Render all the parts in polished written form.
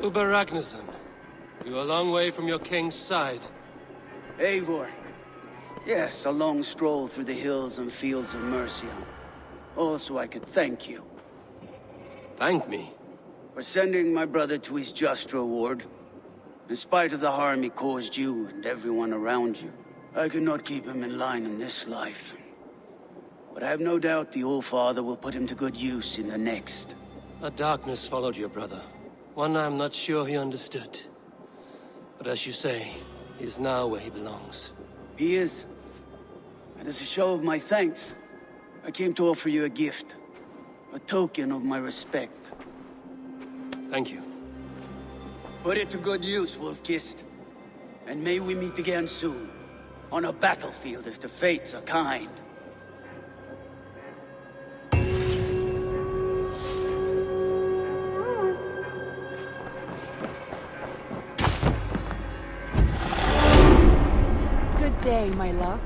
Uber Ragnarsson, you're a long way from your king's side. Eivor. Yes, a long stroll through the hills and fields of Mercia. Also, I could thank you. Thank me? For sending my brother to his just reward. In spite of the harm he caused you and everyone around you, I could not keep him in line in this life. But I have no doubt the Old Father will put him to good use in the next. A darkness followed your brother. One I'm not sure he understood. But as you say, he is now where he belongs. He is. And as a show of my thanks, I came to offer you a gift. A token of my respect. Thank you. Put it to good use, Wolf-Kissed. And may we meet again soon. On a battlefield if the fates are kind. Good day, my love.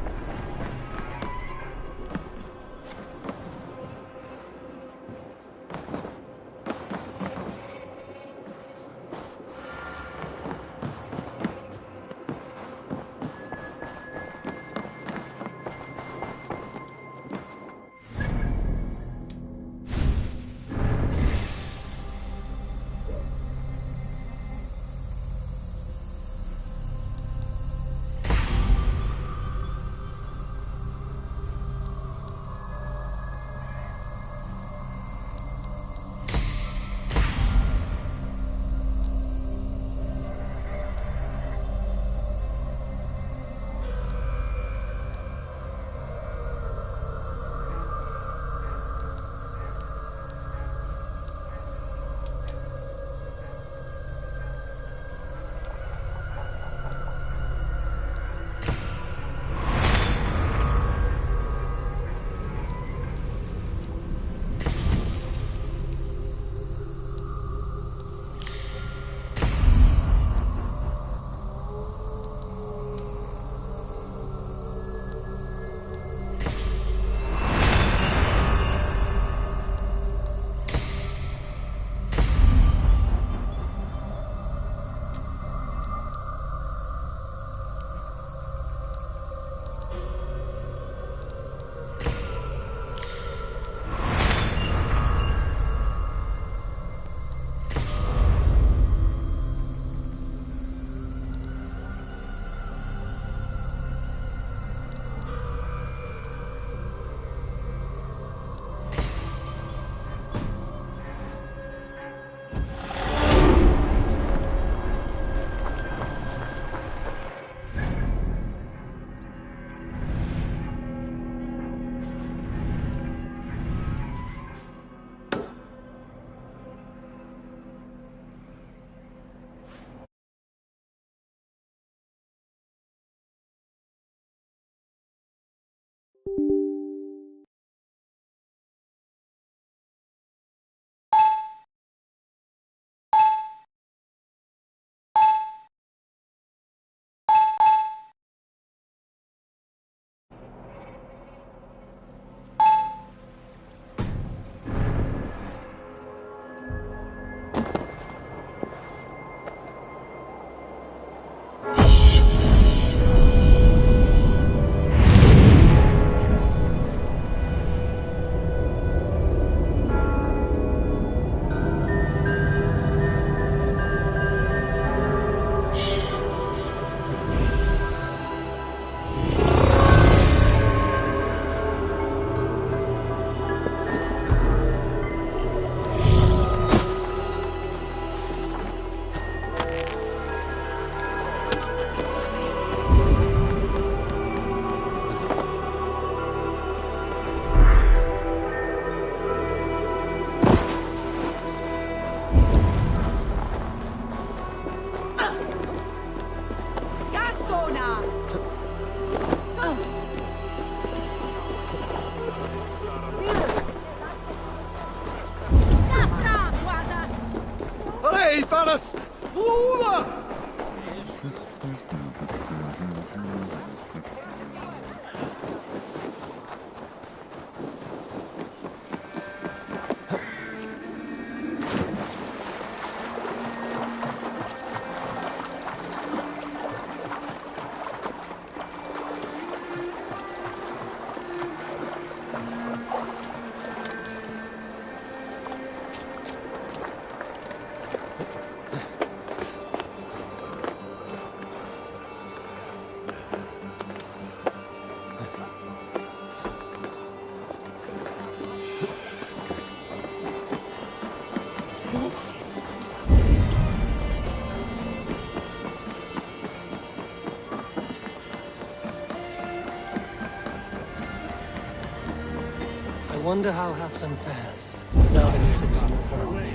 wonder how Halfdan fares, now that he sits on the throne.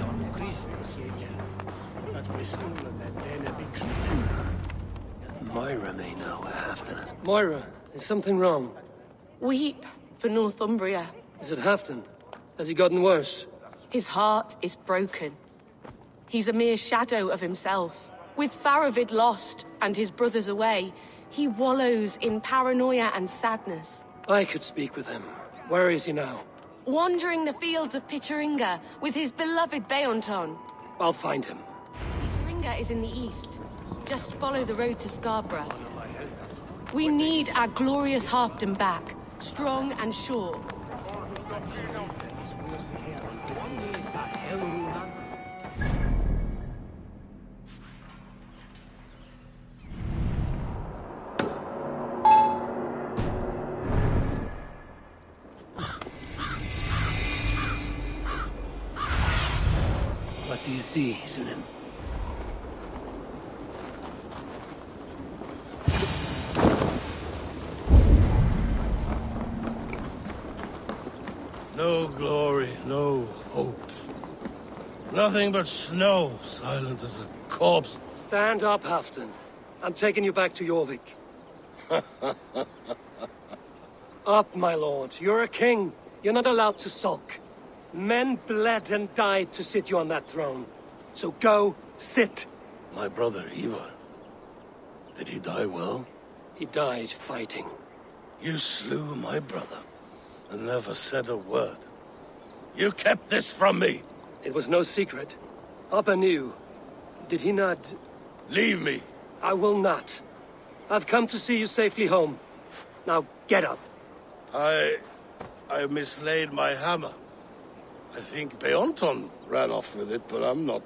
Moira may know where Halfdan is. Moira, is something wrong? Weep for Northumbria. Is it Halfdan? Has he gotten worse? His heart is broken. He's a mere shadow of himself. With Faravid lost and his brothers away, he wallows in paranoia and sadness. I could speak with him. Where is he now? Wandering the fields of Pittaringa with his beloved Beonton. I'll find him. Pittaringa is in the east. Just follow the road to Scarborough. We need our glorious Halfdan back, strong and sure. What do you see, Sunan? No glory, no hope. Nothing but snow, silent as a corpse. Stand up, Halfdan. I'm taking you back to Jorvik. Up, my lord. You're a king. You're not allowed to sulk. Men bled and died to sit you on that throne. So go, sit. My brother, Ivar. Did he die well? He died fighting. You slew my brother, and never said a word. You kept this from me! It was no secret. Abba knew. Did he not? Leave me! I will not. I've come to see you safely home. Now, get up. I mislaid my hammer. I think Beonton ran off with it, but I'm not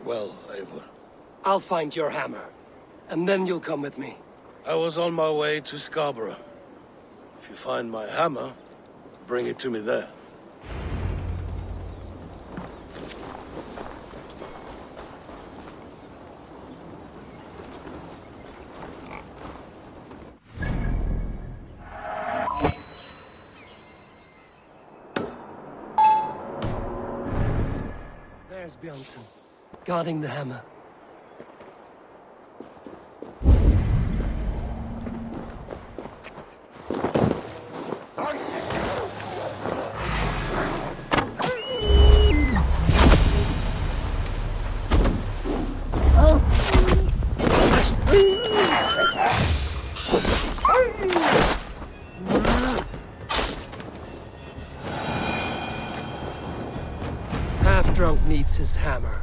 well, Eivor. I'll find your hammer. And then you'll come with me. I was on my way to Scarborough. If you find my hammer, bring it to me there. There's Bjornsson, guarding the hammer. Half-drunk needs his hammer.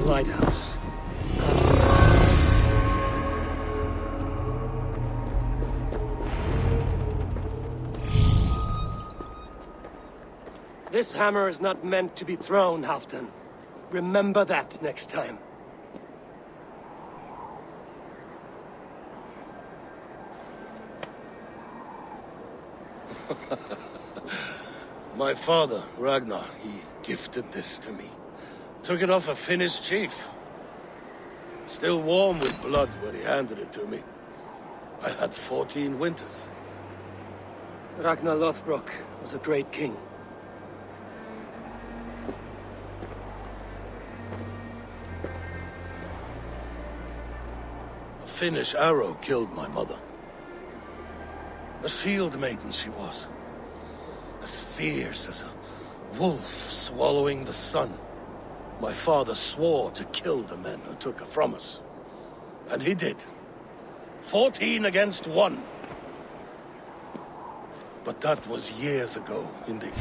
Lighthouse. This hammer is not meant to be thrown, Halfdan. Remember that next time. My father, Ragnar, he gifted this to me. Took it off a Finnish chief. Still warm with blood when he handed it to me. I had 14 winters. Ragnar Lothbrok was a great king. A Finnish arrow killed my mother. A shield maiden she was. As fierce as a wolf swallowing the sun. My father swore to kill the men who took her from us. And he did. 14 against 1. But that was years ago in the...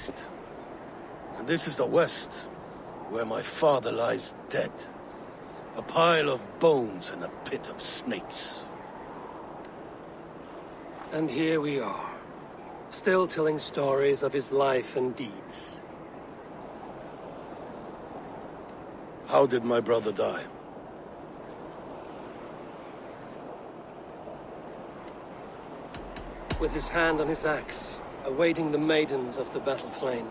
east. And this is the west, where my father lies dead. A pile of bones in a pit of snakes. And here we are, still telling stories of his life and deeds. How did my brother die? With his hand on his axe, awaiting the maidens of the battle slain.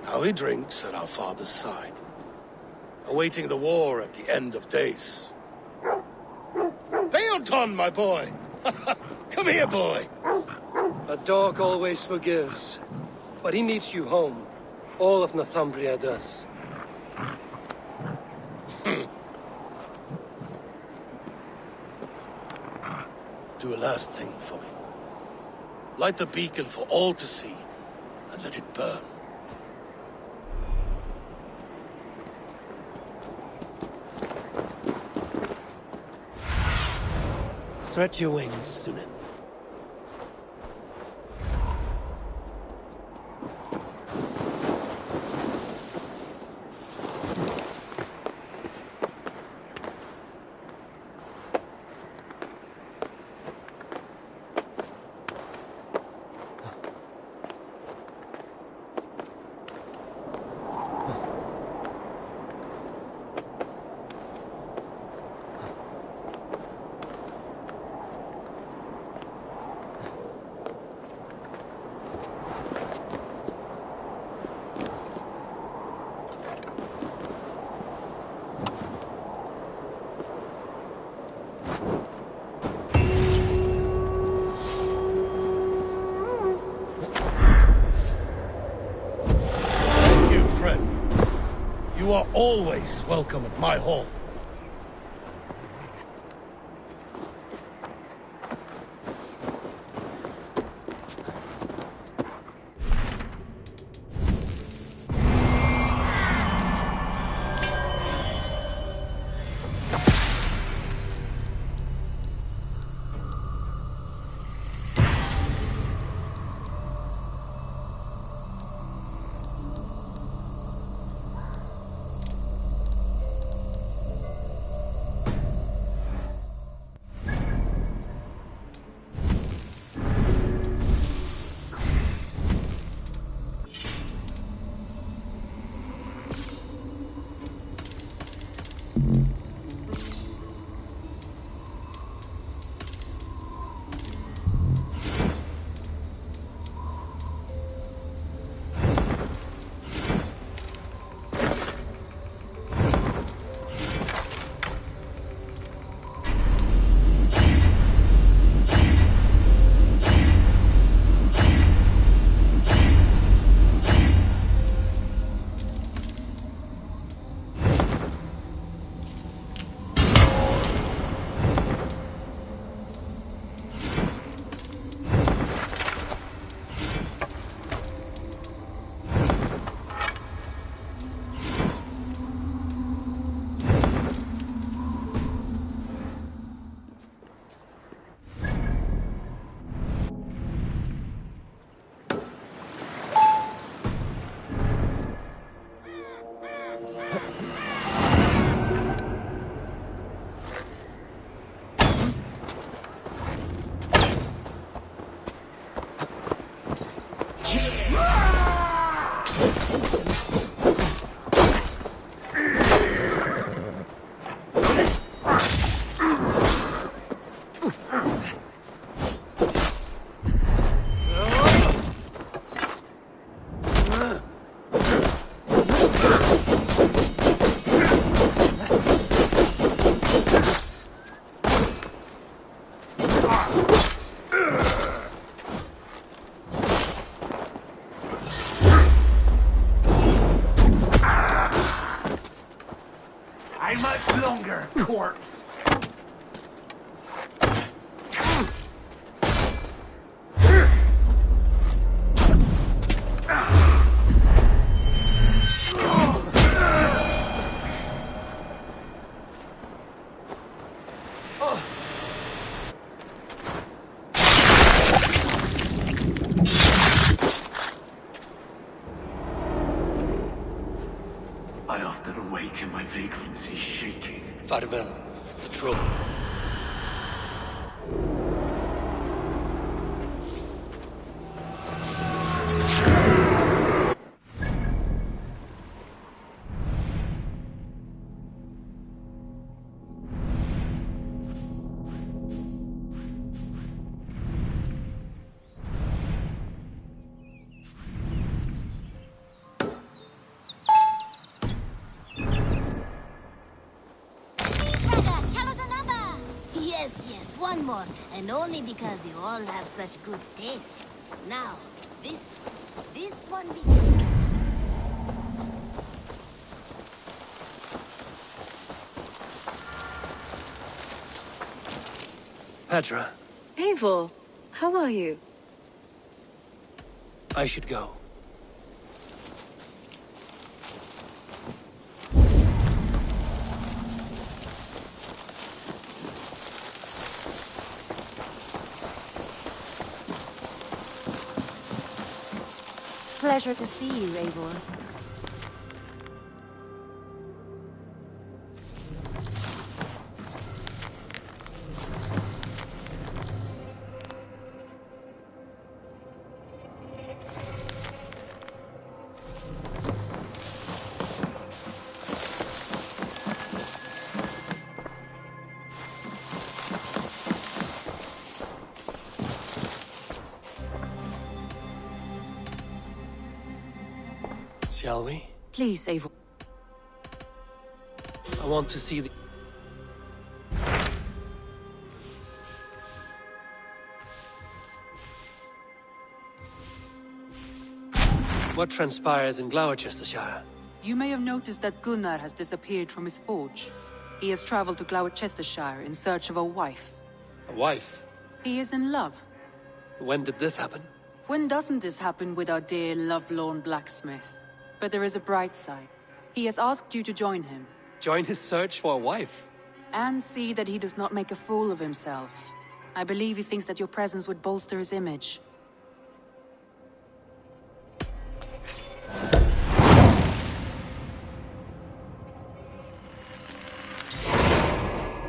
Now he drinks at our father's side, awaiting the war at the end of days. Beoton, my boy! Come here, boy! A dog always forgives, but he needs you home. All of Northumbria does. Do a last thing for me. Light the beacon for all to see, and let it burn. Stretch your wings, Sunan. You are always welcome at my hall. Farewell, the troll. Yes, one more, and only because you all have such good taste. Now, this one begins. Petra, Eivor, how are you? I should go. Pleasure to see you, Eivor. Shall we? Please, Eivor. I want to see the... What transpires in Gloucestershire? You may have noticed that Gunnar has disappeared from his forge. He has traveled to Gloucestershire in search of a wife. A wife? He is in love. When did this happen? When doesn't this happen with our dear lovelorn blacksmith? But there is a bright side. He has asked you to join him. Join his search for a wife? And see that he does not make a fool of himself. I believe he thinks that your presence would bolster his image.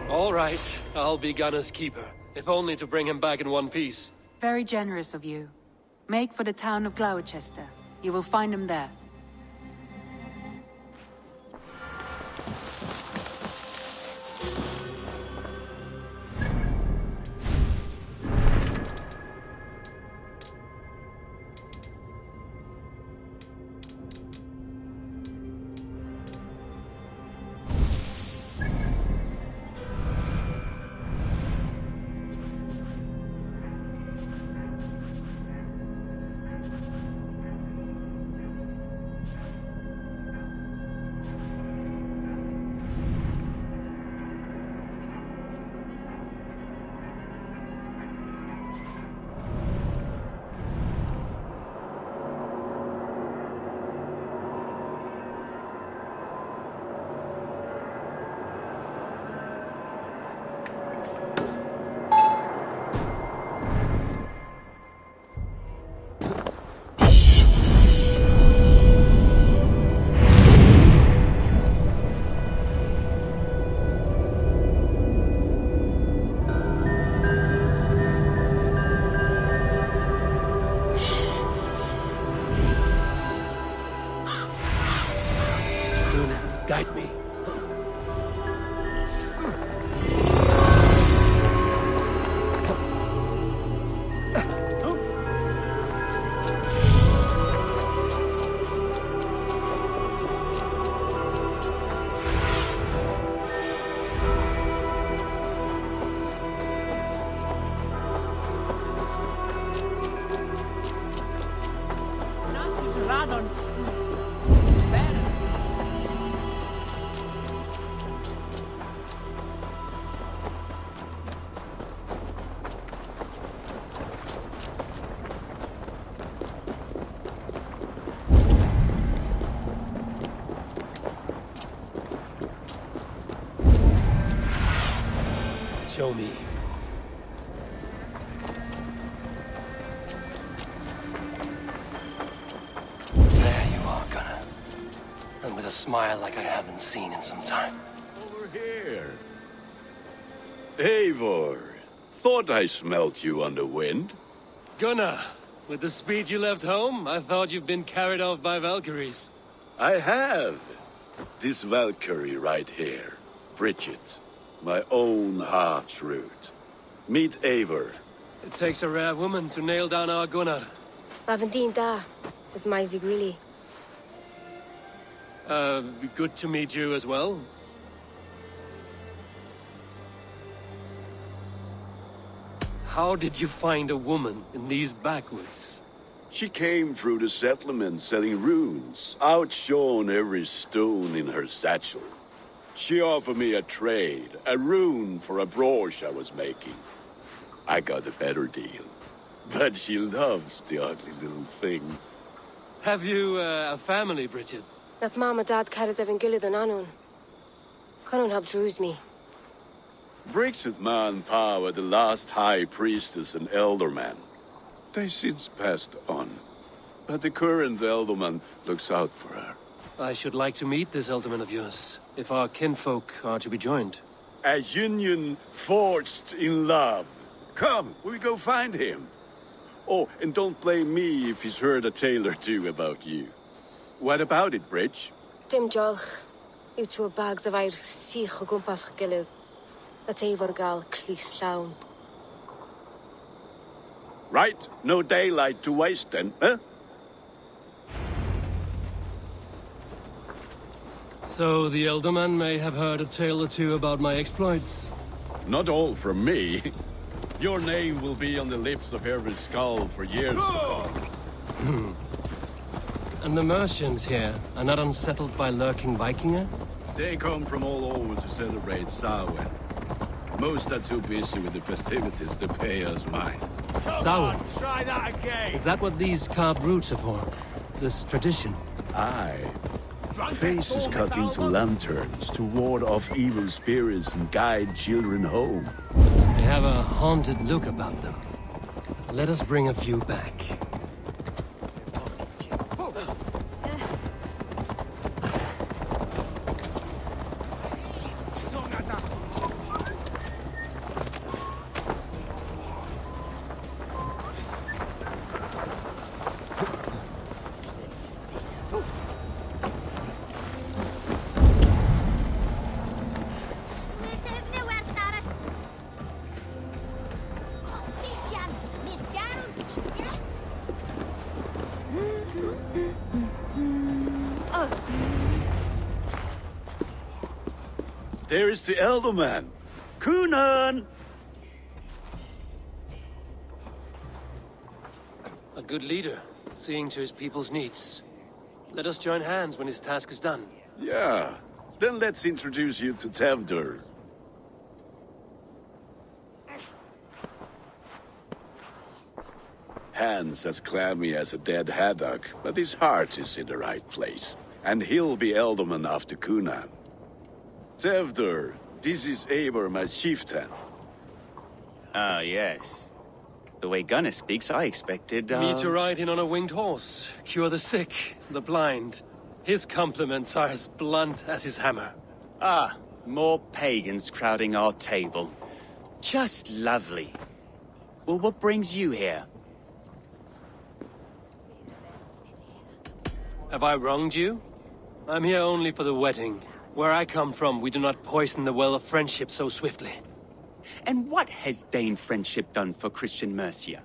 All right, I'll be Gunner's keeper, if only to bring him back in one piece. Very generous of you. Make for the town of Gloucester. You will find him there. Guide me. Show me. There you are, Gunnar. And with a smile like I haven't seen in some time. Over here. Eivor, thought I smelt you on the wind. Gunnar, with the speed you left home, I thought you'd been carried off by Valkyries. I have. This Valkyrie right here, Bridget, my own heart's root. Meet Eivor. It takes a rare woman to nail down our Gunnar. Lavendine da, with my Zigrili. Good to meet you as well. How did you find a woman in these backwoods? She came through the settlement selling runes, outshone every stone in her satchel. She offered me a trade, a rune for a brooch I was making. I got a better deal. But she loves the ugly little thing. Have you a family, Bridget? Nath Mom and Dad carried Evan Gillid and Anun. Cannon helped druise me. Bridget Man Pa were the last high priestess and elderman. They since passed on. But the current elderman looks out for her. I should like to meet this elderman of yours, if our kinfolk are to be joined. A union forged in love. Come, we go find him. Oh, and don't blame me if he's heard a tale or two about you. What about it, Bridge? Dim Jolch. You two bags of air sich o gwmpas Gillid. That's Eivor gal clis llawn. Right, no daylight to waste then, huh? So the elderman may have heard a tale or two about my exploits. Not all from me. Your name will be on the lips of every skull for years to come. And the merchants here are not unsettled by lurking Vikinger? They come from all over to celebrate Samhain. Most are too busy with the festivities to pay us mind. Samhain? Try that again! Is that what these carved roots are for? This tradition? Aye. Faces cut into lanterns to ward off evil spirits and guide children home. They have a haunted look about them. Let us bring a few back. There is the elderman. Kunan! A good leader, seeing to his people's needs. Let us join hands when his task is done. Yeah. Then let's introduce you to Tevdur. Hands as clammy as a dead haddock, but his heart is in the right place. And he'll be elderman after Kunan. Tevdur, this is Eivor, my chieftain. Ah, yes. The way Gunnar speaks, I expected, Me to ride in on a winged horse, cure the sick, the blind. His compliments are as blunt as his hammer. Ah, more pagans crowding our table. Just lovely. Well, what brings you here? Have I wronged you? I'm here only for the wedding. Where I come from, we do not poison the well of friendship so swiftly. And what has Dane friendship done for Christian Mercia?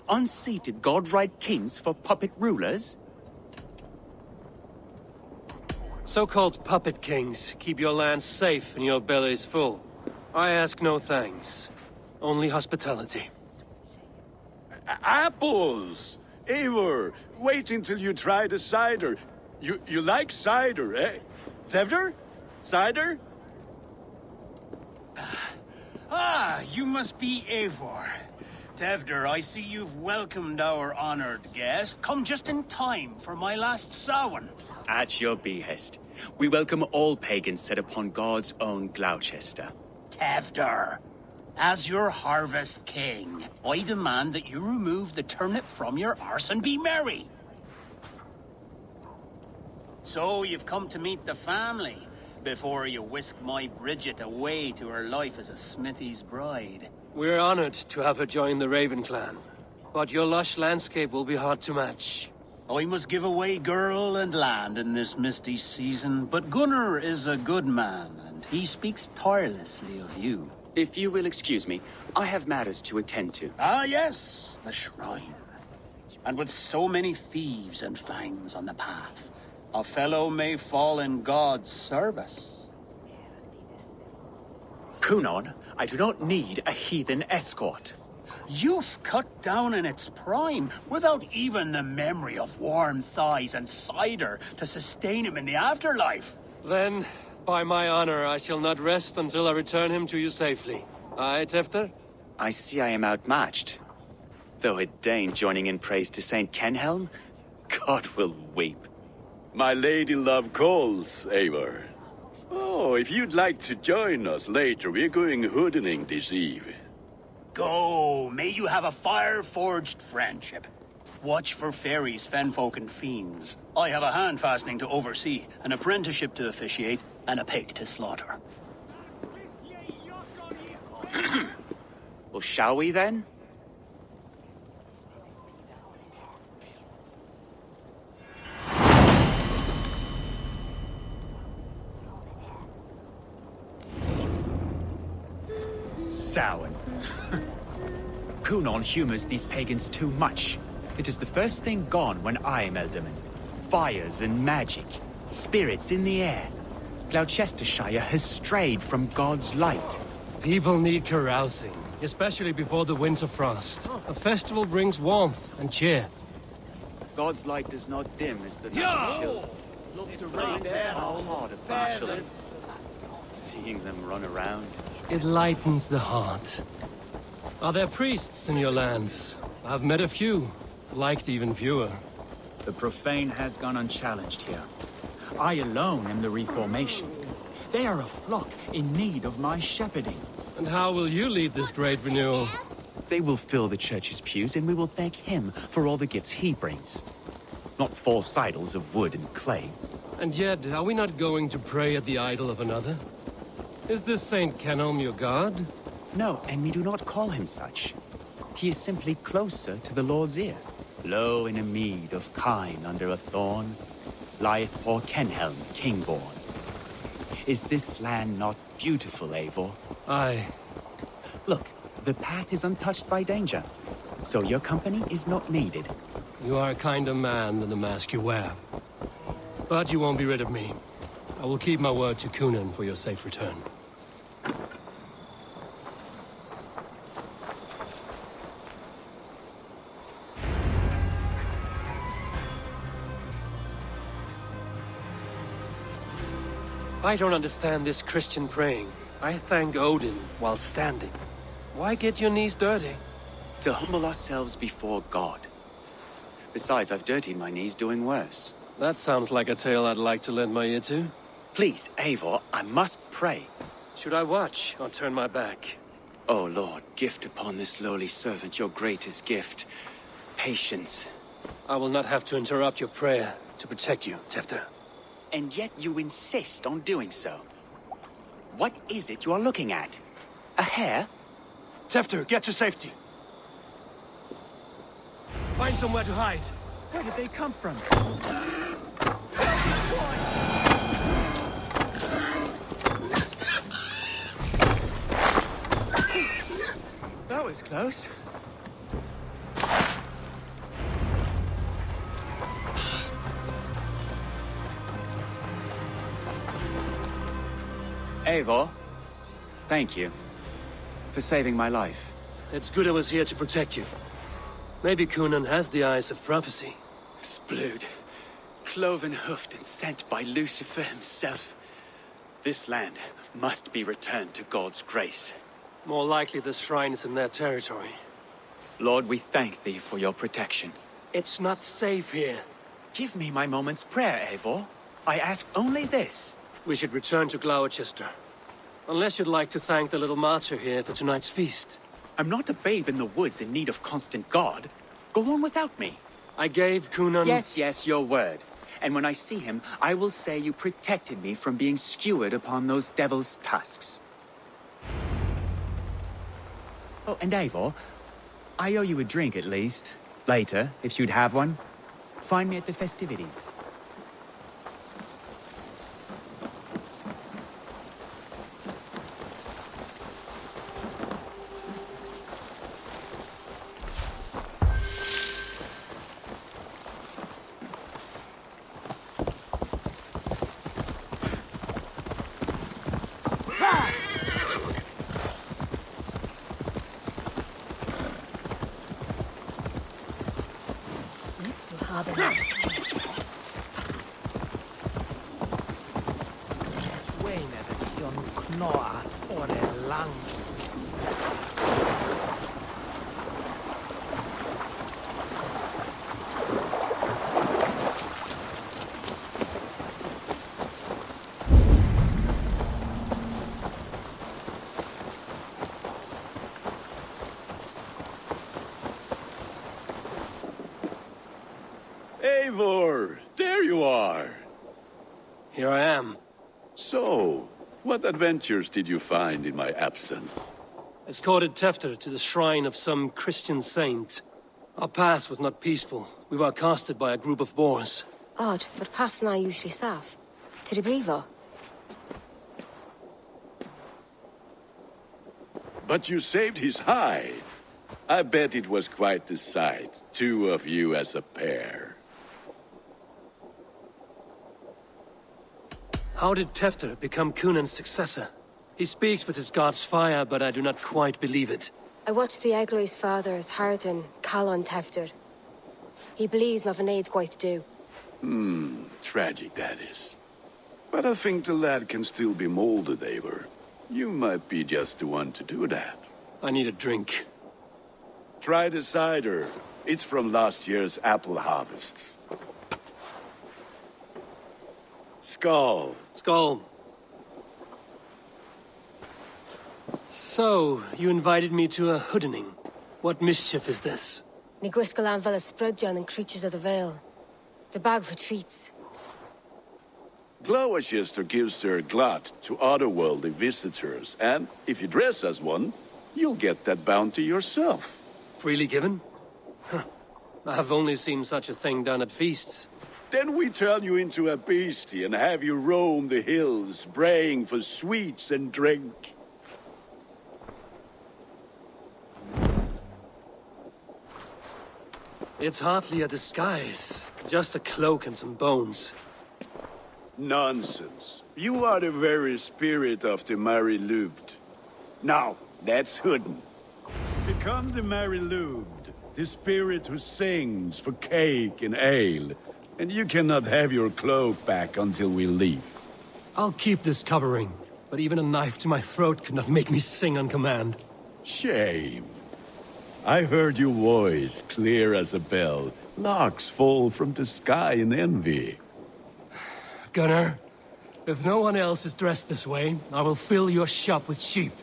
Unseated god-right kings for puppet rulers? So-called puppet kings keep your lands safe and your bellies full. I ask no thanks, only hospitality. Apples! Eivor, wait until you try the cider. You like cider, eh? Tevdur? Cider? Ah, you must be Eivor. Tevdur, I see you've welcomed our honored guest. Come just in time for my last Samhain. At your behest. We welcome all pagans set upon God's own Gloucester. Tevdur, as your harvest king, I demand that you remove the turnip from your arse and be merry. So, you've come to meet the family. before you whisk my Bridget away to her life as a smithy's bride. We're honored to have her join the Raven clan. But your lush landscape will be hard to match. I must give away girl and land in this misty season, but Gunnar is a good man, and he speaks tirelessly of you. If you will excuse me, I have matters to attend to. Ah, yes, the shrine. And with so many thieves and fangs on the path, a fellow may fall in God's service. Kunon, I do not need a heathen escort. Youth cut down in its prime, without even the memory of warm thighs and cider to sustain him in the afterlife. Then, by my honor, I shall not rest until I return him to you safely. Aye, Tefter? I see I am outmatched. Though a Dane joining in praise to Saint Kenhelm, God will weep. My lady love calls, Eivor. Oh, if you'd like to join us later, we're going hoodening this eve. Go, may you have a fire-forged friendship. Watch for fairies, fenfolk, and fiends. I have a hand fastening to oversee, an apprenticeship to officiate, and a pig to slaughter. Well, shall we then? Samhain. Kunon humors these pagans too much. It is the first thing gone when I am Elderman. Fires and magic, spirits in the air. Gloucestershire has strayed from God's light. People need carousing, especially before the winter frost. A festival brings warmth and cheer. God's light does not dim as the night chill. Look to rain down all heart of pestilence. Seeing them run around. It lightens the heart. Are there priests in your lands? I've met a few, liked even fewer. The profane has gone unchallenged here. I alone am the Reformation. They are a flock in need of my shepherding. And how will you lead this great renewal? They will fill the church's pews, and we will thank him for all the gifts he brings. Not false idols of wood and clay. And yet, are we not going to pray at the idol of another? Is this Saint Kenhelm your god? No, and we do not call him such. He is simply closer to the Lord's ear. Low in a mead of kine under a thorn, lieth poor Kenhelm, king-born. Is this land not beautiful, Eivor? Aye. Look, the path is untouched by danger, so your company is not needed. You are a kinder man than the mask you wear. But you won't be rid of me. I will keep my word to Kunon for your safe return. I don't understand this Christian praying. I thank Odin while standing. Why get your knees dirty? To humble ourselves before God. Besides, I've dirtied my knees doing worse. That sounds like a tale I'd like to lend my ear to. Please, Eivor, I must pray. Should I watch or turn my back? Oh Lord, gift upon this lowly servant your greatest gift. Patience. I will not have to interrupt your prayer to protect you, Tefter. And yet you insist on doing so. What is it you are looking at? A hare? Tefter, get to safety. Find somewhere to hide. Where did they come from? That was close. Eivor, thank you for saving my life. It's good I was here to protect you. Maybe Kunon has the eyes of prophecy. Splood, cloven-hoofed and sent by Lucifer himself. This land must be returned to God's grace. More likely the shrine is in their territory. Lord, we thank thee for your protection. It's not safe here. Give me my moment's prayer, Eivor. I ask only this. We should return to Gloucester. Unless you'd like to thank the little martyr here for tonight's feast. I'm not a babe in the woods in need of constant guard. Go on without me. I gave Kunon... Yes, your word. And when I see him, I will say you protected me from being skewered upon those devil's tusks. Oh, and Eivor, I owe you a drink at least. Later, if you'd have one. Find me at the festivities. Eivor, there you are. Here I am. So, what adventures did you find in my absence? Escorted Tefter to the shrine of some Christian saint. Our path was not peaceful. We were accosted by a group of boars. Odd, but paths now usually safe. To the Brevo. But you saved his hide. I bet it was quite the sight, two of you as a pair. How did Tefter become Cunan's successor? He speaks with his god's fire, but I do not quite believe it. I watched the Egloi's father's Harden, Calon Tefter. He believes Mavanaid's quite due. Tragic that is. But I think the lad can still be molded, Eivor. You might be just the one to do that. I need a drink. Try the cider. It's from last year's apple harvest. Skull. Skull. So, you invited me to a hoodening. What mischief is this? Ní gwisgalan fel ysbrydion and creatures of the Vale. The bag for treats. Gloucester gives their glut to otherworldly visitors, and if you dress as one, you'll get that bounty yourself. Freely given? Huh. I have only seen such a thing done at feasts. Then we turn you into a beastie and have you roam the hills, braying for sweets and drink. It's hardly a disguise. Just a cloak and some bones. Nonsense. You are the very spirit of the Mary Louved. Now, let's hoodin. Become the Mary Louved, the spirit who sings for cake and ale. And you cannot have your cloak back until we leave. I'll keep this covering, but even a knife to my throat could not make me sing on command. Shame. I heard your voice clear as a bell. Larks fall from the sky in envy. Gunnar, if no one else is dressed this way, I will fill your shop with sheep.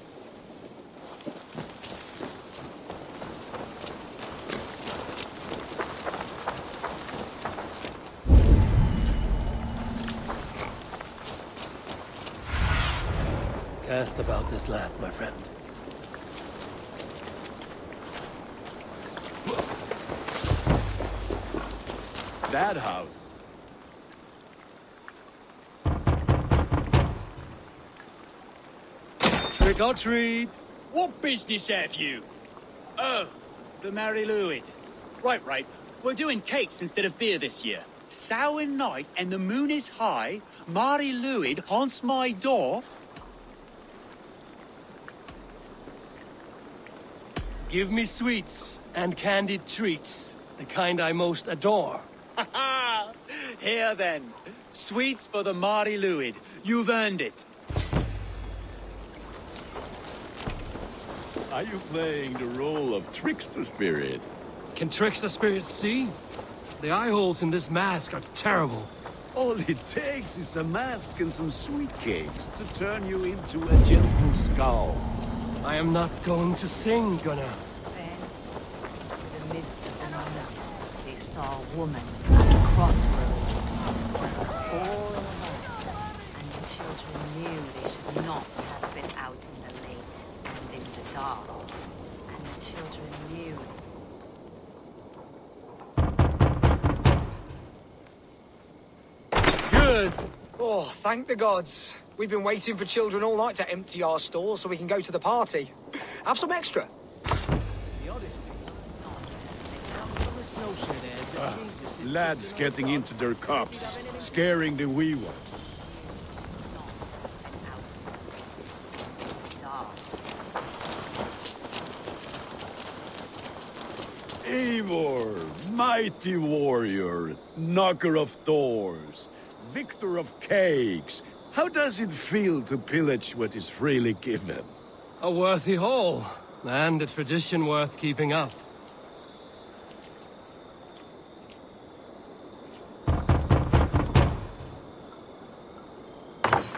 Cast about this land, my friend. That how? Trick or treat! What business have you? Oh, the Mary Louid. Right. We're doing cakes instead of beer this year. Sour night and the moon is high. Mary Louid haunts my door. Give me sweets and candied treats, the kind I most adore. Ha! Here then, sweets for the Mari Louid. You've earned it. Are you playing the role of trickster spirit? Can trickster spirits see? The eye holes in this mask are terrible. All it takes is a mask and some sweet cakes to turn you into a gentle skull. I am not going to sing, Gunnar. Then, in the midst of the night, they saw a woman at a crossroads. not have been out in the late and in the dark. And the children knew. Good. Oh, thank the gods. We've been waiting for children all night to empty our stalls so we can go to the party. Have some extra. Lads getting into their cups, scaring the wee ones. Eivor, mighty warrior, knocker of doors, victor of cakes. How does it feel to pillage what is freely given? A worthy haul, and a tradition worth keeping up.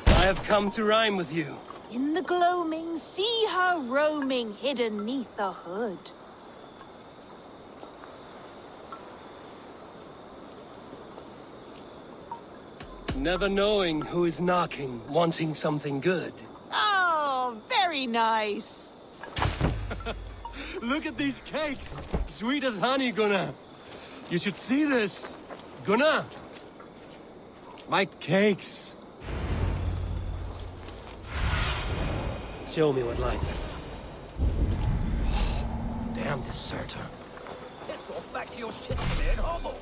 I have come to rhyme with you. In the gloaming, see her roaming hidden neath the hood. Never knowing who is knocking, wanting something good. Oh, very nice. Look at these cakes! Sweet as honey, Gunnar. You should see this. Gunnar! My cakes. Show me what lies there. Damn deserter. Let's go back to your shit bed, hobo.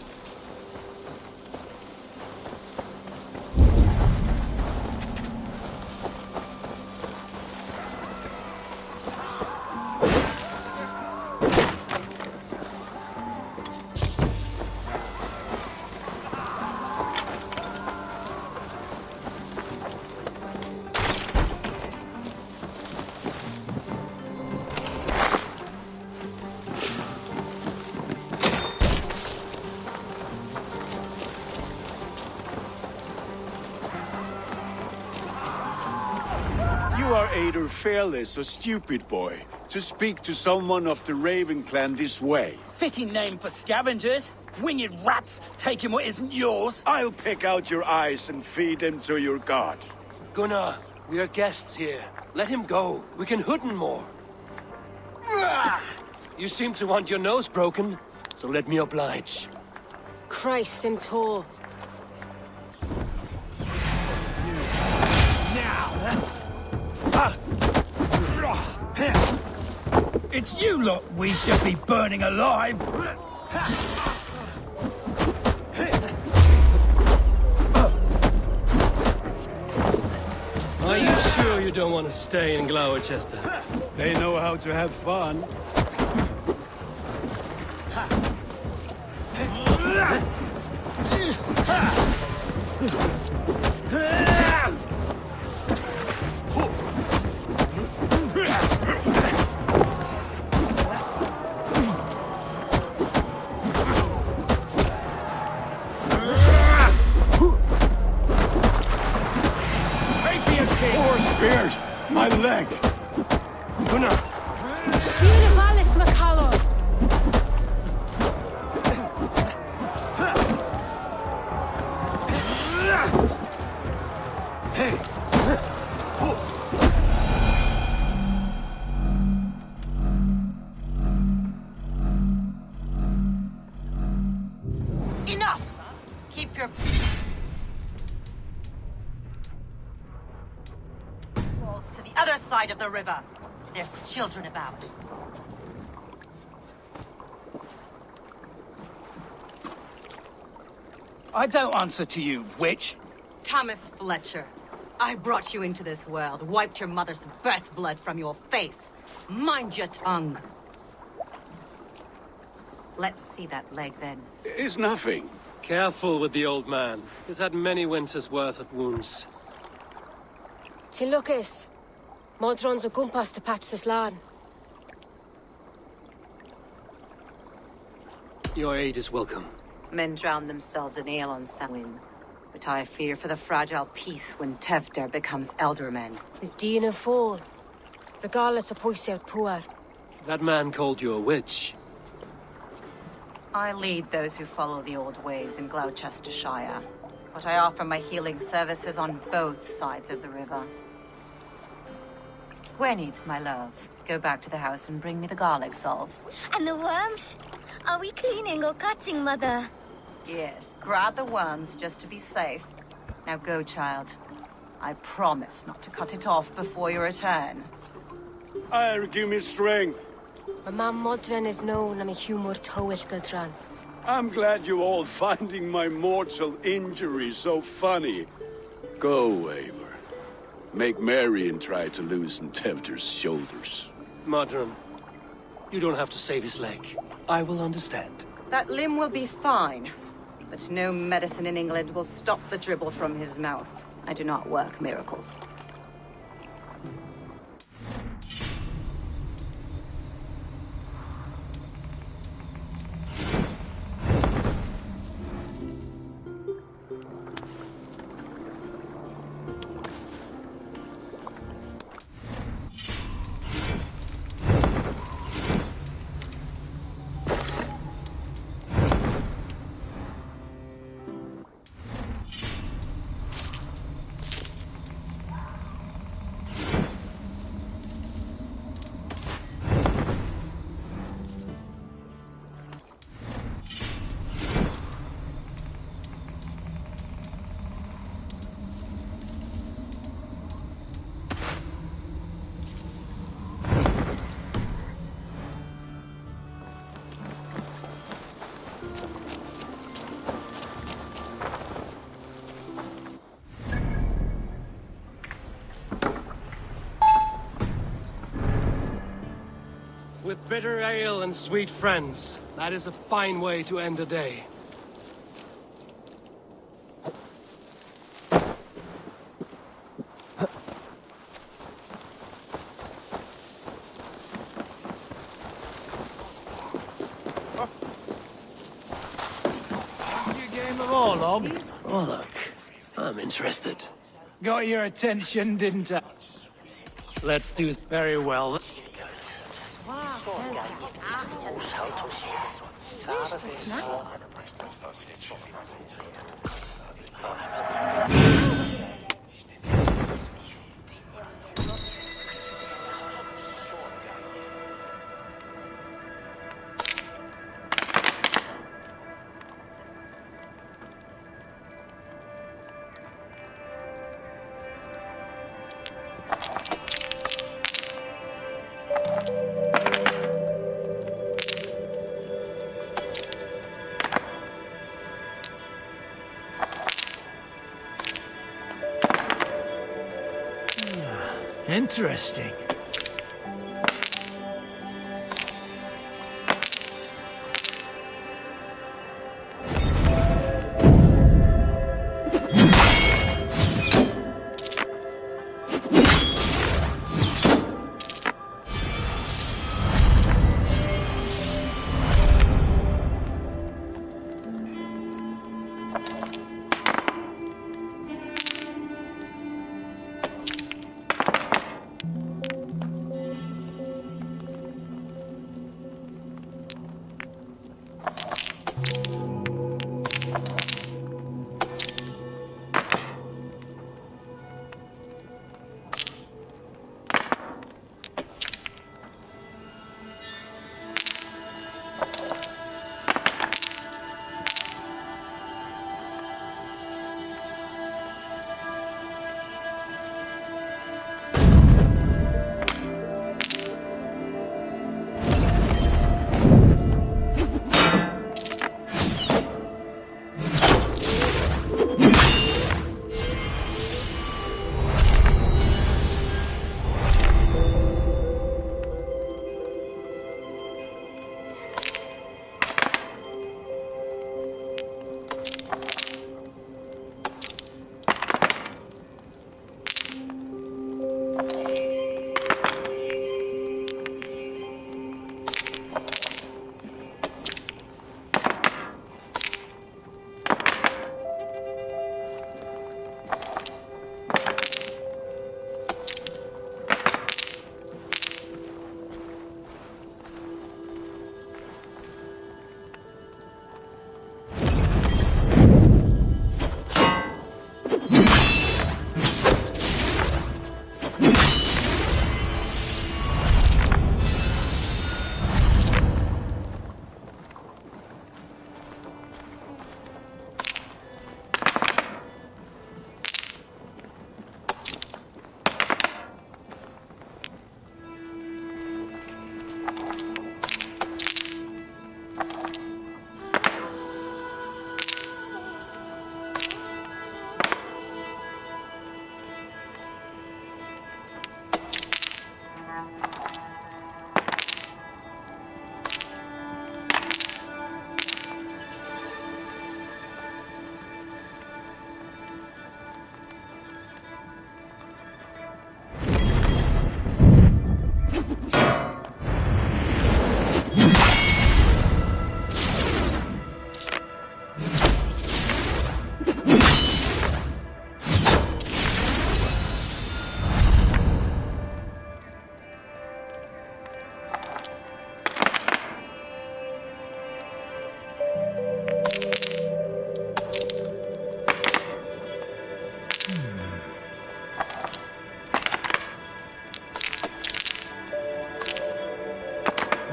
You are either fearless or stupid, boy, to speak to someone of the Raven clan this way. Fitting name for scavengers. Winged rats taking what isn't yours. I'll pick out your eyes and feed them to your god. Gunnar, we are guests here. Let him go. We can hood him more. You seem to want your nose broken, so let me oblige. Christ, I'm tall. It's you lot we should be burning alive. Are you sure you don't want to stay in Gloucester? They know how to have fun. Spears! My leg! Gunnar! Univalis Macallor! Enough! Keep your... to the other side of the river. There's children about. I don't answer to you, witch. Thomas Fletcher, I brought you into this world, wiped your mother's birth blood from your face. Mind your tongue. Let's see that leg, then. It's nothing. Careful with the old man. He's had many winters' worth of wounds. Tilukis. Modron's a gumpas to patch this land. Your aid is welcome. Men drown themselves in ale on Samhain. But I fear for the fragile peace when Tevder becomes eldermen. With Dean and Fall. Regardless of Poisel Puar. That man called you a witch. I lead those who follow the old ways in Gloucestershire. But I offer my healing services on both sides of the river. Gwyneth, my love, go back to the house and bring me the garlic salve. And the worms? Are we cleaning or cutting, Mother? Yes, grab the worms just to be safe. Now go, child. I promise not to cut it off before your return. Give me strength. My mam modern is known am a humor towel gadran. I'm glad you're all finding my mortal injury so funny. Go, Eivor. Make merry and try to loosen Tevder's shoulders. Modron, you don't have to save his leg. I will understand. That limb will be fine, but no medicine in England will stop the dribble from his mouth. I do not work miracles. With bitter ale and sweet friends, that is a fine way to end a day. Your game of Orlog? Oh, look. I'm interested. Got your attention, didn't I? Let's do very well. Interesting.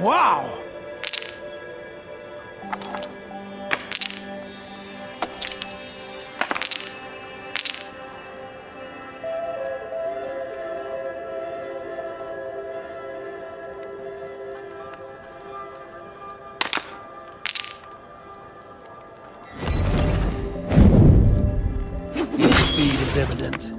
Wow! Speed is imminent.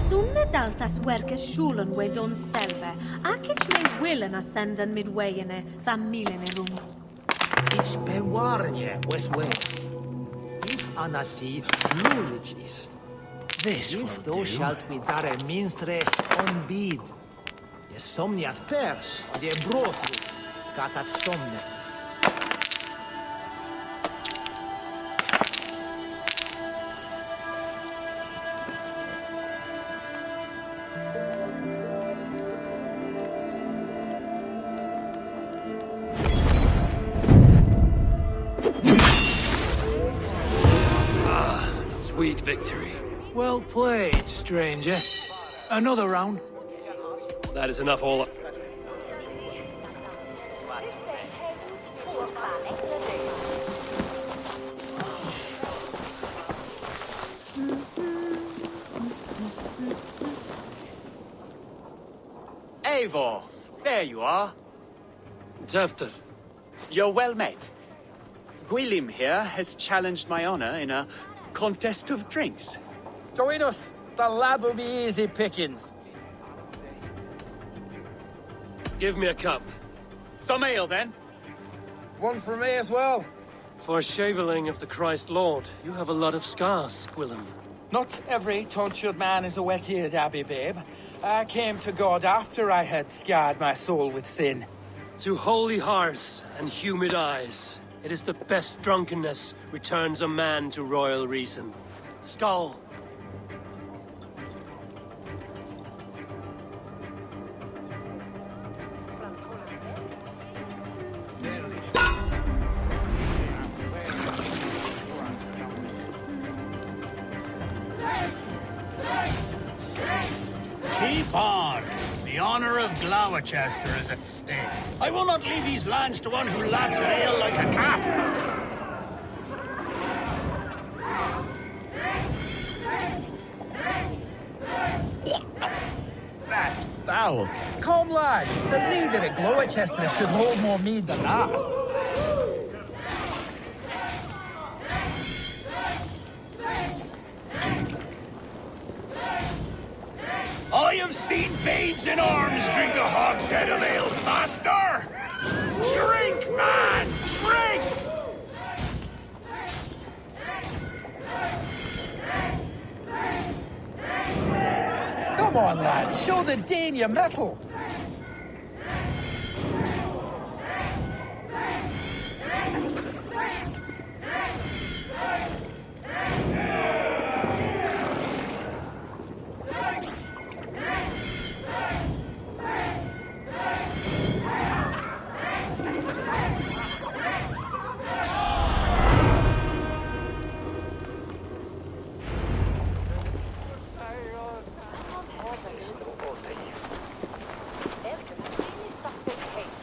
Sumne daltas werkes schulen we don selve, akich me willen ascenden midwayene, tham milene rum. Ich bewarnie westway. If anasi fluligis. This if will thou do. shalt be dare minstre on bid. Yes somniat pers, die brotru, catat somne. Sweet victory. Well played, stranger. Another round. That is enough all. Eivor, there you are. Tefter. You're well met. Gwilym here has challenged my honor in a contest of drinks. Join us. The lad will be easy pickings. Give me a cup. Some ale, then. One for me as well. For shaveling of the Christ Lord, you have a lot of scars, Gwilym. Not every tonsured man is a wet-eared abbey, babe. I came to God after I had scarred my soul with sin. To holy hearths and humid eyes, it is the best drunkenness returns a man to royal reason. Skull. Keep on. The honor of Gloucester is at stake. I will not leave these lands to one who laps at ale like a cat. That's foul. Come, lad. The leader of Gloucester should hold more mead than that. I have seen babes in arms drink a hogshead of ale faster! Drink, man! Drink! Come on, lad. Show the Dane your mettle.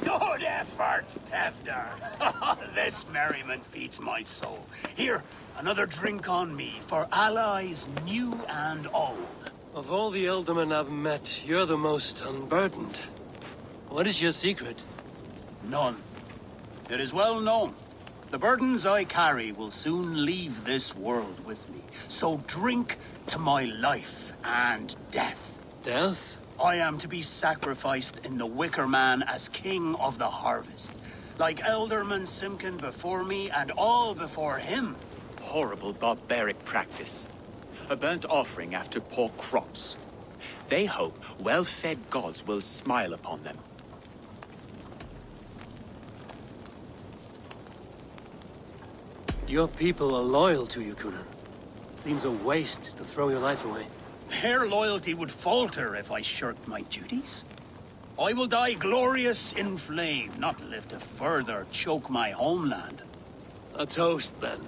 Good effort, Tefner. This merriment feeds my soul. Here, another drink on me for allies new and old. Of all the ealdormen I've met, you're the most unburdened. What is your secret? None. It is well known. The burdens I carry will soon leave this world with me. So drink to my life and death. Death? I am to be sacrificed in the Wicker Man as king of the harvest. Like Elderman Simkin before me and all before him. Horrible barbaric practice. A burnt offering after poor crops. They hope well-fed gods will smile upon them. Your people are loyal to you, Kunan. Seems a waste to throw your life away. Their loyalty would falter if I shirked my duties. I will die glorious in flame, not live to further choke my homeland. A toast, then.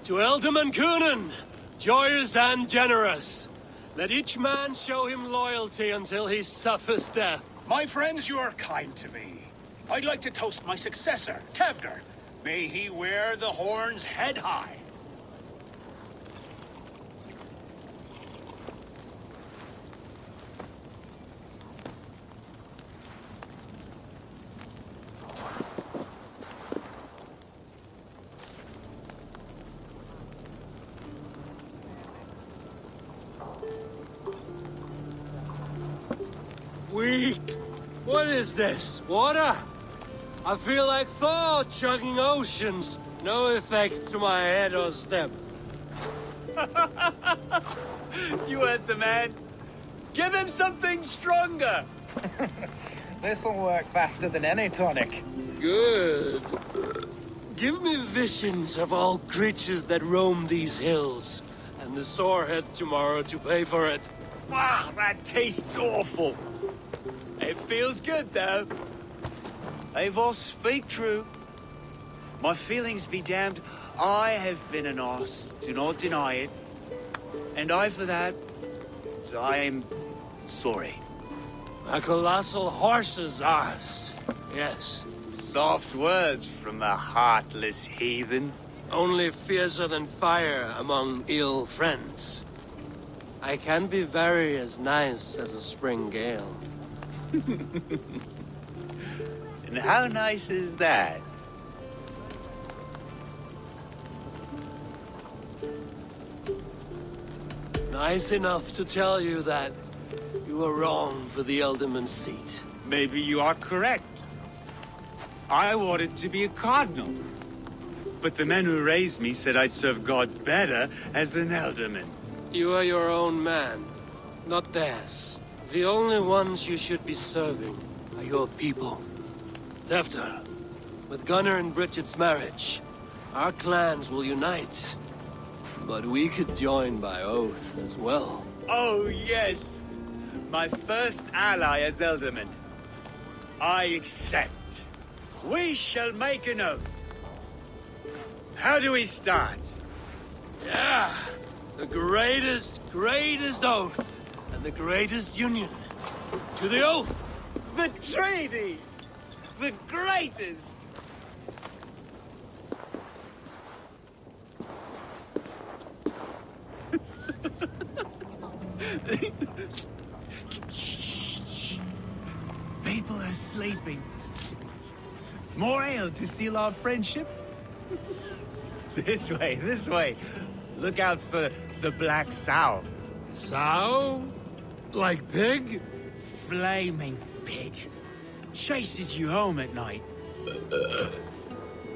To Ealdorman Kunan, joyous and generous. Let each man show him loyalty until he suffers death. My friends, you are kind to me. I'd like to toast my successor, Tevder. May he wear the horns head high. Weak. What is this? Water? I feel like Thor chugging oceans. No effect to my head or step. You heard the man. Give him something stronger. This'll work faster than any tonic. Good. Give me visions of all creatures that roam these hills, and the sorehead tomorrow to pay for it. Wow, that tastes awful. It feels good, though. Eivor, speak true. My feelings be damned. I have been an arse, do not deny it. And I, for that, I am sorry. A colossal horse's arse. Yes. Soft words from a heartless heathen. Only fiercer than fire among ill friends. I can be very as nice as a spring gale. And how nice is that? Nice enough to tell you that you were wrong for the Elderman's seat. Maybe you are correct. I wanted to be a cardinal. But the men who raised me said I'd serve God better as an Elderman. You are your own man, not theirs. The only ones you should be serving are your people. Tefter, with Gunnar and Bridget's marriage, our clans will unite. But we could join by oath as well. Oh, yes. My first ally as Elderman. I accept. We shall make an oath. How do we start? Yeah, the greatest oath, and the greatest union. To the oath! The treaty! The greatest! Shh. People are sleeping. More ale to seal our friendship? This way. Look out for the black sow. Sow? Like pig? Flaming pig. Chases you home at night.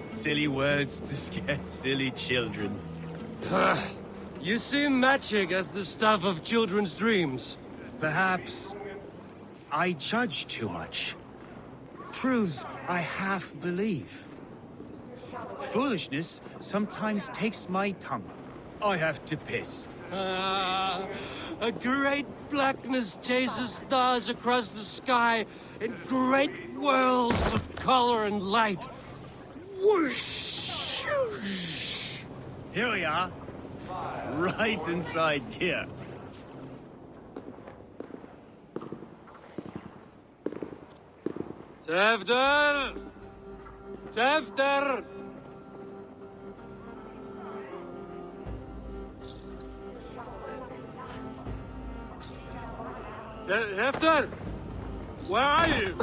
Silly words to scare silly children. You see magic as the stuff of children's dreams. Perhaps I judge too much. Truths I half believe. Foolishness sometimes takes my tongue. I have to piss. A great blackness chases stars across the sky in great whirls of color and light. Whoosh! Here we are. Right inside here. Tefter! Tefter! Tefter! Where are you?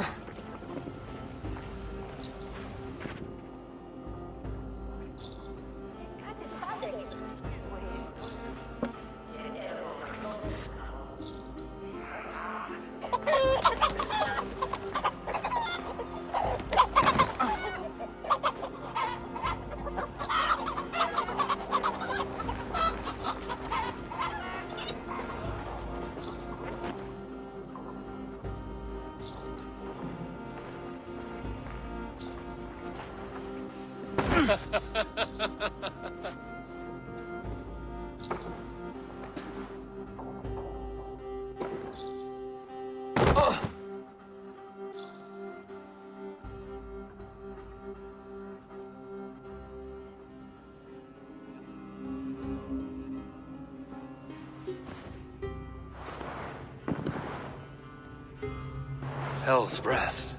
Hell's breath.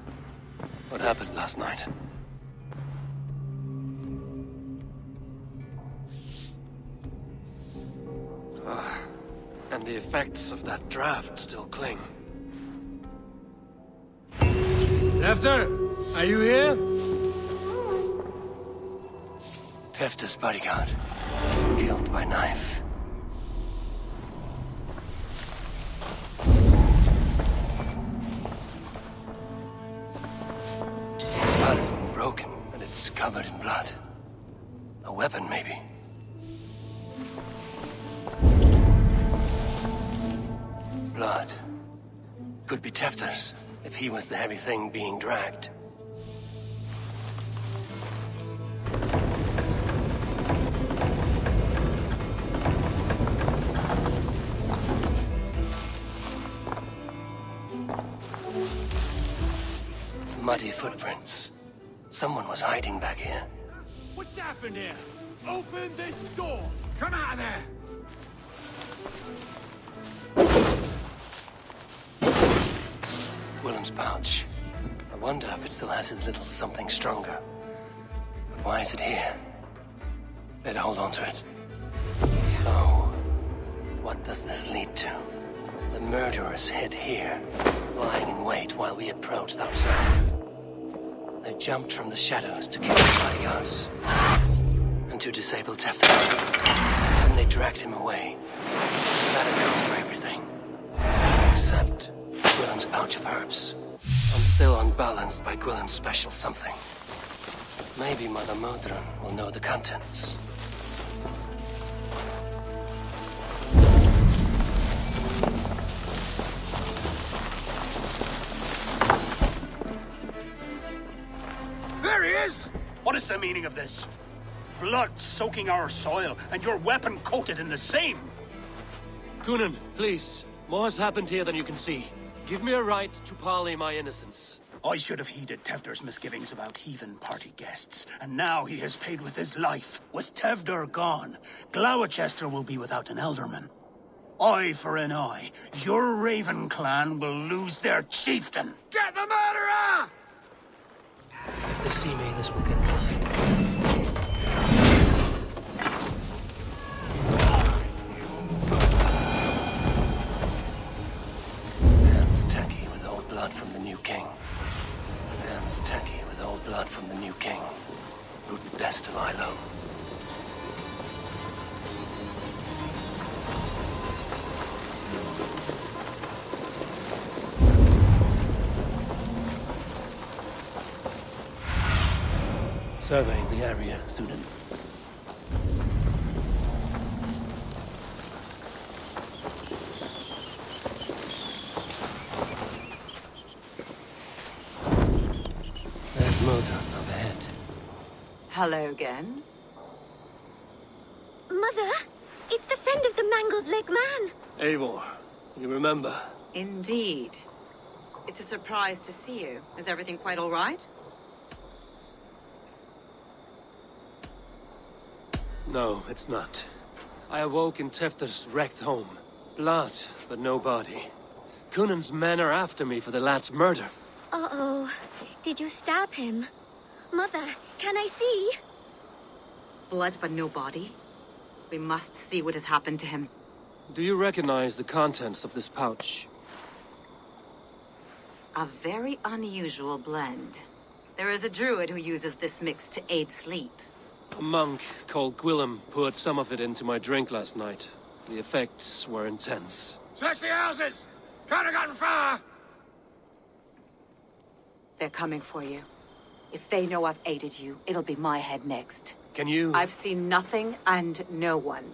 What happened last night? And the effects of that draft still cling. Tefter, are you here? Tefter's bodyguard, killed by knife. His spine has been broken, and it's covered in blood. A weapon, maybe. Blood. Could be Tefter's, if he was the heavy thing being dragged. Muddy footprints. Someone was hiding back here. What's happened here? Open this door! Come out of there! Willem's pouch. I wonder if it still has its little something stronger. But why is it here? Better hold on to it. So, what does this lead to? The murderers hid here, lying in wait while we approached outside. They jumped from the shadows to kill the bodyguards. And to disable Tefter. And they dragged him away. That accounts for everything. Except Willem's pouch of herbs. I'm still unbalanced by Gwillem's special something. Maybe Mother Modron will know the contents. There he is! What is the meaning of this? Blood soaking our soil, and your weapon coated in the same! Kunan, please. More has happened here than you can see. Give me a right to parley my innocence. I should have heeded Tevder's misgivings about heathen party guests, and now he has paid with his life. With Tevder gone, Gloucester will be without an elderman. Eye for an eye. Your Raven clan will lose their chieftain. Get the murderer! If they see me, this will get messy. Hands tacky with old blood from the new king. Hands tacky with old blood from the new king. Who'd best to lie low? Surveying the area, Sudan. There's Modron up ahead. Hello again. Mother, it's the friend of the mangled leg man. Eivor, you remember? Indeed. It's a surprise to see you. Is everything quite all right? No, it's not. I awoke in Tefter's wrecked home. Blood, but no body. Kunan's men are after me for the lad's murder. Uh-oh. Did you stab him? Mother, can I see? Blood but no body? We must see what has happened to him. Do you recognize the contents of this pouch? A very unusual blend. There is a druid who uses this mix to aid sleep. A monk called Gwillem poured some of it into my drink last night. The effects were intense. Search the houses! Can't have gotten far! They're coming for you. If they know I've aided you, it'll be my head next. Can you... I've seen nothing and no one.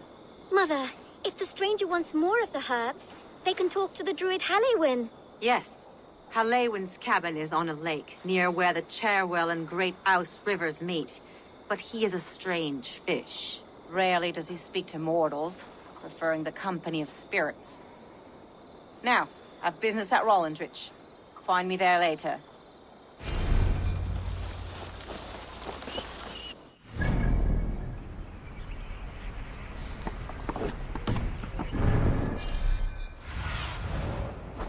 Mother, if the stranger wants more of the herbs, they can talk to the druid Halewyn. Yes. Halewyn's cabin is on a lake, near where the Cherwell and Great Ouse rivers meet. But he is a strange fish. Rarely does he speak to mortals, preferring the company of spirits. Now, I've business at Rollindrich. Find me there later.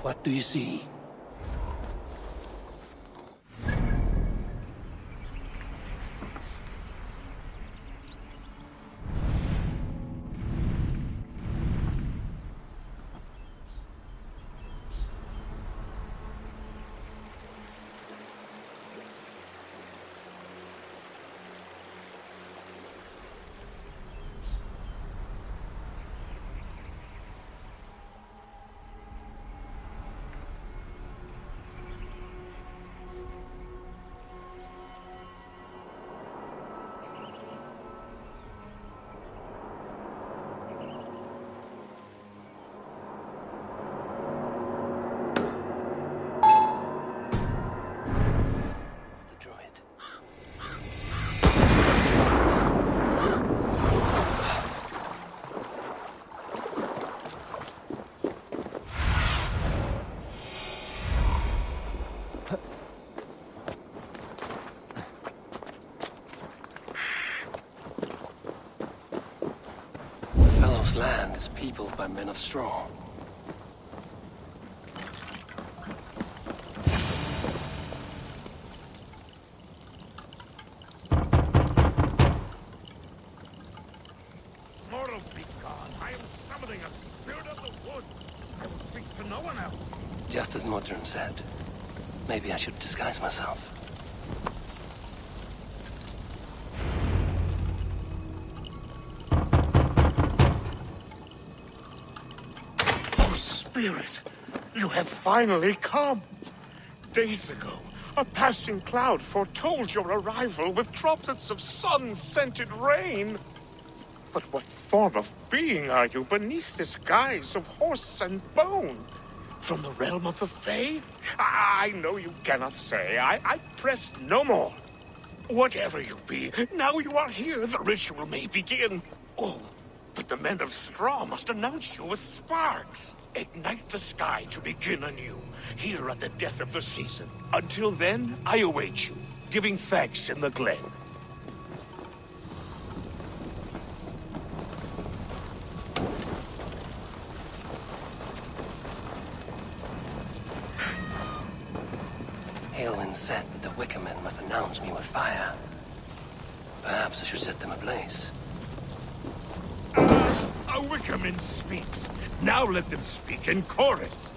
What do you see? peopled by men of straw. Mortal be gone. I am summoning a spirit of the wood. I will speak to no one else. Just as Modron said. Maybe I should disguise myself. Oh, Spirit, you have finally come. Days ago, a passing cloud foretold your arrival with droplets of sun-scented rain. But what form of being are you beneath this guise of horse and bone? From the realm of the Fae? I know you cannot say. I press no more. Whatever you be, now you are here, the ritual may begin. Oh, but the men of straw must announce you with sparks. Ignite the sky to begin anew, here at the death of the season. Until then, I await you, giving thanks in the glen. Aelwyn said that the Wickermen must announce me with fire. Perhaps I should set them ablaze. A Wickerman speaks. Now let them speak in chorus.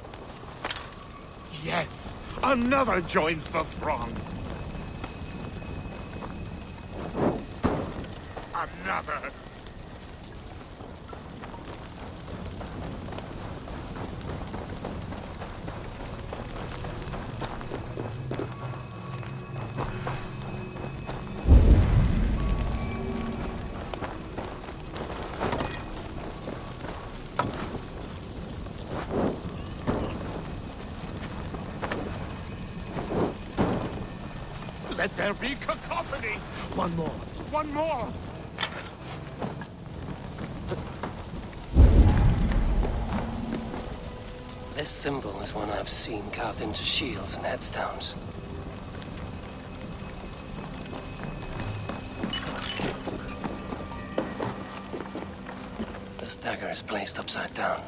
Yes, another joins the throng. Another. Let there be cacophony! One more! One more! This symbol is one I've seen carved into shields and headstones. This dagger is placed upside down.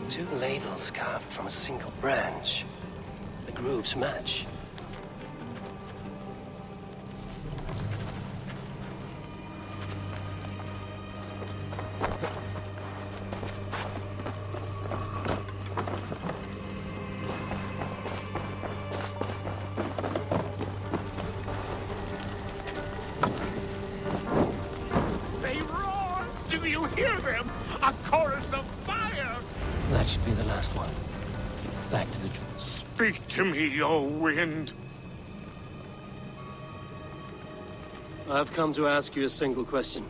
Two ladles carved from a single branch. The grooves match. They roar! Do you hear them? A chorus of fire! That should be the last one. Back to the... Speak to me, O wind. I've come to ask you a single question.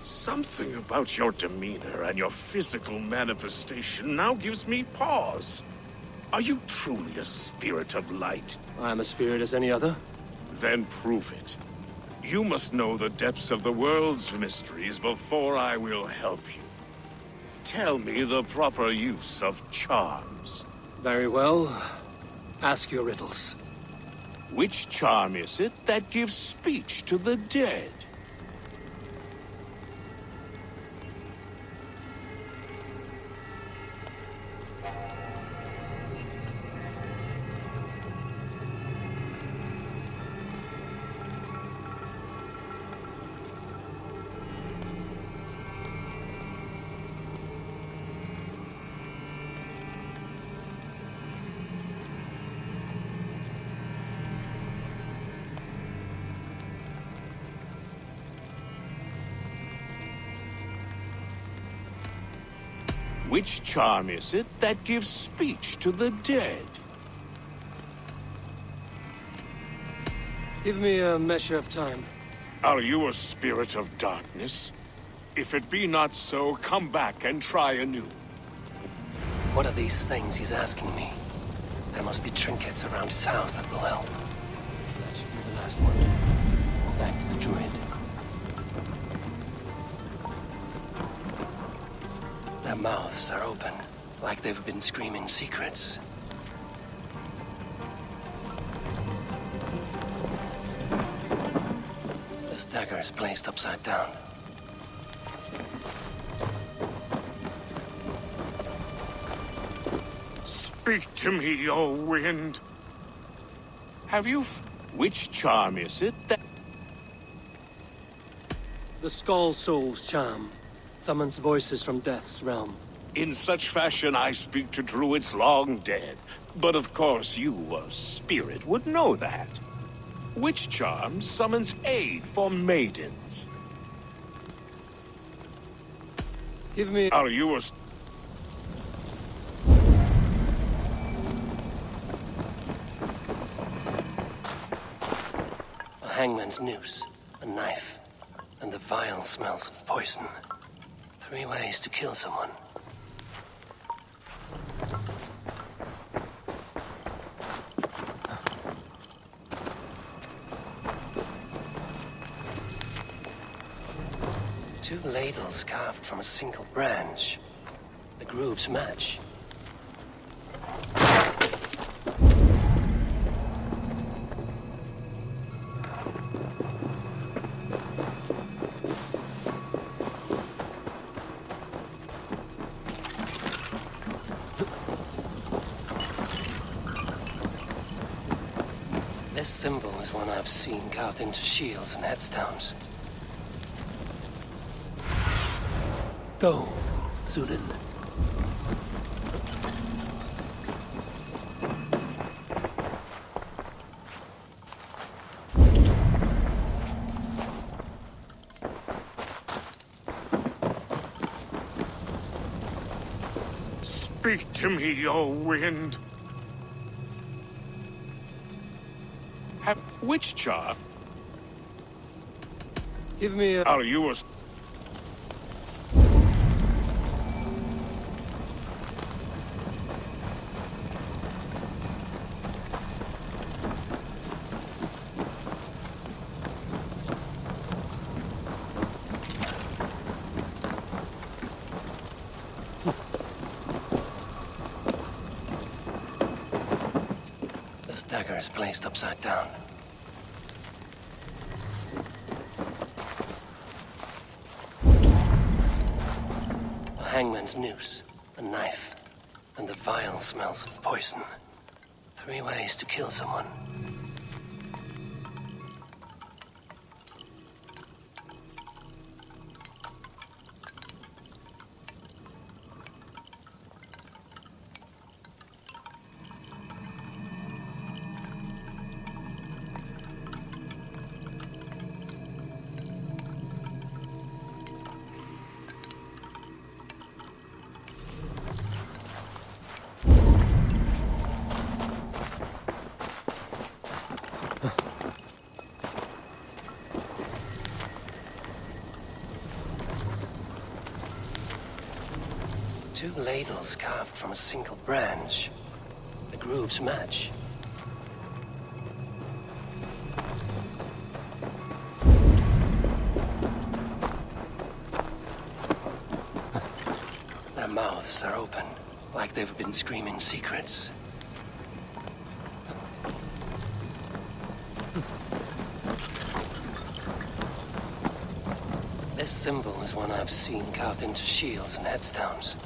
Something about your demeanor and your physical manifestation now gives me pause. Are you truly a spirit of light? I'm a spirit as any other. Then prove it. You must know the depths of the world's mysteries before I will help you. Tell me the proper use of charms. Very well. Ask your riddles. Which charm is it that gives speech to the dead? Which charm is it that gives speech to the dead? Give me a measure of time. Are you a spirit of darkness? If it be not so, come back and try anew. What are these things he's asking me? There must be trinkets around his house that will help. That should be the last one. Back to the druid. Their mouths are open, like they've been screaming secrets. This dagger is placed upside down. Speak to me, O wind. Have you... Which charm is it that... The Skull Soul's charm summons voices from Death's realm. In such fashion I speak to druids long dead. But of course you, a spirit, would know that. Which charm summons aid for maidens? Give me... Are you a... A hangman's noose, a knife, and the vile smells of poison. 3 ways to kill someone. Two ladles carved from a single branch. The grooves match. This symbol is one I've seen carved into shields and headstones. Go, Zulin. Speak to me, O wind. Have... Which charm? Give me a... Are you a... This dagger is placed upside down. A hangman's noose, a knife, and the vile smells of poison. 3 ways to kill someone. Two ladles carved from a single branch. The grooves match. Their mouths are open, like they've been screaming secrets. This symbol is one I've seen carved into shields and headstones.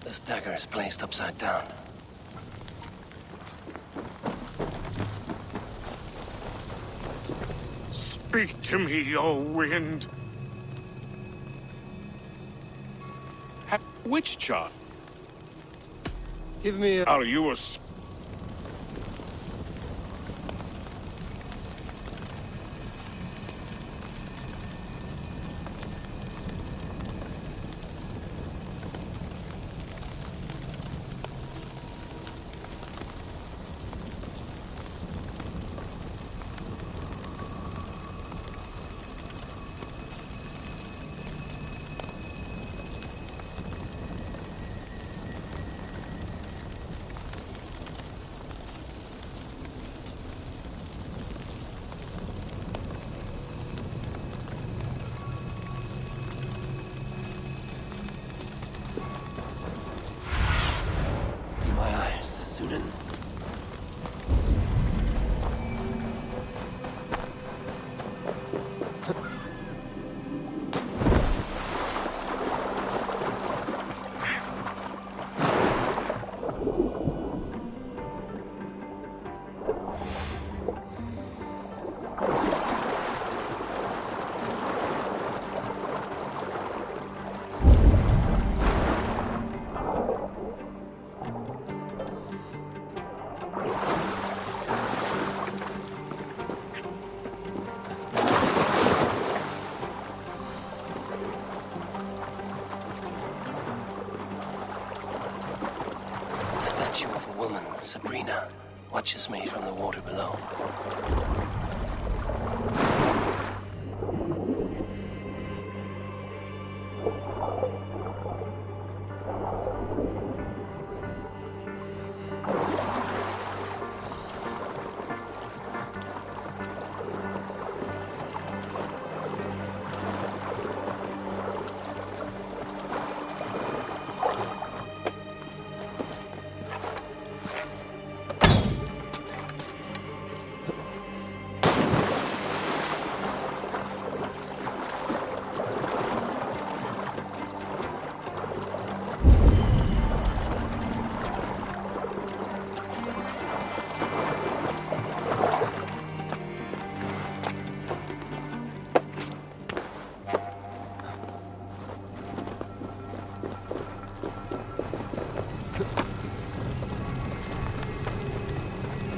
This dagger is placed upside down. Speak to me, O wind. Which charm? Give me a... Are you a... Sabrina watches me from the water below.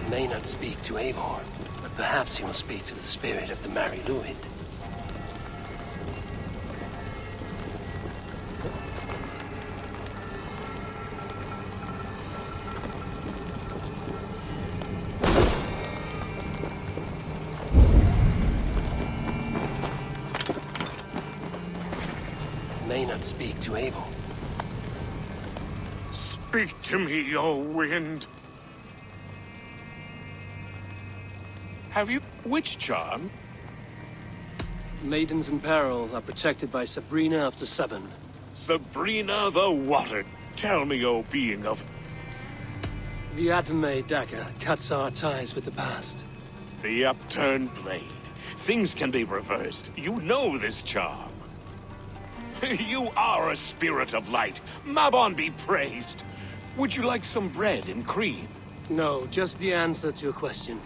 May not speak to Eivor, but perhaps he will speak to the spirit of the Mary Luid. May not speak to Eivor. Speak to me, O wind. Have you... which charm? Maidens in peril are protected by Sabrina of the Seven. Sabrina the Water. Tell me, O being of... The Atame dagger cuts our ties with the past. The upturned blade. Things can be reversed. You know this charm. You are a spirit of light. Mabon be praised. Would you like some bread and cream? No, just the answer to a question.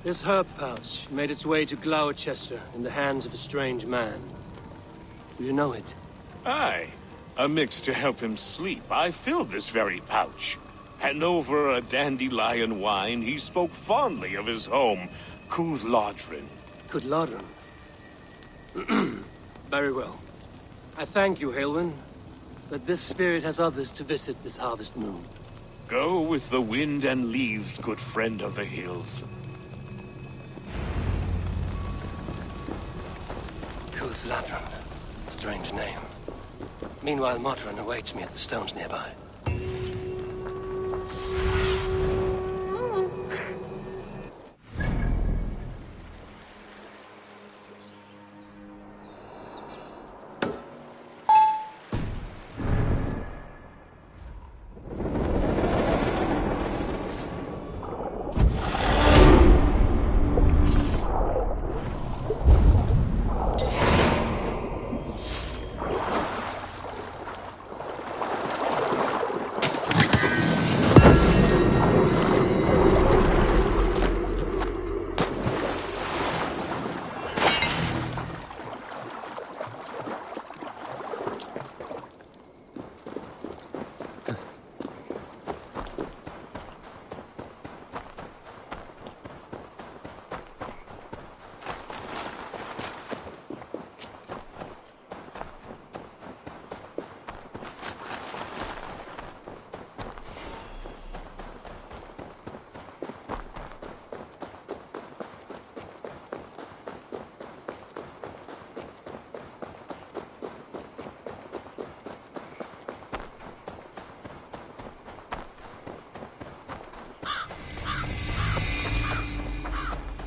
This herb pouch made its way to Gloucester in the hands of a strange man. Do you know it? Aye. A mix to help him sleep. I filled this very pouch. And over a dandelion wine, he spoke fondly of his home, Cooth-Lodrin. Cooth-Lodrin? Very well. I thank you, Halwyn, but this spirit has others to visit this harvest moon. Go with the wind and leaves, good friend of the hills. Cooth-Lodrin. Strange name. Meanwhile, Modron awaits me at the stones nearby.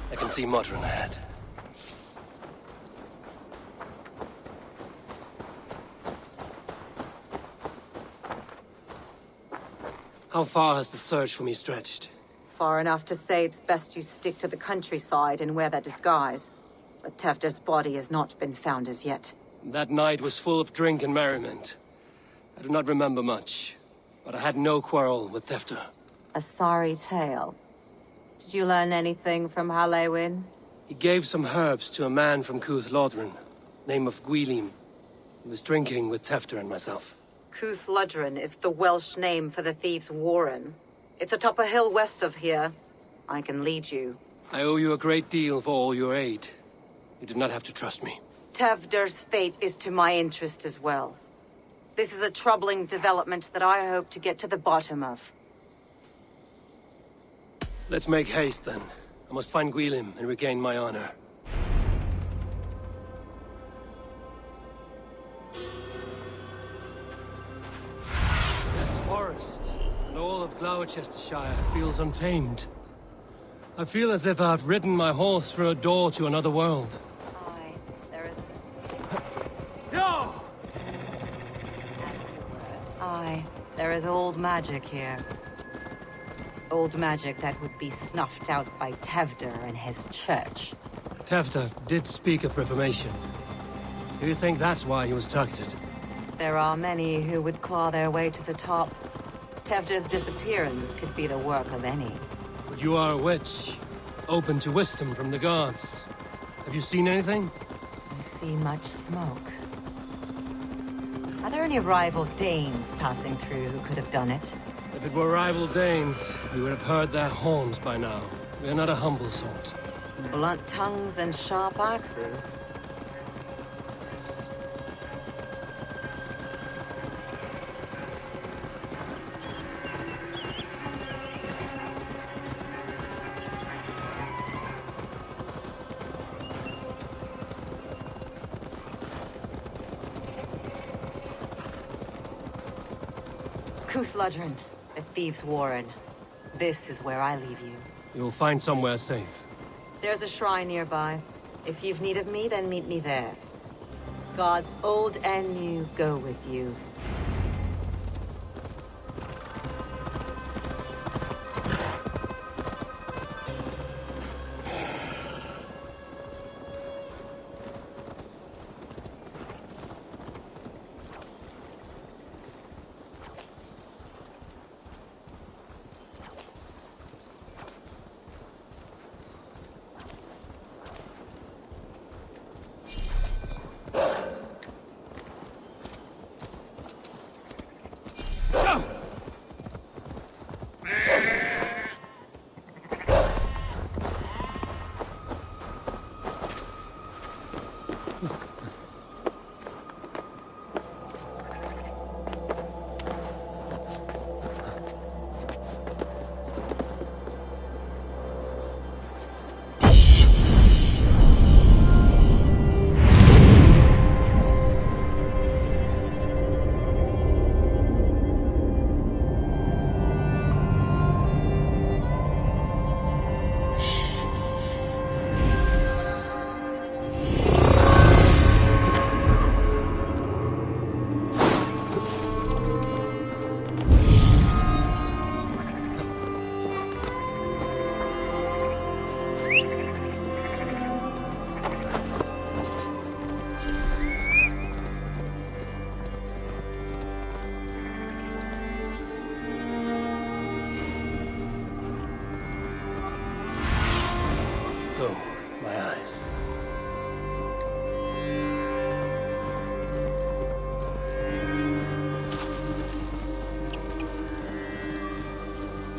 I can see Modron ahead. How far has the search for me stretched? Far enough to say it's best you stick to the countryside and wear that disguise. But Tefder's body has not been found as yet. That night was full of drink and merriment. I do not remember much, but I had no quarrel with Tefder. A sorry tale. Did you learn anything from Halewin? He gave some herbs to a man from Cooth-Lodrin, name of Gwylim. He was drinking with Tefder and myself. Cooth-Lodrin is the Welsh name for the thieves' warren. It's atop a hill west of here. I can lead you. I owe you a great deal for all your aid. You do not have to trust me. Tefder's fate is to my interest as well. This is a troubling development that I hope to get to the bottom of. Let's make haste, then. I must find Gwilym and regain my honor. This forest, and all of Gloucestershire, feels untamed. I feel as if I've ridden my horse through a door to another world. Aye, there is... No! Aye, there is old magic here. Old magic that would be snuffed out by Tevder and his church. Tevder did speak of reformation. Do you think that's why he was targeted? There are many who would claw their way to the top. Tevder's disappearance could be the work of any. But you are a witch, open to wisdom from the gods. Have you seen anything? I see much smoke. Are there any rival Danes passing through who could have done it? If it were rival Danes, we would have heard their horns by now. We are not a humble sort. Blunt tongues and sharp axes. Cúthludren, the Thieves' Warren. This is where I leave you. You will find somewhere safe. There's a shrine nearby. If you've need of me, then meet me there. Gods old and new go with you.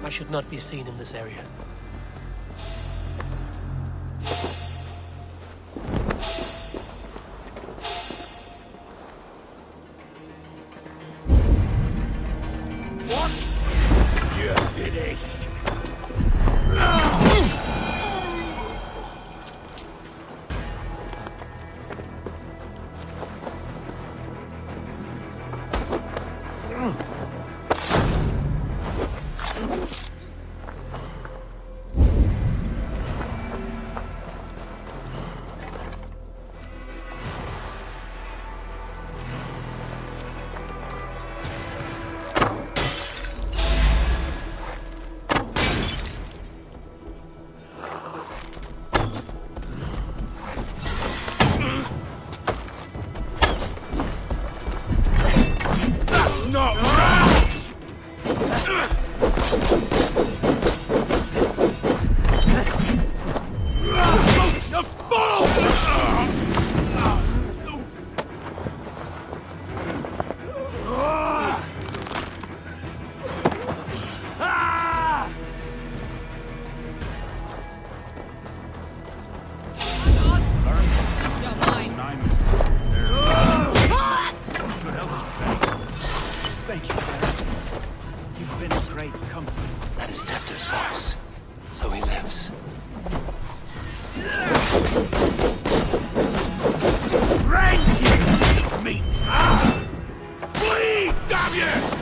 I should not be seen in this area. What? You're finished. lives. Right here, meat! Ah! Bleed, damn you!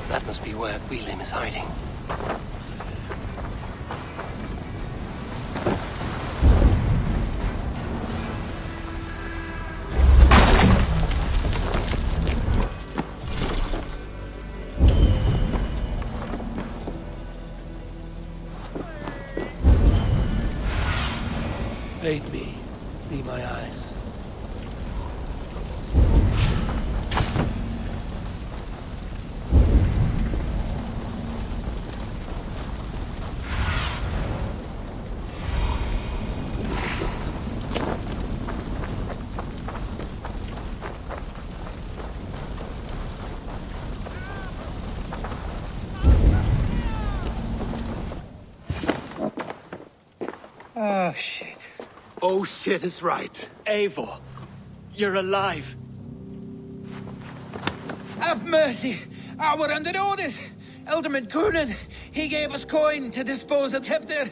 That must be where Gwilym is hiding. Aid me. Be my eyes. Oh, shit. Oh, shit is right. Eivor, you're alive. Have mercy! We're under orders! Alderman Coonan, he gave us coin to dispose of Tefter.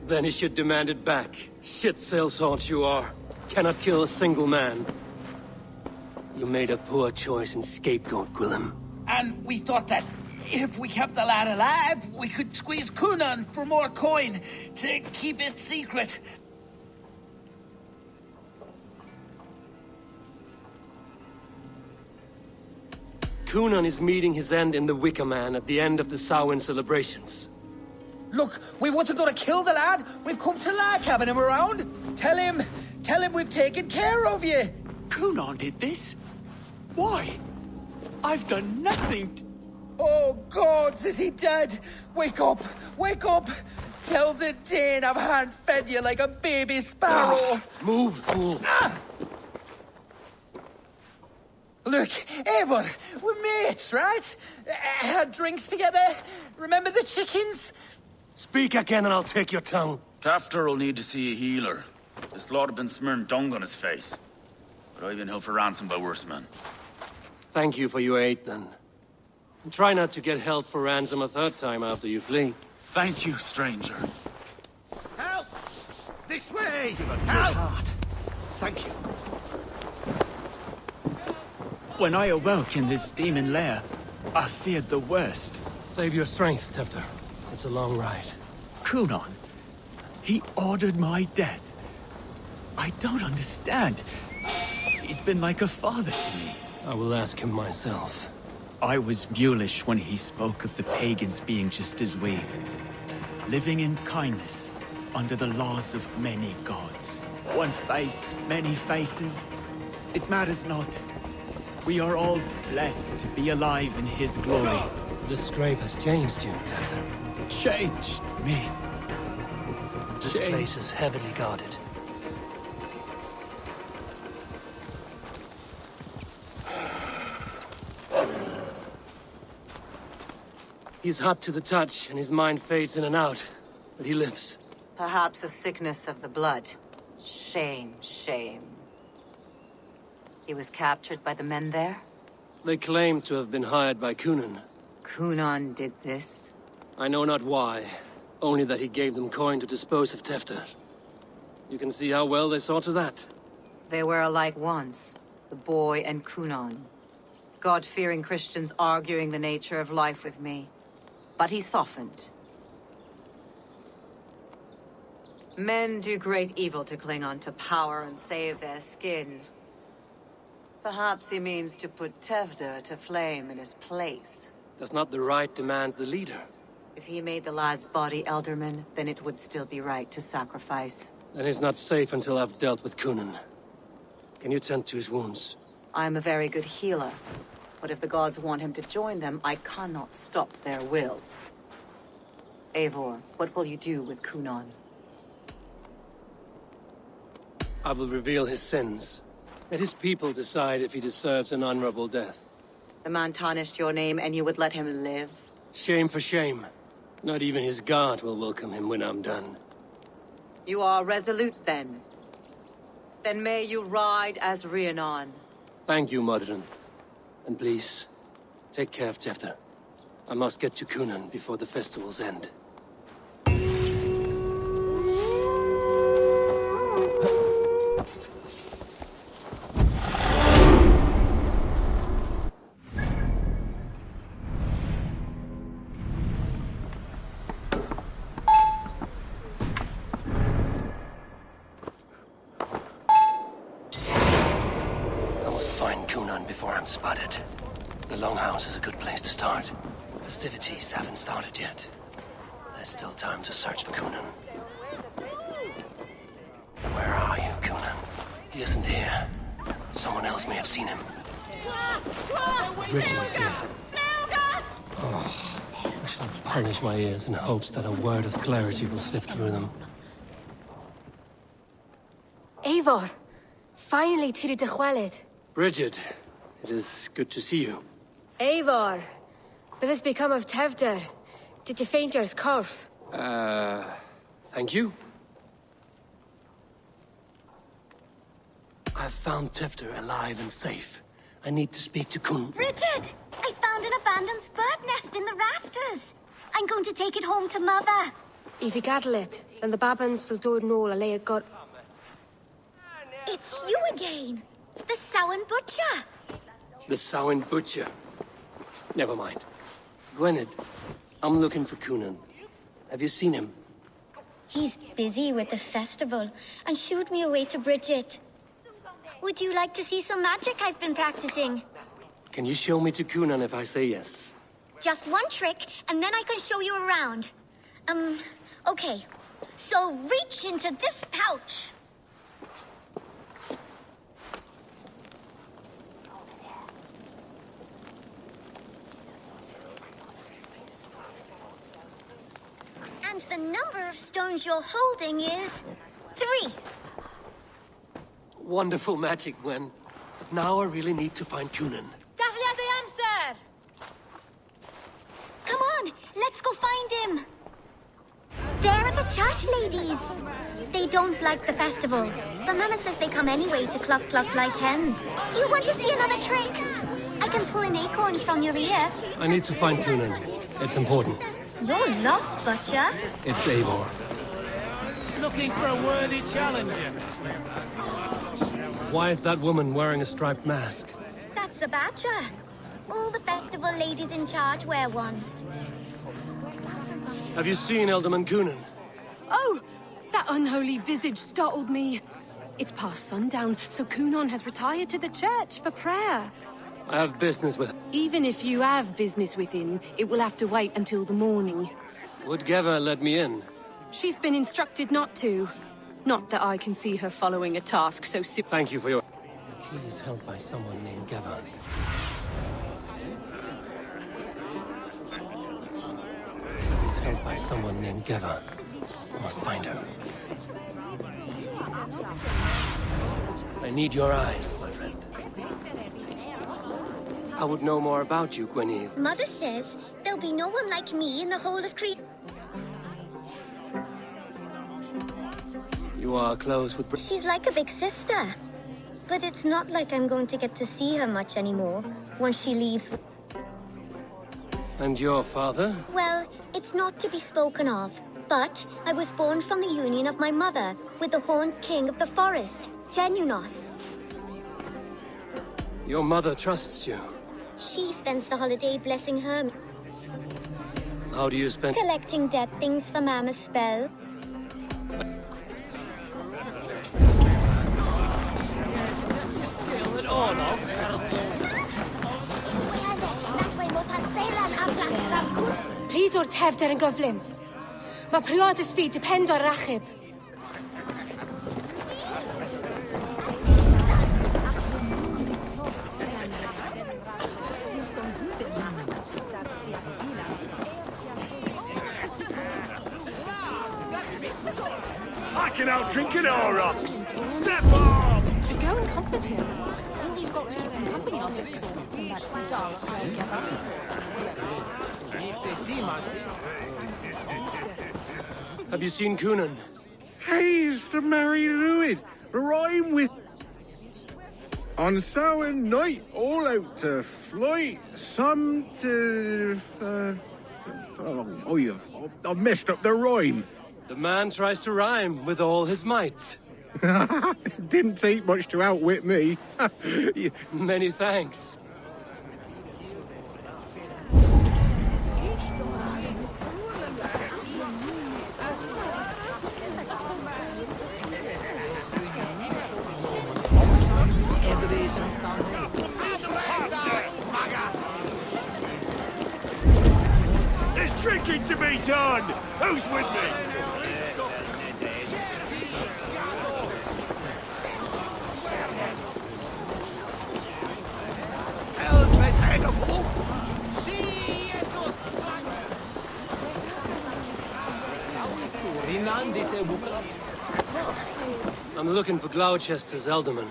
Then he should demand it back. Shit sailsalt you are. Cannot kill a single man. You made a poor choice in scapegoat, Gwilym. And we thought that if we kept the lad alive, we could squeeze Coonan for more coin to keep it secret. Coonan is meeting his end in the Wicker Man at the end of the Samhain celebrations. Look, we wasn't gonna kill the lad. We've come to like having him around. Tell him we've taken care of you. Coonan did this? Why? I've done nothing. Oh, gods, is he dead? Wake up! Wake up! Tell the Dane I've hand-fed you like a baby sparrow. Move, fool. Look, Eivor, we're mates, right? Had drinks together. Remember the chickens? Speak again and I'll take your tongue. Tafter will need to see a healer. This lord have been smearing dung on his face. But I've been held for ransom by worse men. Thank you for your aid, then. And try not to get held for ransom a third time after you flee. Thank you, stranger. Help! This way! You've a good Help! heart. Thank you. When I awoke in this demon lair, I feared the worst. Save your strength, Tefter. It's a long ride. Kunon, he ordered my death. I don't understand. He's been like a father to me. I will ask him myself. I was mulish when he spoke of the pagans being just as we. Living in kindness, under the laws of many gods. One face, many faces. It matters not. We are all blessed to be alive in his glory. The scrape has changed you, Tefter. Changed me. This place is heavily guarded. He's hot to the touch, and his mind fades in and out. But he lives. Perhaps a sickness of the blood. Shame, shame. He was captured by the men there? They claim to have been hired by Kunon. Kunon did this? I know not why. Only that he gave them coin to dispose of Tefter. You can see how well they saw to that. They were alike once, the boy and Kunon. God-fearing Christians arguing the nature of life with me. But he softened. Men do great evil to cling on to power and save their skin. Perhaps he means to put Tefter to flame in his place. Does not the right demand the leader? If he made the lad's body Elderman, then it would still be right to sacrifice. Then he's not safe until I've dealt with Kunon. Can you tend to his wounds? I'm a very good healer. But if the gods want him to join them, I cannot stop their will. Eivor, what will you do with Kunon? I will reveal his sins. Let his people decide if he deserves an honorable death. The man tarnished your name and you would let him live? Shame for shame. Not even his guard will welcome him when I'm done. You are resolute, then. Then may you ride as Rhiannon. Thank you, Modron. And please, take care of Tefter. I must get to Kunon before the festivals end. Before I'm spotted. The Longhouse is a good place to start. Festivities haven't started yet. There's still time to search for Kunon. Where are you, Kunon? He isn't here. Someone else may have seen him. Bridget is here. Oh, I shall punish my ears in hopes that a word of clarity will slip through them. Eivor! Finally, Tiri de Chwaled. Bridget, it is good to see you. Eivor! What has become of Tefter? Did you faint your scarf? Thank you. I've found Tefter alive and safe. I need to speak to Kunon. Bridget! I found an abandoned bird nest in the rafters. I'm going to take it home to Mother. If you gather it, then the Babans will do no a got. It's you again! The Samhain Butcher! The Samhain Butcher. Never mind. Gwynedd, I'm looking for Kunon. Have you seen him? He's busy with the festival and shooed me away to Bridget. Would you like to see some magic I've been practicing? Can you show me to Kunon if I say yes? Just one trick, and then I can show you around. Okay. So reach into this pouch. And the number of stones you're holding is 3. Wonderful magic, Gwen. Now I really need to find Kunon. Dahlia the answer! Come on, let's go find him. They're the church ladies. They don't like the festival, but Mama says they come anyway to cluck cluck like hens. Do you want to see another trick? I can pull an acorn from your ear. I need to find Kunan. It's important. You're lost, Butcher. It's Eivor. Looking for a worthy challenger. Why is that woman wearing a striped mask? That's a badger. All the festival ladies in charge wear one. Have you seen Elderman Kunan? Oh! That unholy visage startled me. It's past sundown, so Kunan has retired to the church for prayer. I have business with... Even if you have business with him, it will have to wait until the morning. Would Geva let me in? She's been instructed not to. Not that I can see her following a task so soon. Thank you for your... The key is held by someone named Geva. He's held by someone named Geva. I must find her. I need your eyes, my friend. I would know more about you, Gweneve. Mother says there'll be no one like me in the whole of Crete. You are close with... She's like a big sister. But it's not like I'm going to get to see her much anymore once she leaves. And your father? Well, it's not to be spoken of. But I was born from the union of my mother with the horned king of the forest, Genunos. Your mother trusts you. She spends the holiday blessing her. How do you spend... Collecting dead things for Mama's spell. Please o'r tefder yn gyflym. Mae priod ysbyd depend o'r rachub. I can outdrink an Aurochs! Step up! Should go and comfort him. All he's got to keep him company on his thoughts in that dark Have you seen Kunan? He's the Mary Lewid, rhyme with... On Samhain night, all out to flight, some to... I've messed up the rhyme. The man tries to rhyme with all his might. Didn't take much to outwit me. Many thanks. There's drinking to be done! Who's with me? I'm looking for Gloucester's Elderman.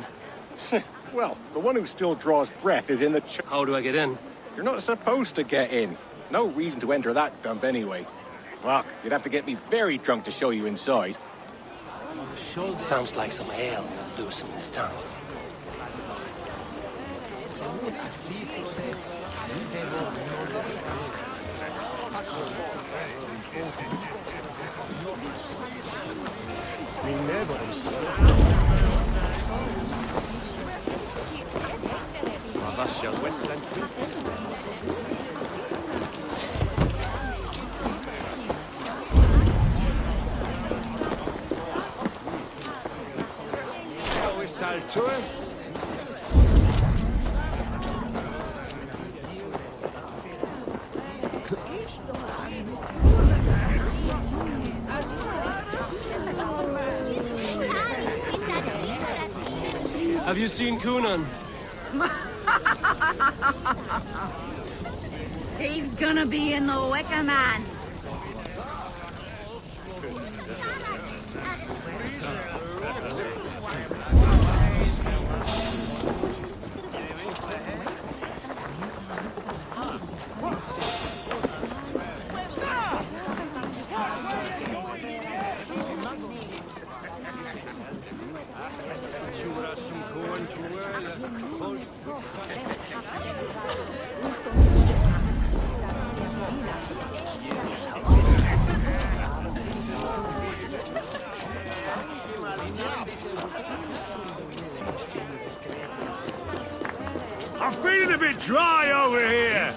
Well, the one who still draws breath is in the church. How do I get in? You're not supposed to get in. No reason to enter that dump anyway. Fuck, you'd have to get me very drunk to show you inside. Sounds like some ale loose in this town. Have you seen Kunan? He's gonna be in the Wicker Man. a bit dry over here.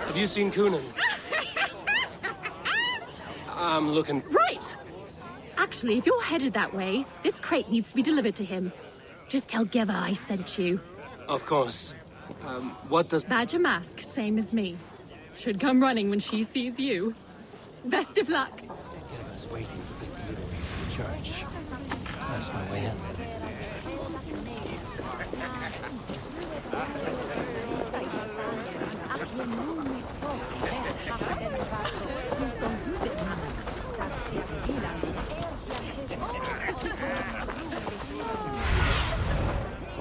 Have you seen Coonan? I'm looking... Right! Actually, if you're headed that way, this crate needs to be delivered to him. Just tell Geva I sent you. Of course. What does... Badger Mask, same as me. Should come running when she sees you. Best of luck. Geva's waiting for this delivery to the church. That's my way in.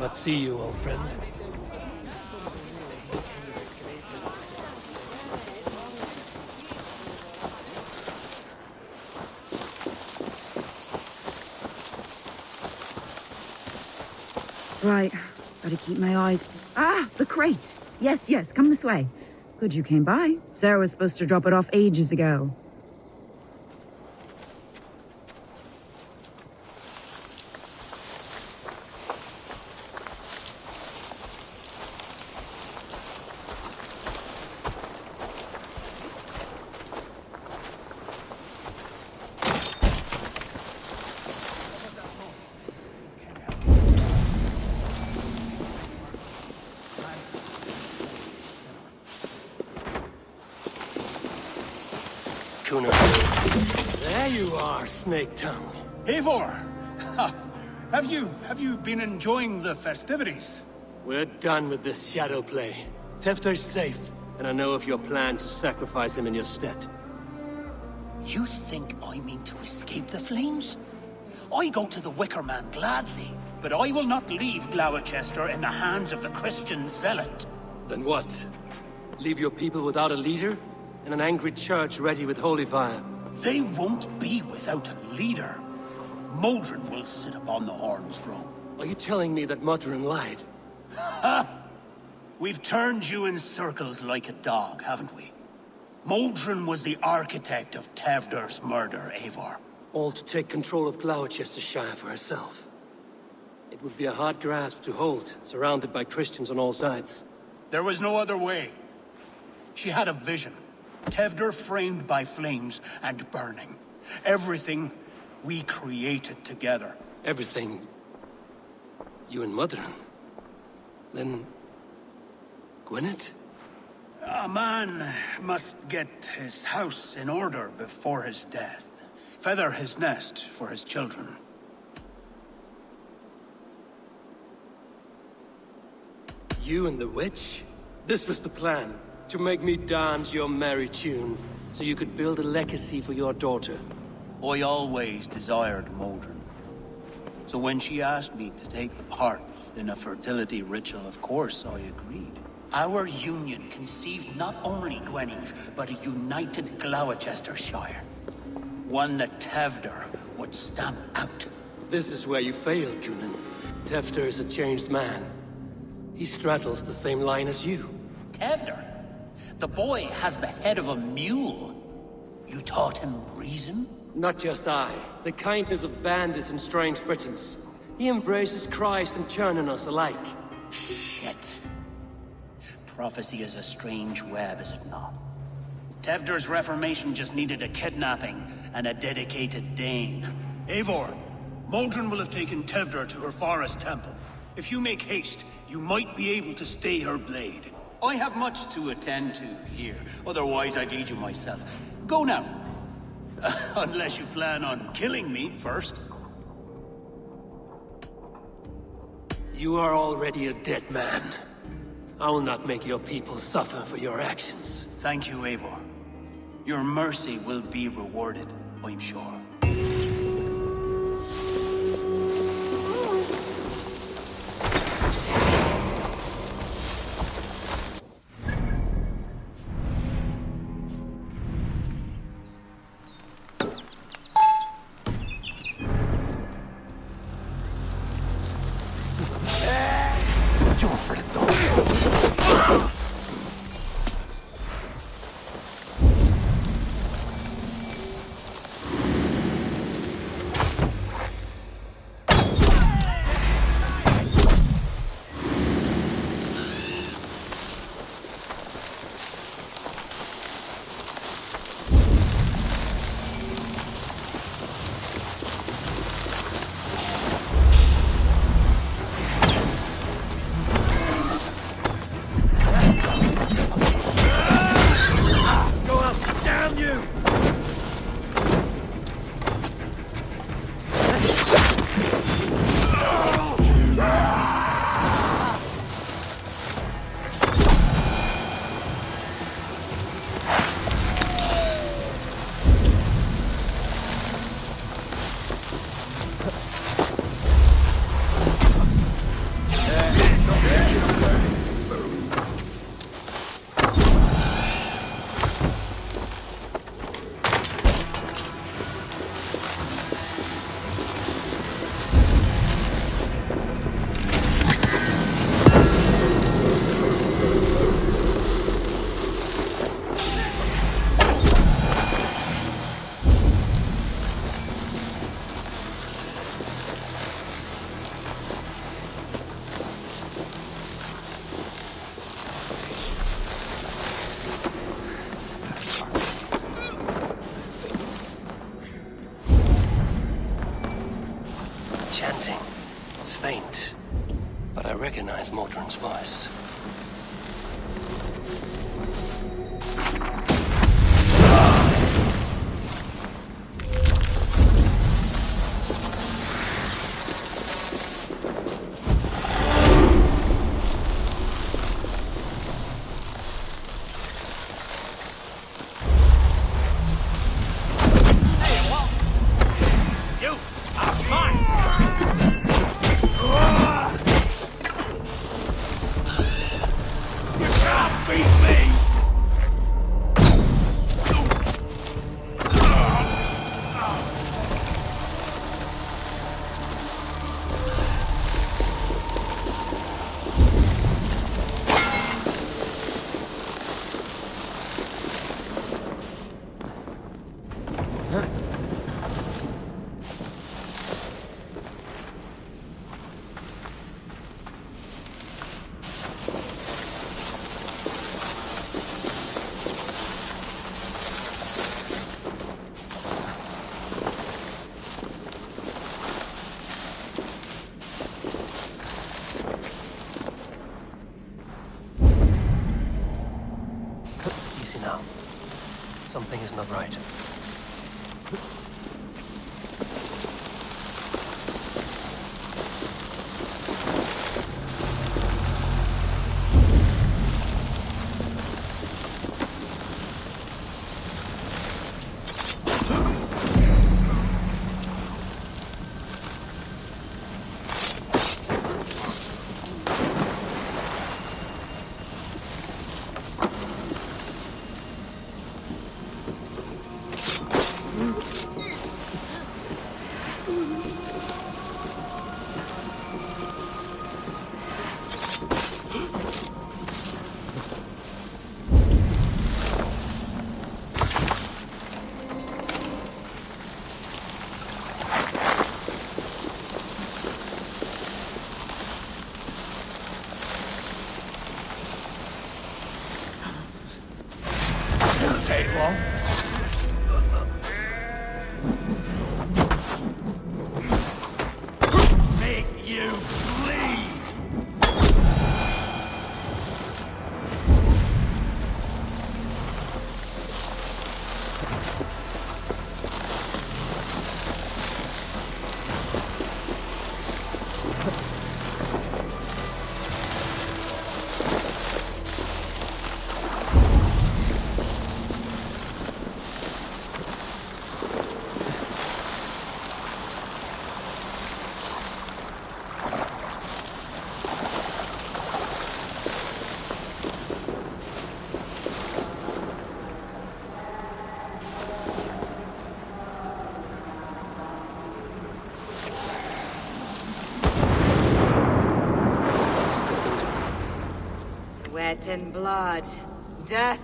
Let's see you, old friend. Right, better keep my eyes... Ah, the crate! Yes, come this way. Good you came by. Sarah was supposed to drop it off ages ago. There you are, Snake Tongue. Eivor! Have you been enjoying the festivities? We're done with this shadow play. Tefter's safe, and I know of your plan to sacrifice him in your stead. You think I mean to escape the flames? I go to the Wicker Man gladly, but I will not leave Gloucester in the hands of the Christian zealot. Then what? Leave your people without a leader? And an angry church ready with holy fire? They won't be without a leader. Modron will sit upon the Horn's throne. Are you telling me that Modron lied? Ha! We've turned you in circles like a dog, haven't we? Modron was the architect of Tevder's murder, Eivor. All to take control of Gloucestershire for herself. It would be a hard grasp to hold, surrounded by Christians on all sides. There was no other way. She had a vision. Tevder framed by flames and burning. Everything we created together. Everything... you and Modron? Then... Gwyneth? A man must get his house in order before his death. Feather his nest for his children. You and the witch? This was the plan. To make me dance your merry tune, so you could build a legacy for your daughter. I always desired Modron. So when she asked me to take the part in a fertility ritual, of course I agreed. Our union conceived not only Gweneve, but a united Gloucestershire. One that Tevder would stamp out. This is where you failed, Coonan. Tefter is a changed man. He straddles the same line as you. Tevder? The boy has the head of a mule. You taught him reason? Not just I. The kindness of bandits and strange Britons. He embraces Christ and churning us alike. Shit. Prophecy is a strange web, is it not? Tevder's reformation just needed a kidnapping and a dedicated Dane. Eivor, Modron will have taken Tevder to her forest temple. If you make haste, you might be able to stay her blade. I have much to attend to here, otherwise I'd lead you myself. Go now. Unless you plan on killing me first. You are already a dead man. I will not make your people suffer for your actions. Thank you, Eivor. Your mercy will be rewarded, I'm sure. Chanting. It's faint, but I recognize Mordrin's voice. Now, something is not right. Take long. Make you bleed. sweat and blood, death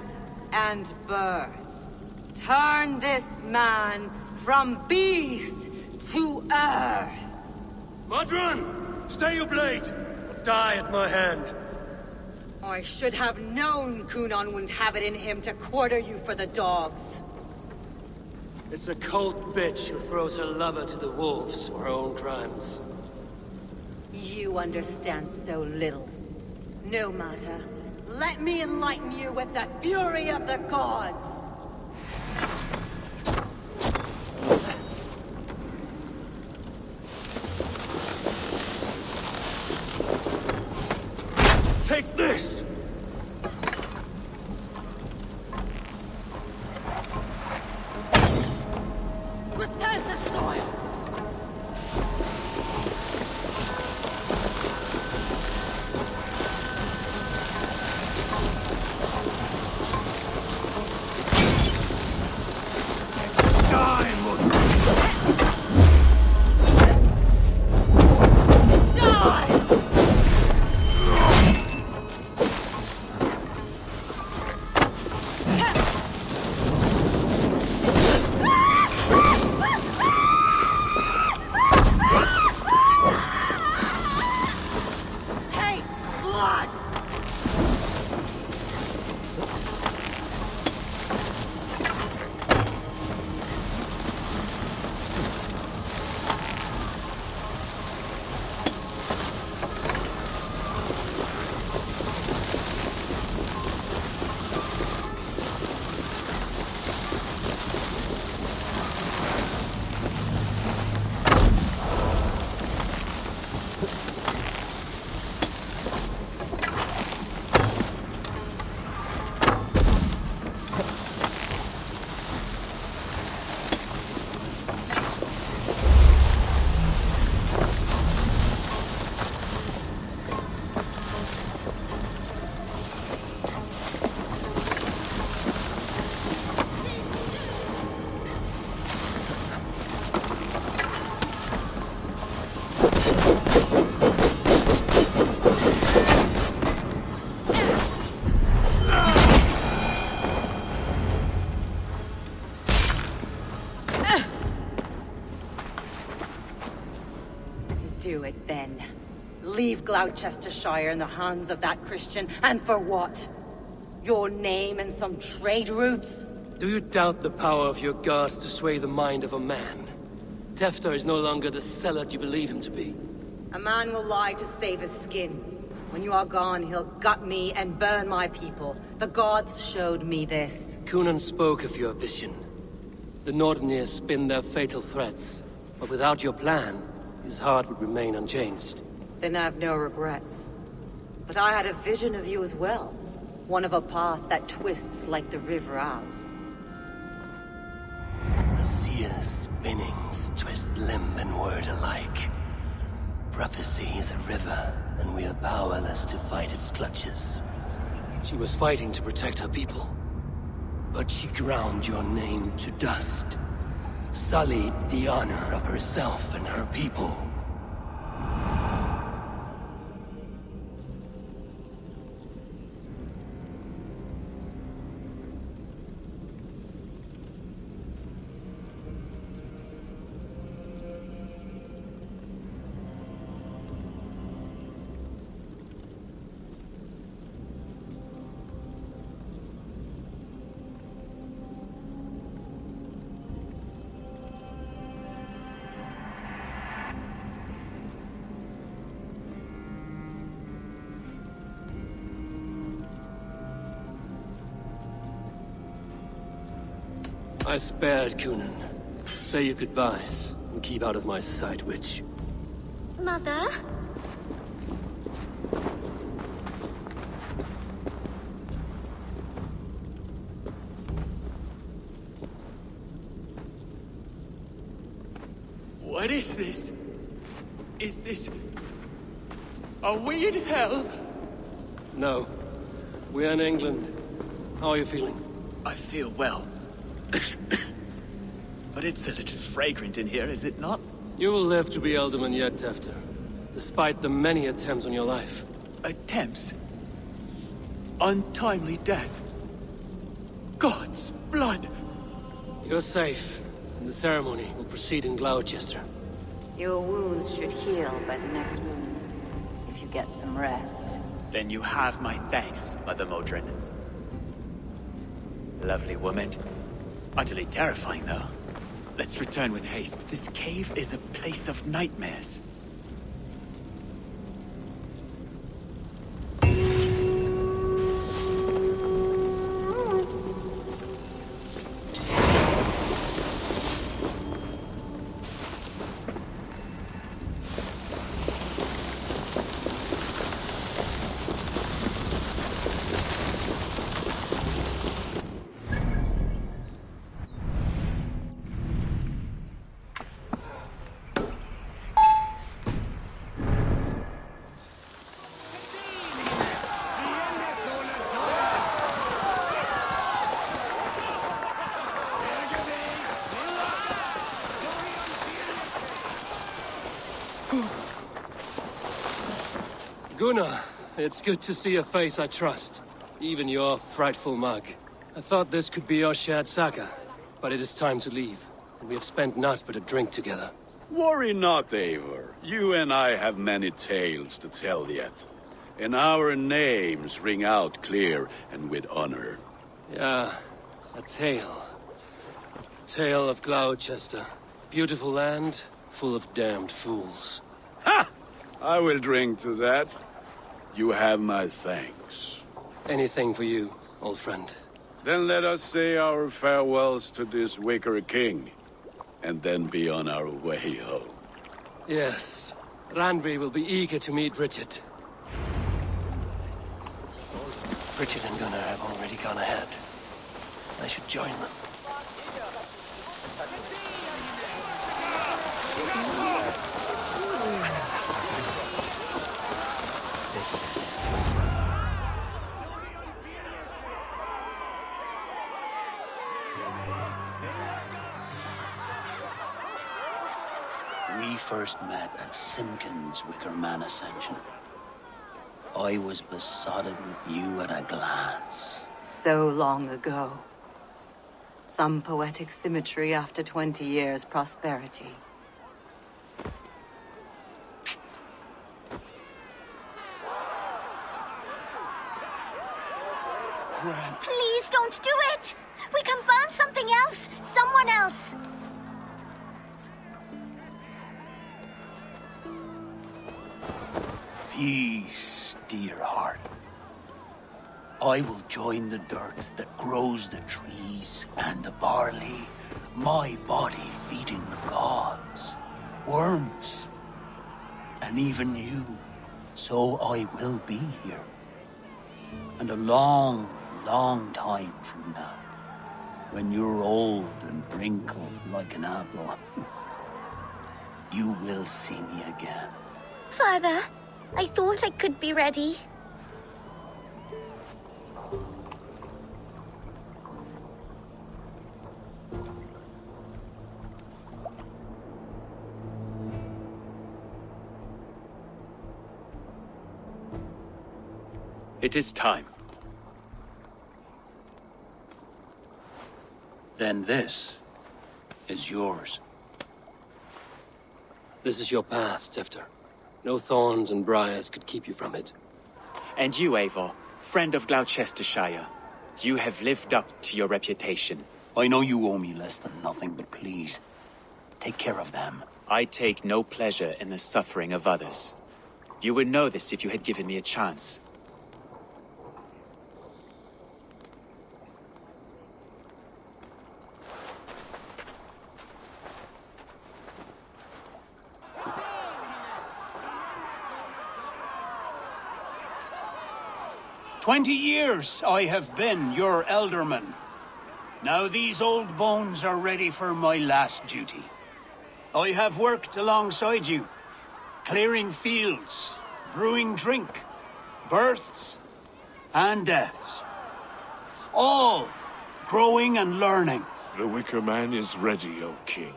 and birth. Turn this man from beast to earth. Modron! Stay your blade! Or die at my hand. I should have known Kunon wouldn't have it in him to quarter you for the dogs. It's a cold bitch who throws her lover to the wolves for her own crimes. You understand so little. No matter. Let me enlighten you with the fury of the gods! Take this! Return the soil! Do it then. Leave Gloucestershire in the hands of that Christian, and for what? Your name and some trade routes? Do you doubt the power of your gods to sway the mind of a man? Tefter is no longer the zealot you believe him to be. A man will lie to save his skin. When you are gone, he'll gut me and burn my people. The gods showed me this. Kunan spoke of your vision. The Nordenir spin their fatal threats, but without your plan, his heart would remain unchanged. Then I have no regrets. But I had a vision of you as well. One of a path that twists like the river Ouse. A seer's spinnings twist limb and word alike. Prophecy is a river, and we are powerless to fight its clutches. She was fighting to protect her people, but she ground your name to dust. Sullied the honor of herself and her people. I spared Kunan. Say your goodbyes, and keep out of my sight, witch. Mother? What is this? Is this... Are we in hell? No. We're in England. How are you feeling? I feel well. But it's a little fragrant in here, is it not? You will live to be Elderman yet, Tefter. Despite the many attempts on your life. Attempts? untimely death. God's blood! You're safe, and the ceremony will proceed in Gloucester. Your wounds should heal by the next moon, if you get some rest. Then you have my thanks, Mother Modron. Lovely woman. Utterly terrifying, though. Let's return with haste. This cave is a place of nightmares. Gunnar, it's good to see a face I trust. Even your frightful mug. I thought this could be our shared saga, but it is time to leave. And we have spent naught but a drink together. Worry not, Eivor. You and I have many tales to tell yet. And our names ring out clear and with honor. Yeah, a tale. Tale of Gloucester. Beautiful land, full of damned fools. Ha! I will drink to that. You have my thanks. Anything for you, old friend. Then let us say our farewells to this Wicker King, and then be on our way home. Yes, Randvi will be eager to meet Richard. Richard and Gunnar have already gone ahead. I should join them. We first met at Simpkins' Wicker Man Ascension. I was besotted with you at a glance. So long ago. Some poetic symmetry after 20 years' prosperity. Please don't do it! We can burn something else! Someone else! Peace, dear heart. I will join the dirt that grows the trees and the barley, my body feeding the gods, worms, and even you. So I will be here. And a long, long time from now, when you're old and wrinkled like an apple, you will see me again. Father, I thought I could be ready. It is time. Then this is yours. This is your path, Tifter. No thorns and briars could keep you from it. And you, Eivor, friend of Gloucestershire, you have lived up to your reputation. I know you owe me less than nothing, but please, take care of them. I take no pleasure in the suffering of others. You would know this if you had given me a chance. "20 years I have been your elderman. Now these old bones are ready for my last duty. I have worked alongside you, clearing fields, brewing drink, births and deaths. All growing and learning. The Wicker Man is ready, O King.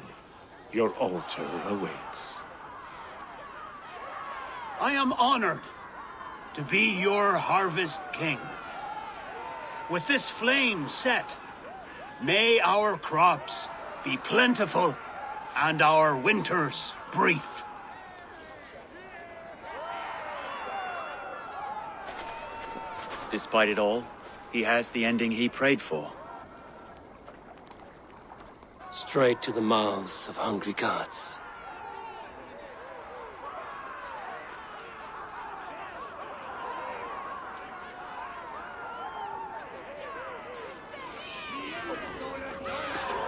Your altar awaits. I am honored to be your Harvest King. with this flame set, may our crops be plentiful and our winters brief. Despite it all, he has the ending he prayed for. Straight to the mouths of hungry gods.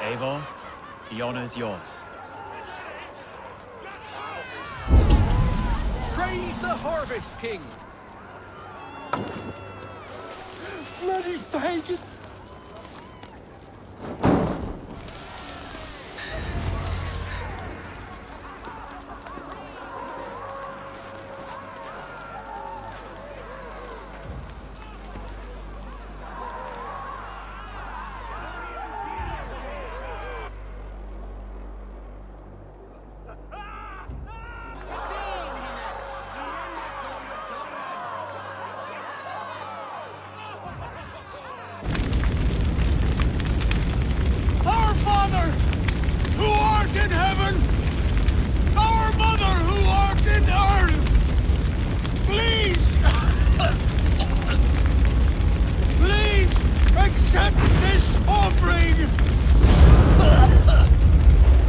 Eivor, the honor's yours. Praise the Harvest King! Bloody pagans! Our Father, who art in heaven, our Mother, who art in earth, please, please accept this offering.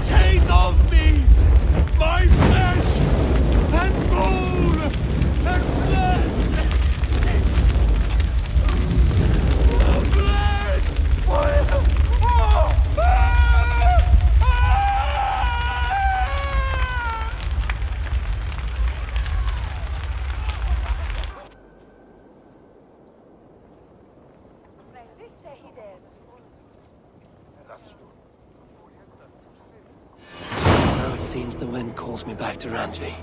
Take of me my flesh and bone and blood. Now it seems the wind calls me back to Randvi.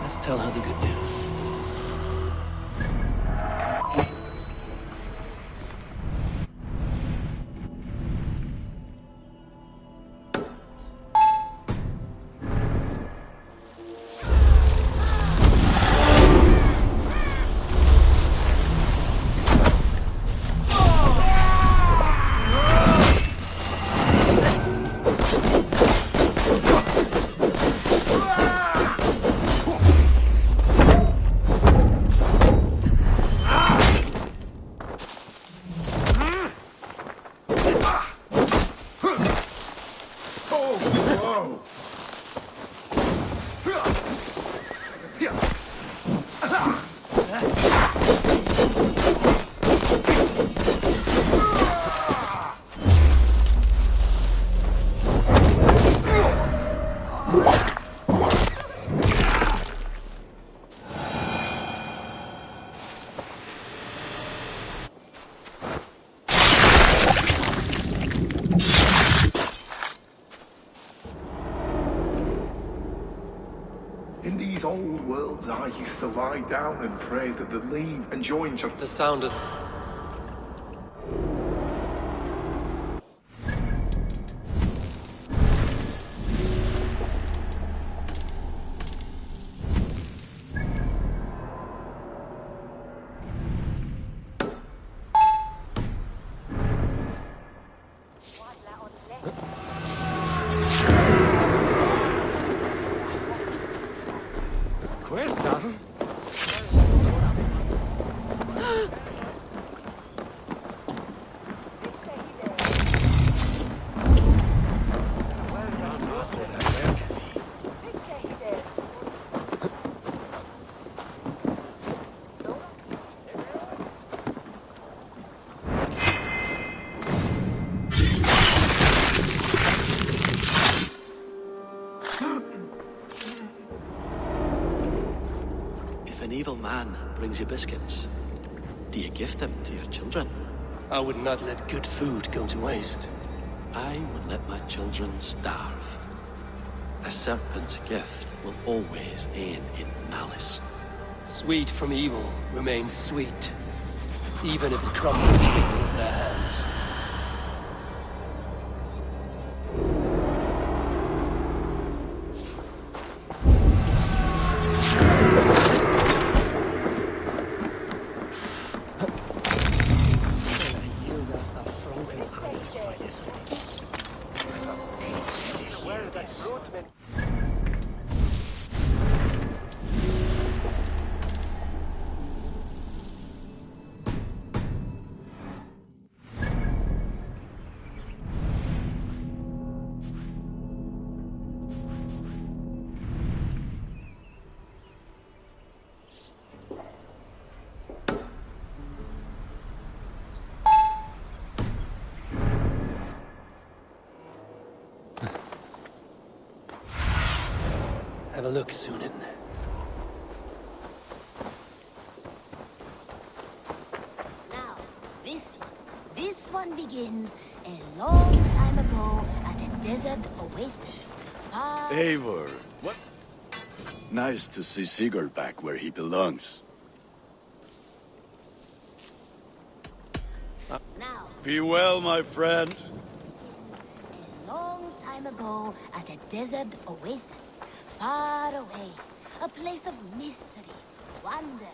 Let's tell her the good news. In these old worlds, I used to lie down and pray that they'd leave and join each other. The sound of... If an evil man brings you biscuits, do you give them to your children? I would not let good food go to waste. I would let my children starve. A serpent's gift will always end in malice. Sweet from evil remains sweet, even if it crumbles quickly in their hands. Have a look, Sunan. Now, this one begins a long time ago at a desert oasis. Eivor, what? Nice to see Sigurd back where he belongs. Now, Be well, my friend. a long time ago at a desert oasis, far away, a place of mystery, wonder.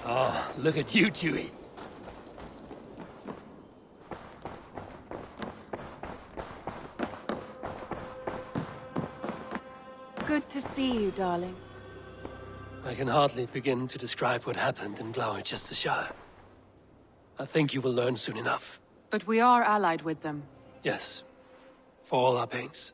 Oh, look at you, Chewie. Good to see you, darling. I can hardly begin to describe what happened in Gloucestershire. I think you will learn soon enough. But we are allied with them. Yes, for all our pains.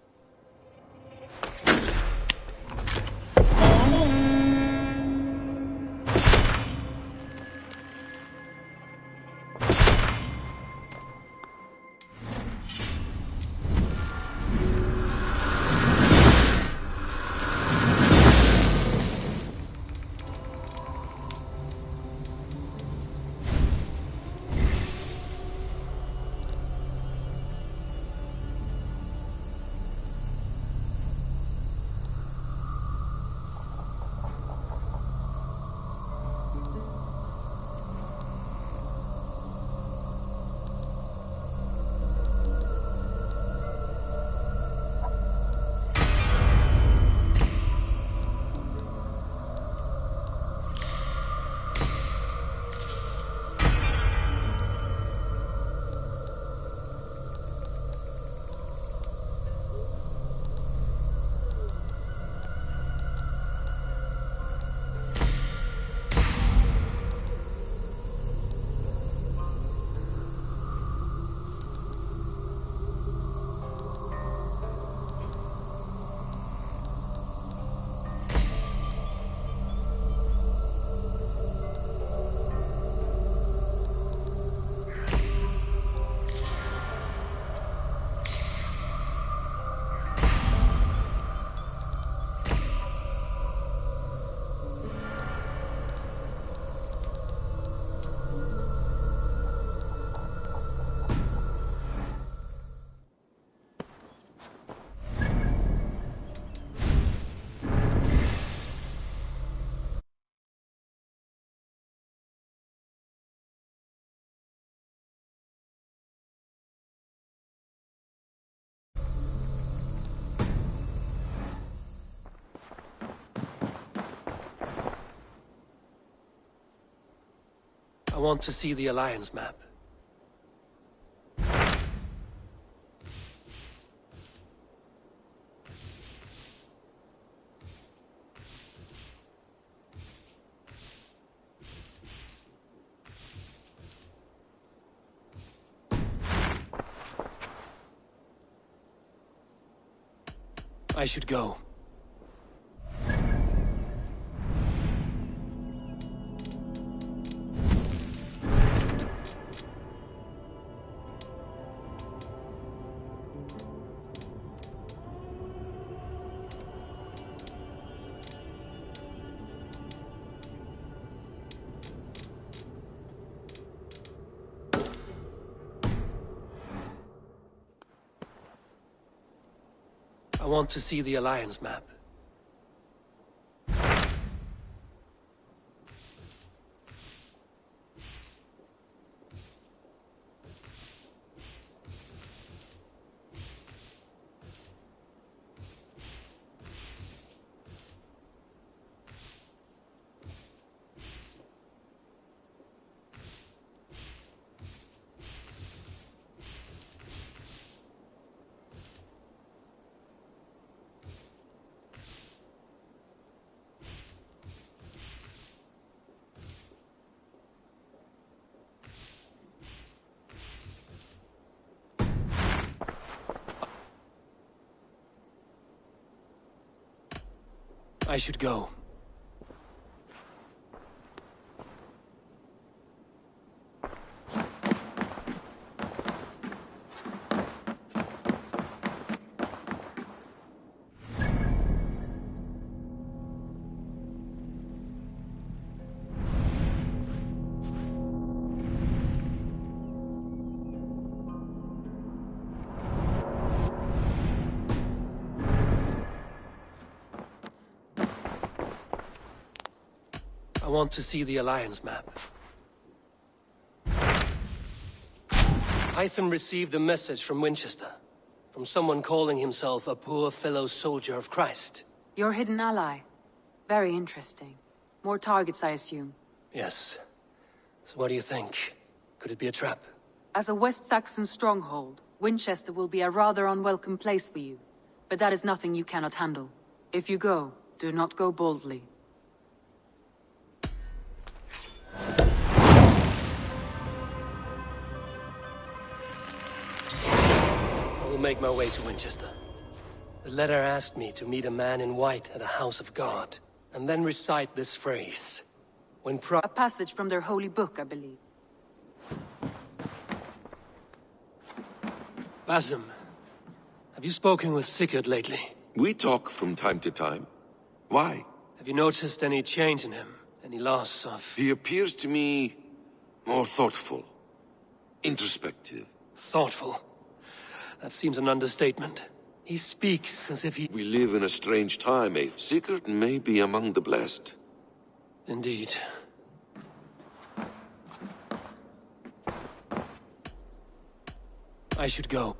I want to see the Alliance map. I should go. I want to see the Alliance map. I should go. I want to see the Alliance map. Hytham received a message from Winchester. From someone calling himself a poor fellow soldier of Christ. Your hidden ally. Very interesting. More targets, I assume. Yes. So what do you think? Could it be a trap? As a West Saxon stronghold, Winchester will be a rather unwelcome place for you. But that is nothing you cannot handle. If you go, do not go boldly. I will make my way to Winchester. The letter asked me to meet a man in white at a house of God, and then recite this phrase. When a passage from their holy book, I believe. Basim, have you spoken with Sigurd lately? We talk from time to time. Why? Have you noticed any change in him? Any loss of... He appears to me more thoughtful, introspective. Thoughtful? That seems an understatement. He speaks as if he... We live in a strange time, eh? Sigurd may be among the blessed. Indeed. I should go.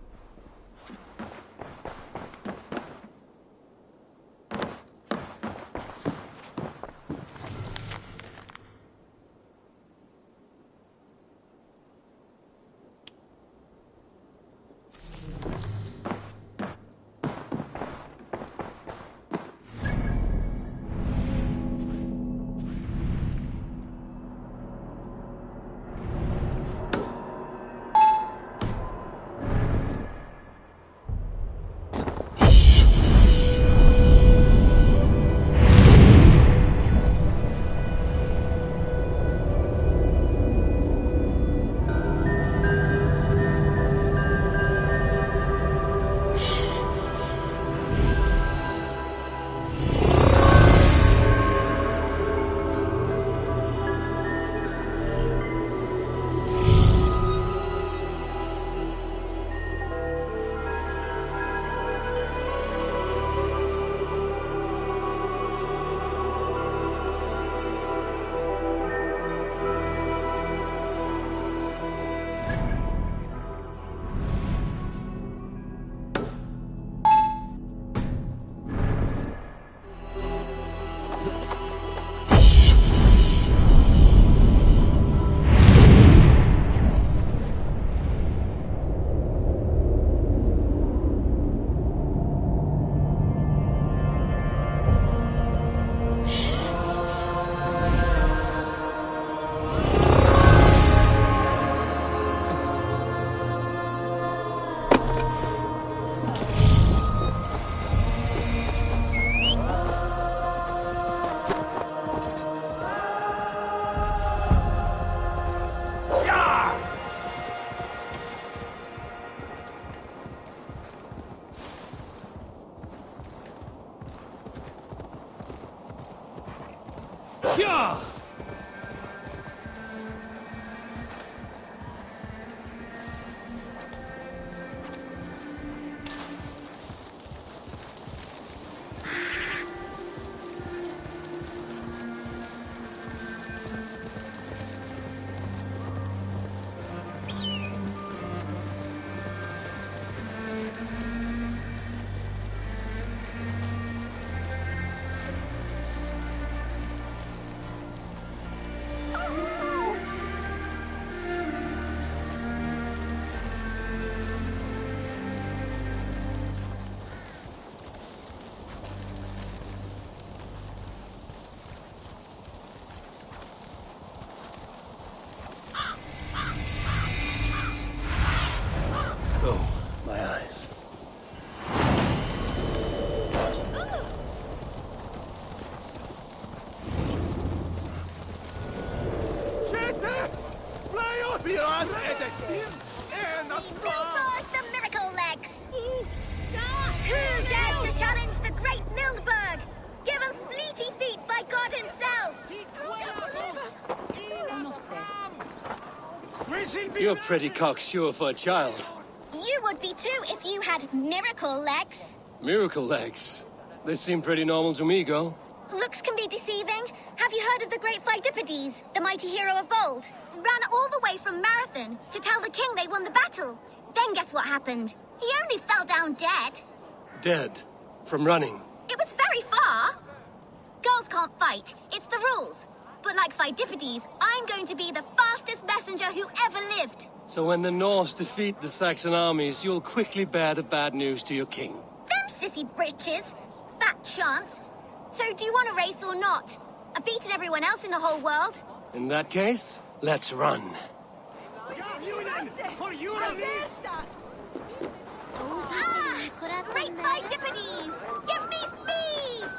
The miracle legs! Who dares to challenge the great Nildberg? Given fleety feet by God himself! You're pretty cocksure for a child. You would be too if you had miracle legs. Miracle legs. They seem pretty normal to me, girl. Looks can be deceiving. Have you heard of the great Pheidippides, the mighty hero of old? Ran all the way from Marathon to tell the king they won the battle. Then guess what happened? He only fell down dead. Dead? From running? It was very far. Girls can't fight. It's the rules. But like Pheidippides, I'm going to be the fastest messenger who ever lived. So when the Norse defeat the Saxon armies, you'll quickly bear the bad news to your king. Them sissy britches. Fat chance. So do you want to race or not? I've beaten everyone else in the whole world. In that case, let's run. Great Pheidippides! Give me speed!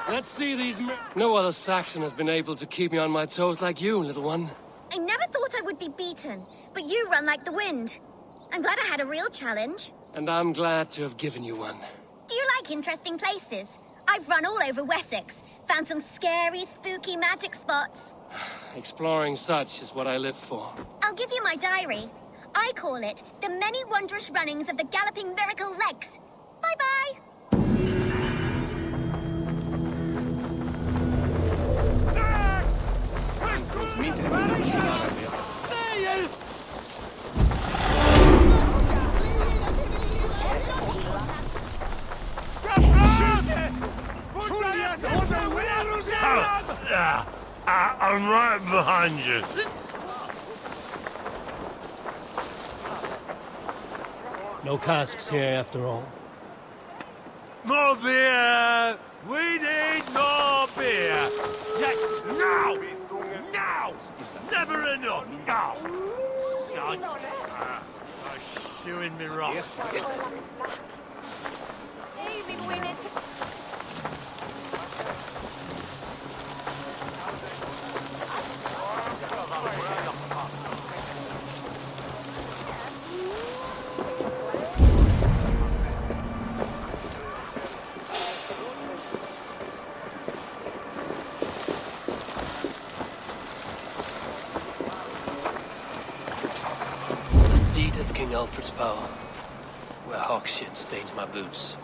Let's see these No other Saxon has been able to keep me on my toes like you, little one. I never thought I would be beaten, but you run like the wind. I'm glad I had a real challenge. And I'm glad to have given you one. Do you like interesting places? I've run all over Wessex, found some scary, spooky magic spots. Exploring such is what I live for. I'll give you my diary. I call it The Many Wondrous Runnings of the Galloping Miracle Legs. Bye-bye. I'm right behind you. No casks here after all. More beer! We need more beer! Yes, now! Now! Never enough! Now! Shooing me wrong. The seat of King Alfred's power, where hawk shit stains my boots.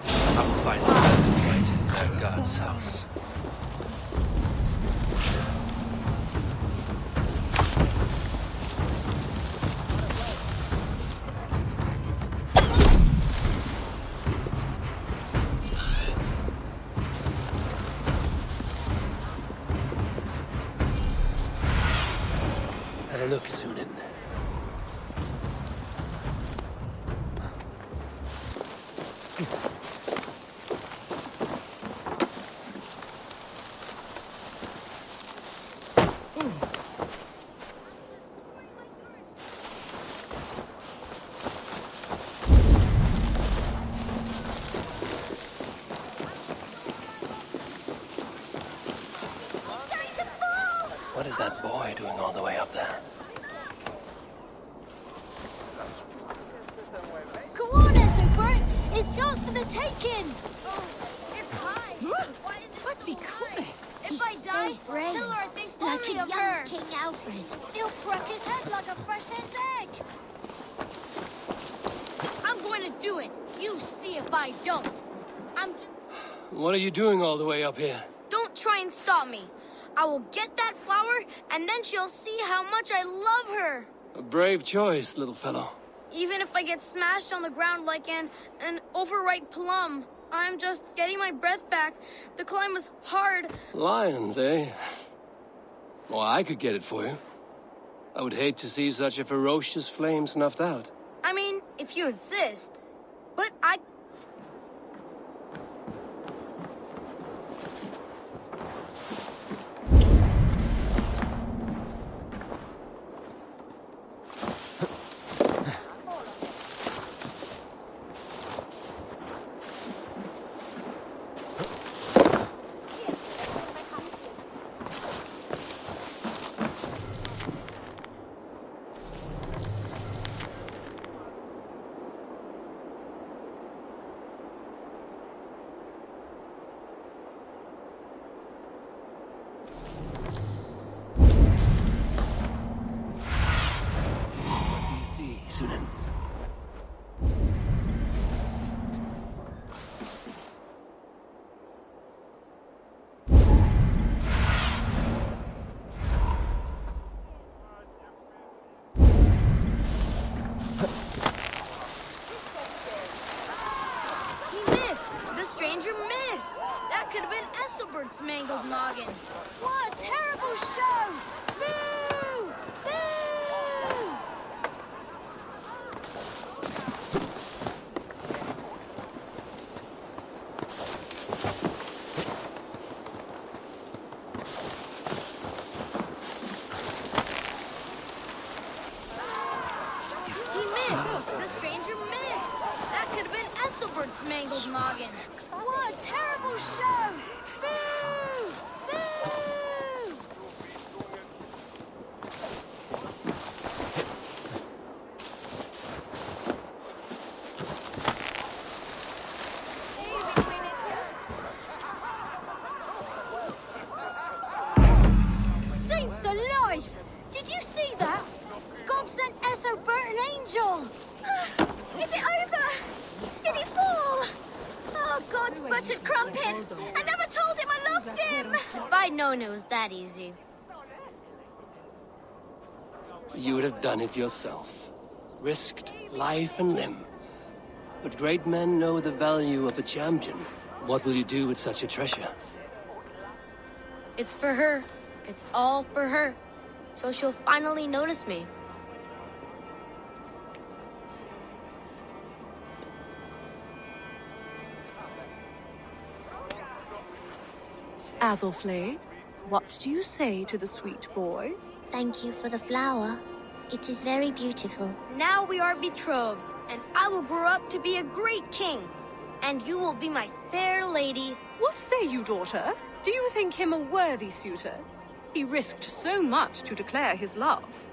I will find the perfect way to their god's house. Have a look, Sunan. What is that boy doing all the way up there? Go on, Essenbert. It's yours for the taking. Oh, it's high. Why is it what becoming? If I die, brave. tell her I think Like only a of young her. King Alfred. He'll crack his head like a fresh hen's egg. I'm going to do it. You see if I don't. What are you doing all the way up here? Don't try and stop me. I will get that flower, and then she'll see how much I love her. A brave choice, little fellow. Even if I get smashed on the ground like an overripe plum, I'm just getting my breath back. The climb was hard. Lions, eh? Well, I could get it for you. I would hate to see such a ferocious flame snuffed out. I mean, if you insist. But I... Sunan. stranger missed! That could have been Esselbert's mangled noggin. What a terrible show! Boo! Boo! He missed! The stranger missed! That could have been Esselbert's mangled noggin. What a terrible show! Boo! Boo! Saints alive! Did you see that? God sent Esselbert an angel! Is it over? Did he fall? Oh, God's buttered crumpets! I never told him I loved him! If I'd known it was that easy. You would have done it yourself. Risked life and limb. But great men know the value of a champion. What will you do with such a treasure? It's for her. It's all for her. So she'll finally notice me. Athelflaed, what do you say to the sweet boy? Thank you for the flower. It is very beautiful. Now we are betrothed, and I will grow up to be a great king. And you will be my fair lady. What say you, daughter? Do you think him a worthy suitor? He risked so much to declare his love.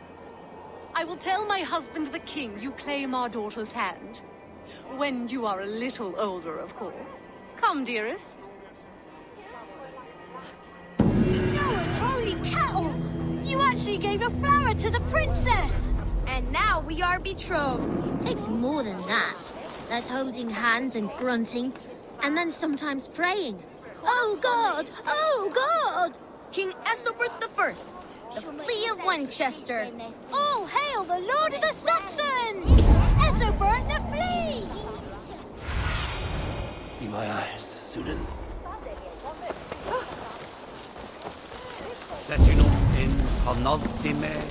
I will tell my husband the king you claim our daughter's hand. When you are a little older, of course. Come, dearest. Noah's holy cattle! You actually gave a flower to the princess! And now we are betrothed. It takes more than that. There's holding hands and grunting, and then sometimes praying. Oh God! Oh God! King Esselbert I, the Flea of Winchester. All hail the Lord of the Saxons! Esselbert the Flea! Be my eyes, Sunan. Sessionum in penultime.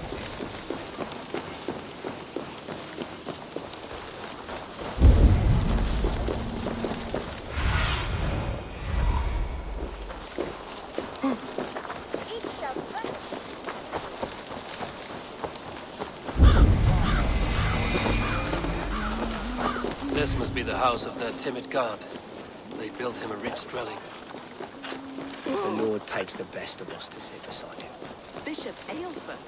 This must be the house of their timid god. They built him a rich dwelling. The Lord takes the best of us to sit beside him. Bishop Aelford.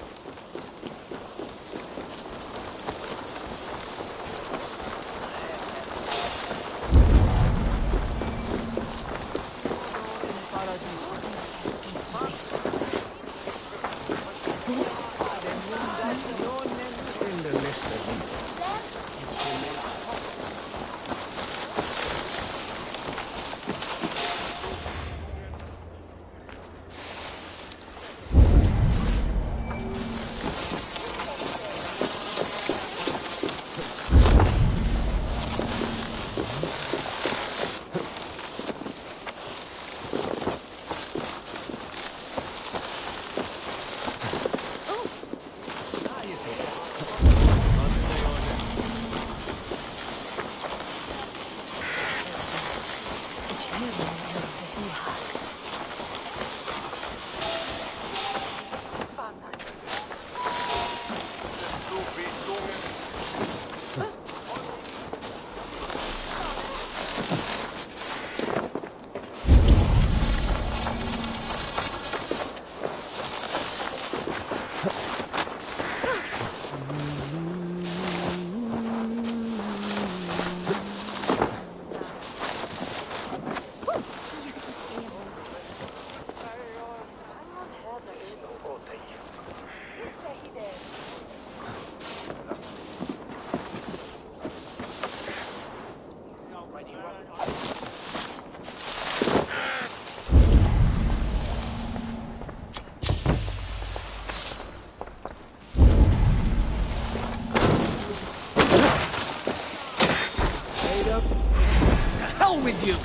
To hell with you!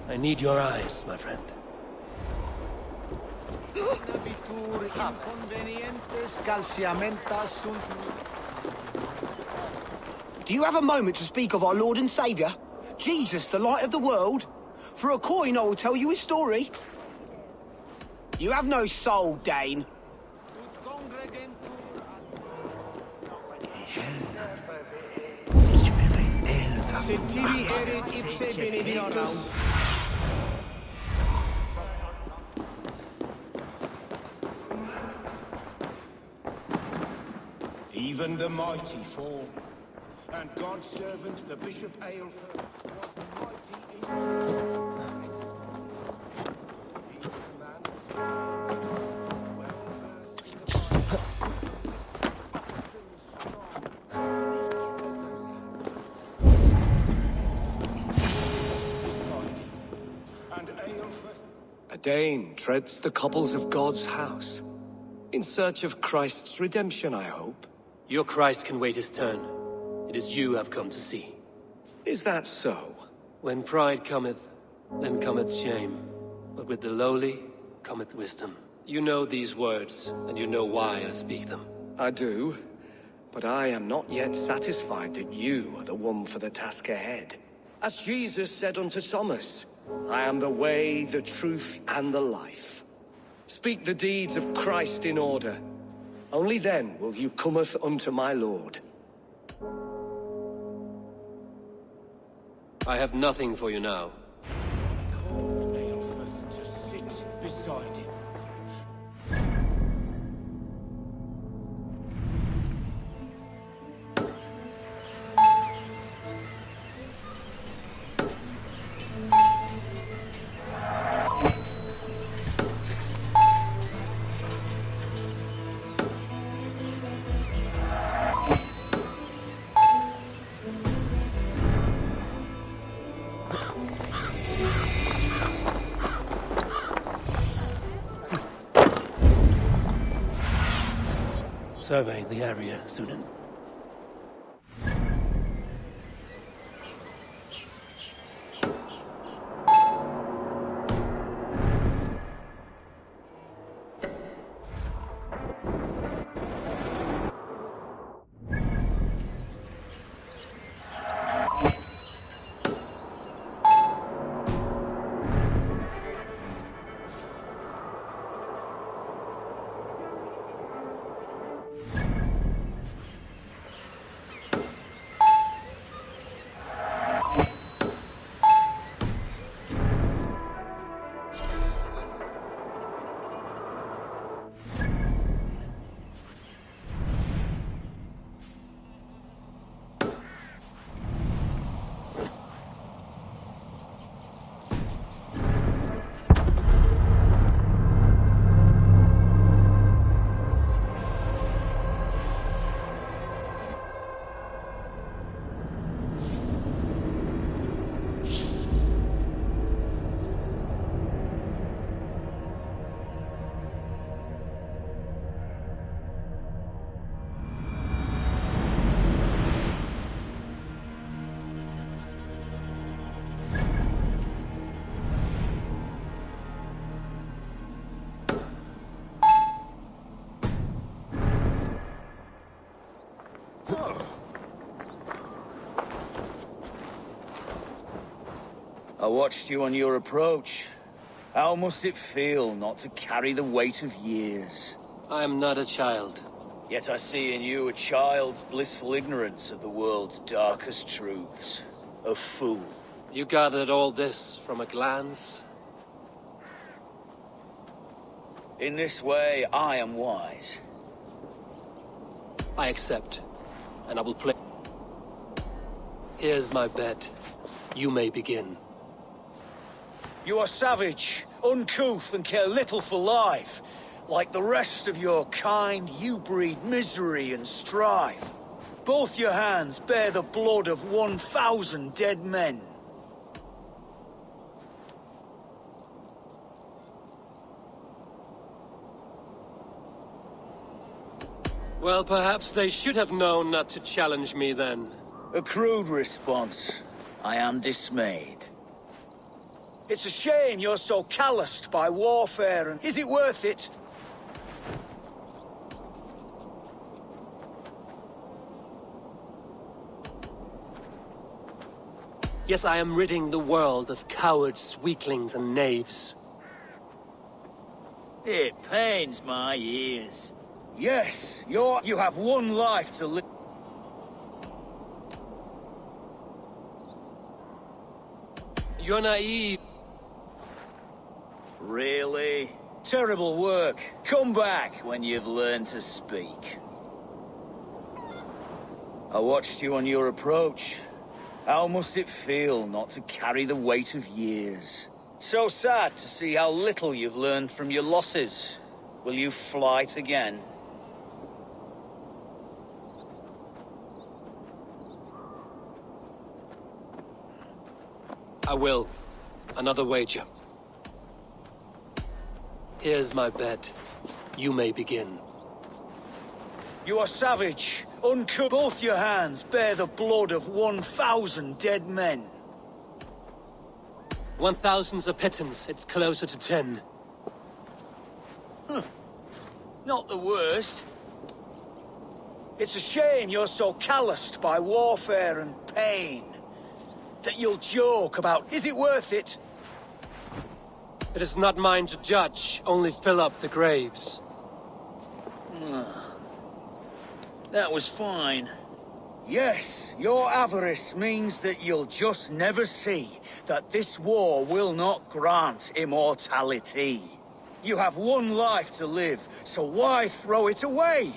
I need your eyes, my friend. Do you have a moment to speak of our Lord and Saviour? Jesus, the light of the world? For a coin I will tell you his story. You have no soul, Dane. Sentivi erit ipse benedictus. Even the mighty fall, and God's servant, the Bishop Aelford, was mighty in... A Dane treads the cobbles of God's house. In search of Christ's redemption, I hope. Your Christ can wait his turn. It is you I've come to see. Is that so? When pride cometh, then cometh shame. But with the lowly cometh wisdom. You know these words, and you know why I speak them. I do, but I am not yet satisfied that you are the one for the task ahead. As Jesus said unto Thomas, I am the way, the truth, and the life. Speak the deeds of Christ in order. Only then will you cometh unto my Lord. I have nothing for you now. Called Aelfred to sit beside him. Survey the area, Sunan. I watched you on your approach. How must it feel not to carry the weight of years? I am not a child. Yet I see in you a child's blissful ignorance of the world's darkest truths. A fool. You gathered all this from a glance? In this way, I am wise. I accept, and I will play. Here's my bed. You may begin. You are savage, uncouth, and care little for life. Like the rest of your kind, you breed misery and strife. Both your hands bear the blood of 1,000 dead men. Well, perhaps they should have known not to challenge me then. A crude response. I am dismayed. It's a shame you're so calloused by warfare, and is it worth it? Yes, I am ridding the world of cowards, weaklings, and knaves. It pains my ears. Yes, you have one life to live. You're naive. Really? Terrible work. Come back when you've learned to speak. I watched you on your approach. How must it feel not to carry the weight of years? So sad to see how little you've learned from your losses. Will you flight again? I will. Another wager. Here's my bed. You may begin. You are savage, uncouth. Both your hands bear the blood of 1,000 dead men. 1,000's a pittance. It's closer to 10. Not the worst. It's a shame you're so calloused by warfare and pain. That you'll joke about, is it worth it? It is not mine to judge, only fill up the graves. That was fine. Yes, your avarice means that you'll just never see that this war will not grant immortality. You have one life to live, so why throw it away?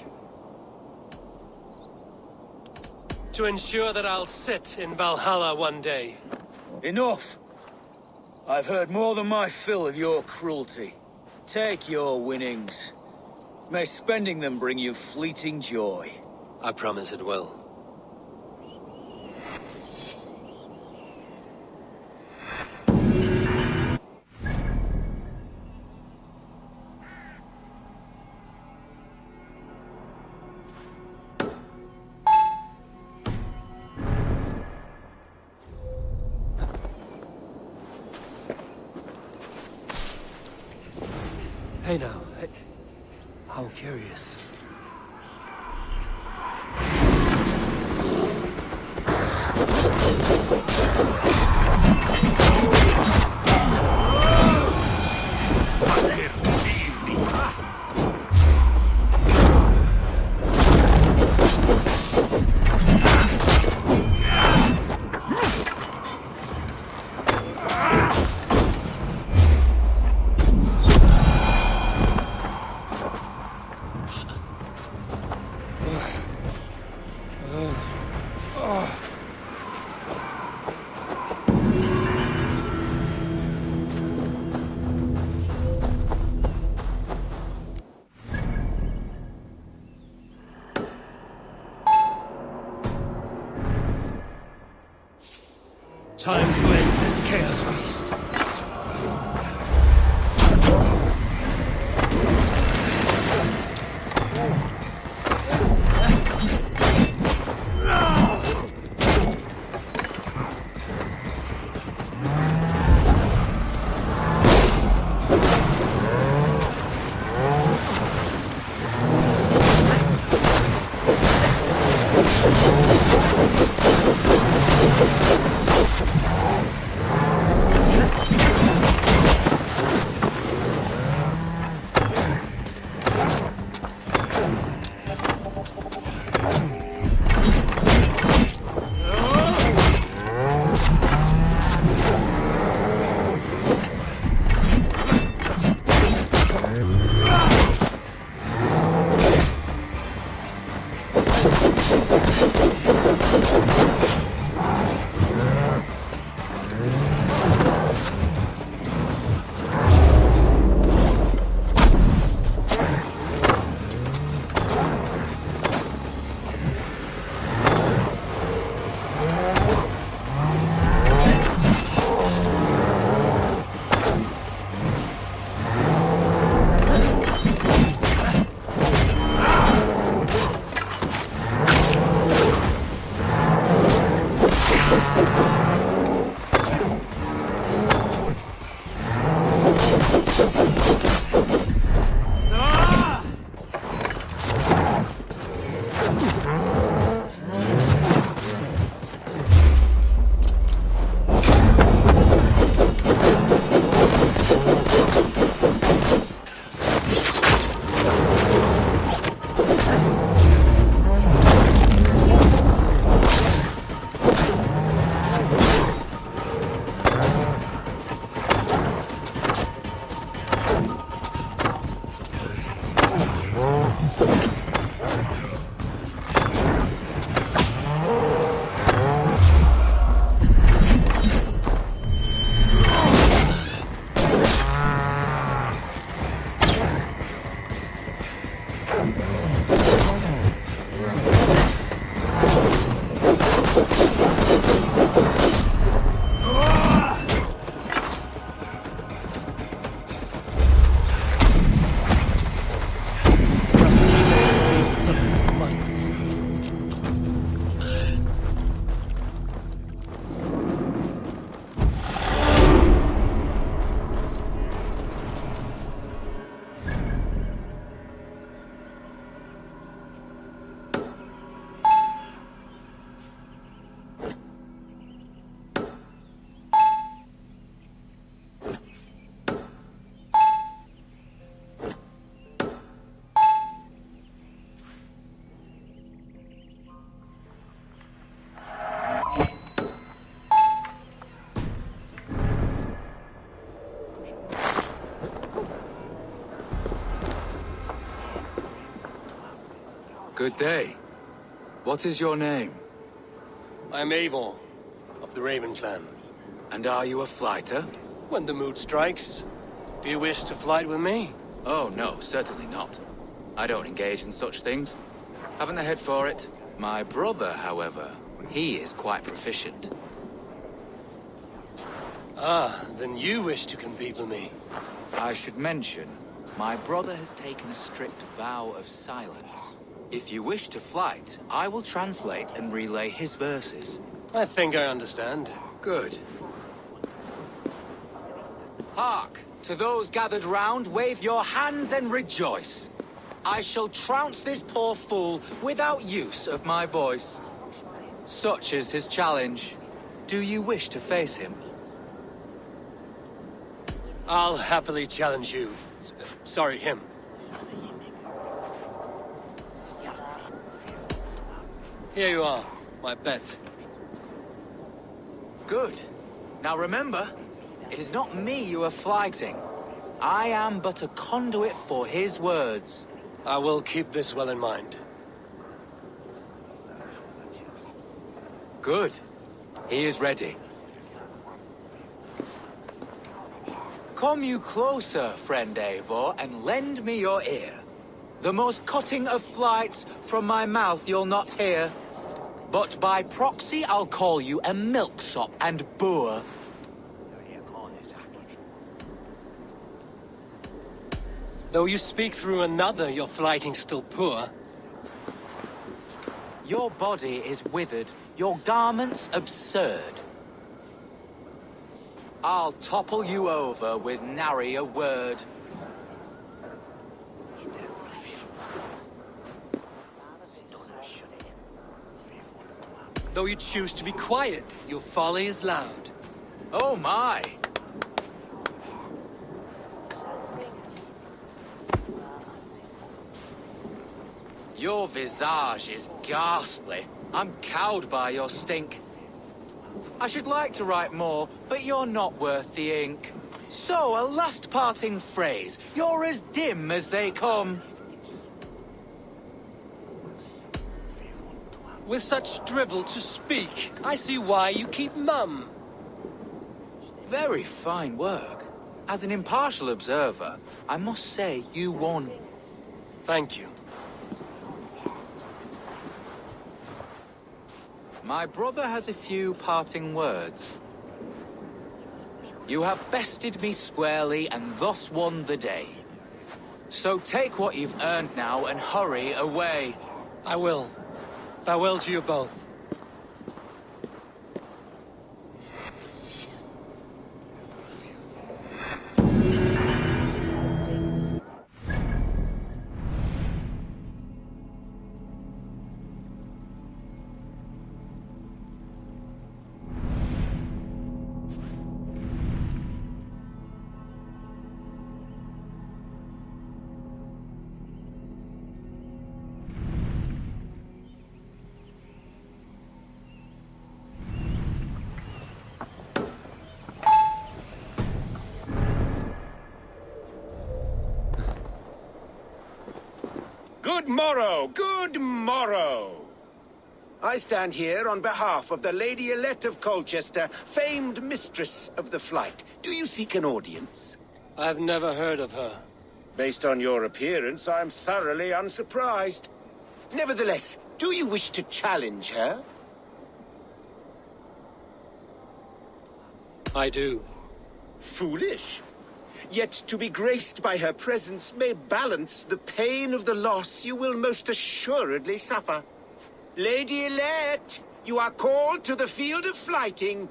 To ensure that I'll sit in Valhalla one day. Enough! I've heard more than my fill of your cruelty. Take your winnings. May spending them bring you fleeting joy. I promise it will. Hey now, how curious. Time to end this chaos beast. Good day. What is your name? I'm Avon, of the Raven clan. And are you a flighter? When the mood strikes. Do you wish to flight with me? Oh, no, certainly not. I don't engage in such things. Haven't the head for it. My brother, however, he is quite proficient. Ah, then you wish to compete with me. I should mention, my brother has taken a strict vow of silence. If you wish to flight, I will translate and relay his verses. I think I understand. Good. Hark! To those gathered round, wave your hands and rejoice. I shall trounce this poor fool without use of my voice. Such is his challenge. Do you wish to face him? I'll happily challenge you. Sorry, him. Here you are, my bet. Good. Now remember, it is not me you are flighting. I am but a conduit for his words. I will keep this well in mind. Good. He is ready. Come you closer, friend Eivor, and lend me your ear. The most cutting of flights from my mouth you'll not hear. But by proxy I'll call you a milksop and boor. Though you speak through another, your flighting's still poor. Your body is withered, your garments absurd. I'll topple you over with nary a word. Though you choose to be quiet, your folly is loud. Oh my! Your visage is ghastly. I'm cowed by your stink. I should like to write more, but you're not worth the ink. So, a last parting phrase. You're as dim as they come. With such drivel to speak, I see why you keep mum. Very fine work. As an impartial observer, I must say you won. Thank you. My brother has a few parting words. You have bested me squarely and thus won the day. So take what you've earned now and hurry away. I will. Farewell to you both. Good morrow, good morrow. I stand here on behalf of the Lady Elette of Colchester, famed mistress of the flight. Do you seek an audience? I've never heard of her. Based on your appearance, I'm thoroughly unsurprised. Nevertheless, do you wish to challenge her? I do. Foolish. Yet to be graced by her presence may balance the pain of the loss you will most assuredly suffer. Lady Elette, you are called to the field of flighting.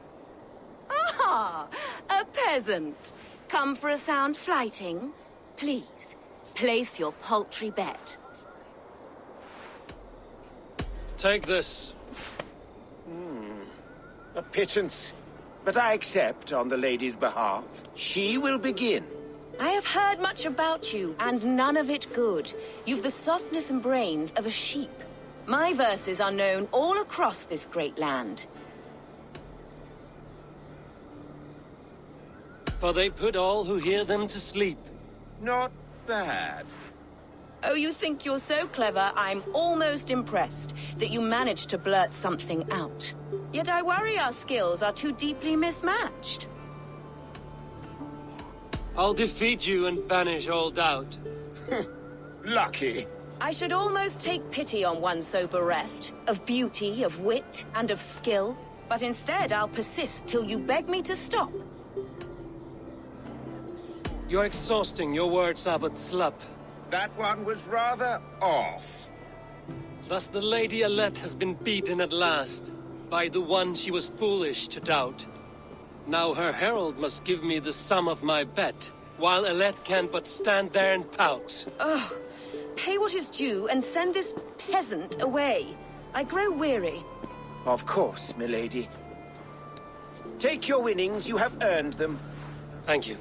Ah, a peasant. Come for a sound flighting? Please, place your paltry bet. Take this. A pittance. But I accept on the lady's behalf. She will begin. I have heard much about you, and none of it good. You've the softness and brains of a sheep. My verses are known all across this great land. For they put all who hear them to sleep. Not bad. Oh, you think you're so clever, I'm almost impressed that you managed to blurt something out. Yet I worry our skills are too deeply mismatched. I'll defeat you and banish all doubt. Lucky. I should almost take pity on one so bereft, of beauty, of wit, and of skill. But instead, I'll persist till you beg me to stop. You're exhausting. Your words are but slup. That one was rather off. Thus the Lady Elette has been beaten at last, by the one she was foolish to doubt. Now her herald must give me the sum of my bet, while Alette can but stand there and pout. Ugh. Pay what is due and send this peasant away. I grow weary. Of course, milady. Take your winnings, you have earned them. Thank you.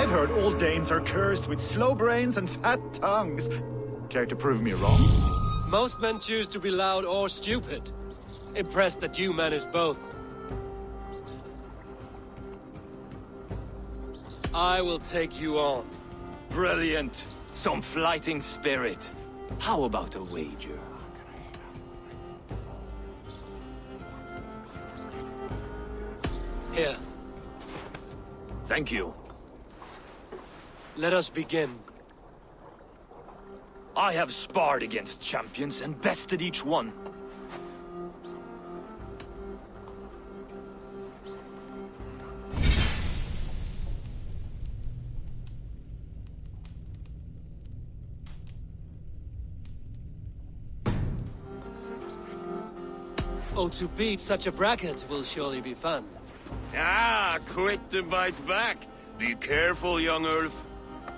I've heard old Danes are cursed with slow brains and fat tongues. Care to prove me wrong? Most men choose to be loud or stupid. Impressed that you manage both. I will take you on. Brilliant. Some fighting spirit. How about a wager? Here. Thank you. Let us begin. I have sparred against champions and bested each one. Oh, to beat such a bracket will surely be fun. Ah, quick to bite back. Be careful, young Ulf.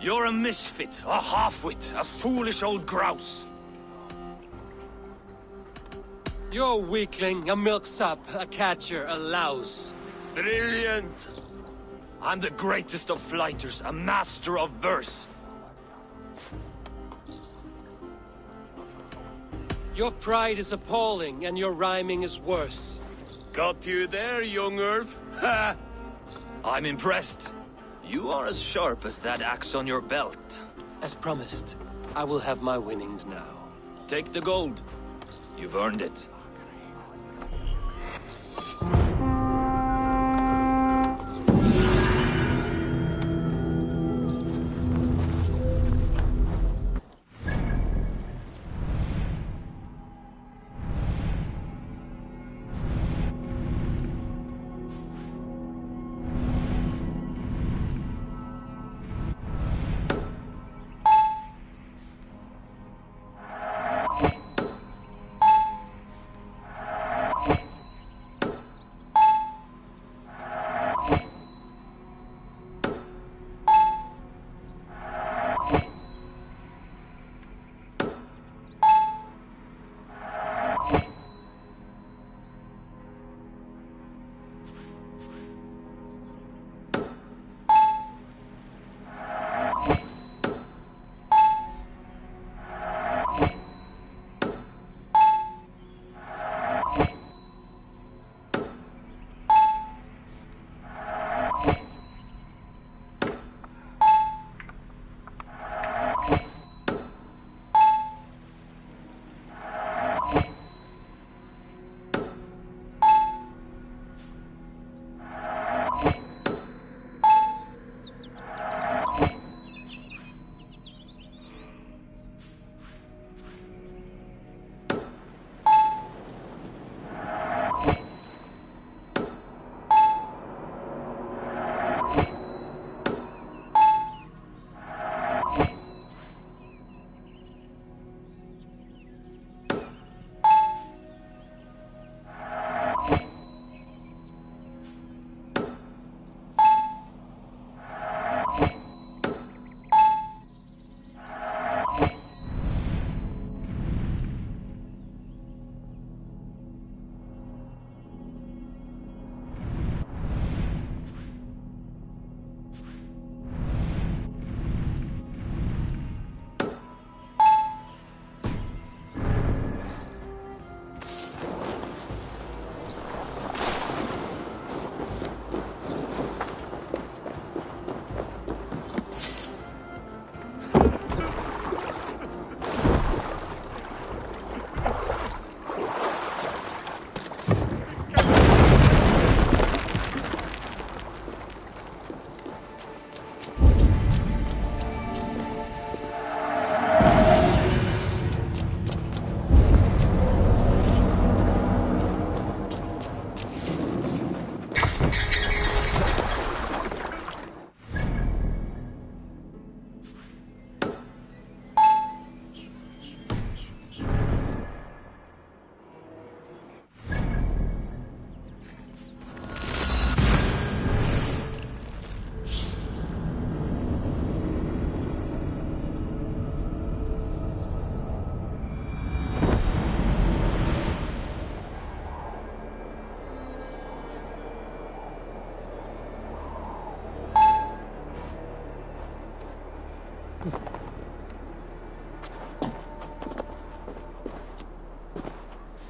You're a misfit, a half-wit, a foolish old grouse. You're a weakling, a milksop, a catcher, a louse. Brilliant! I'm the greatest of flighters, a master of verse. Your pride is appalling, and your rhyming is worse. Got you there, young Ulf. Ha! I'm impressed. You are as sharp as that axe on your belt. As promised, I will have my winnings now. Take the gold. You've earned it.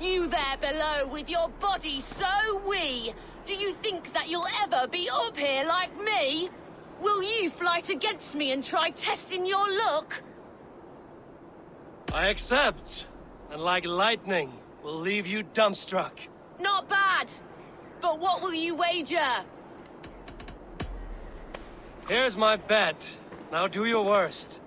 You there below with your body so wee! Do you think that you'll ever be up here like me? Will you flight against me and try testing your luck? I accept. And like lightning, will leave you dumbstruck. Not bad. But what will you wager? Here's my bet. Now do your worst.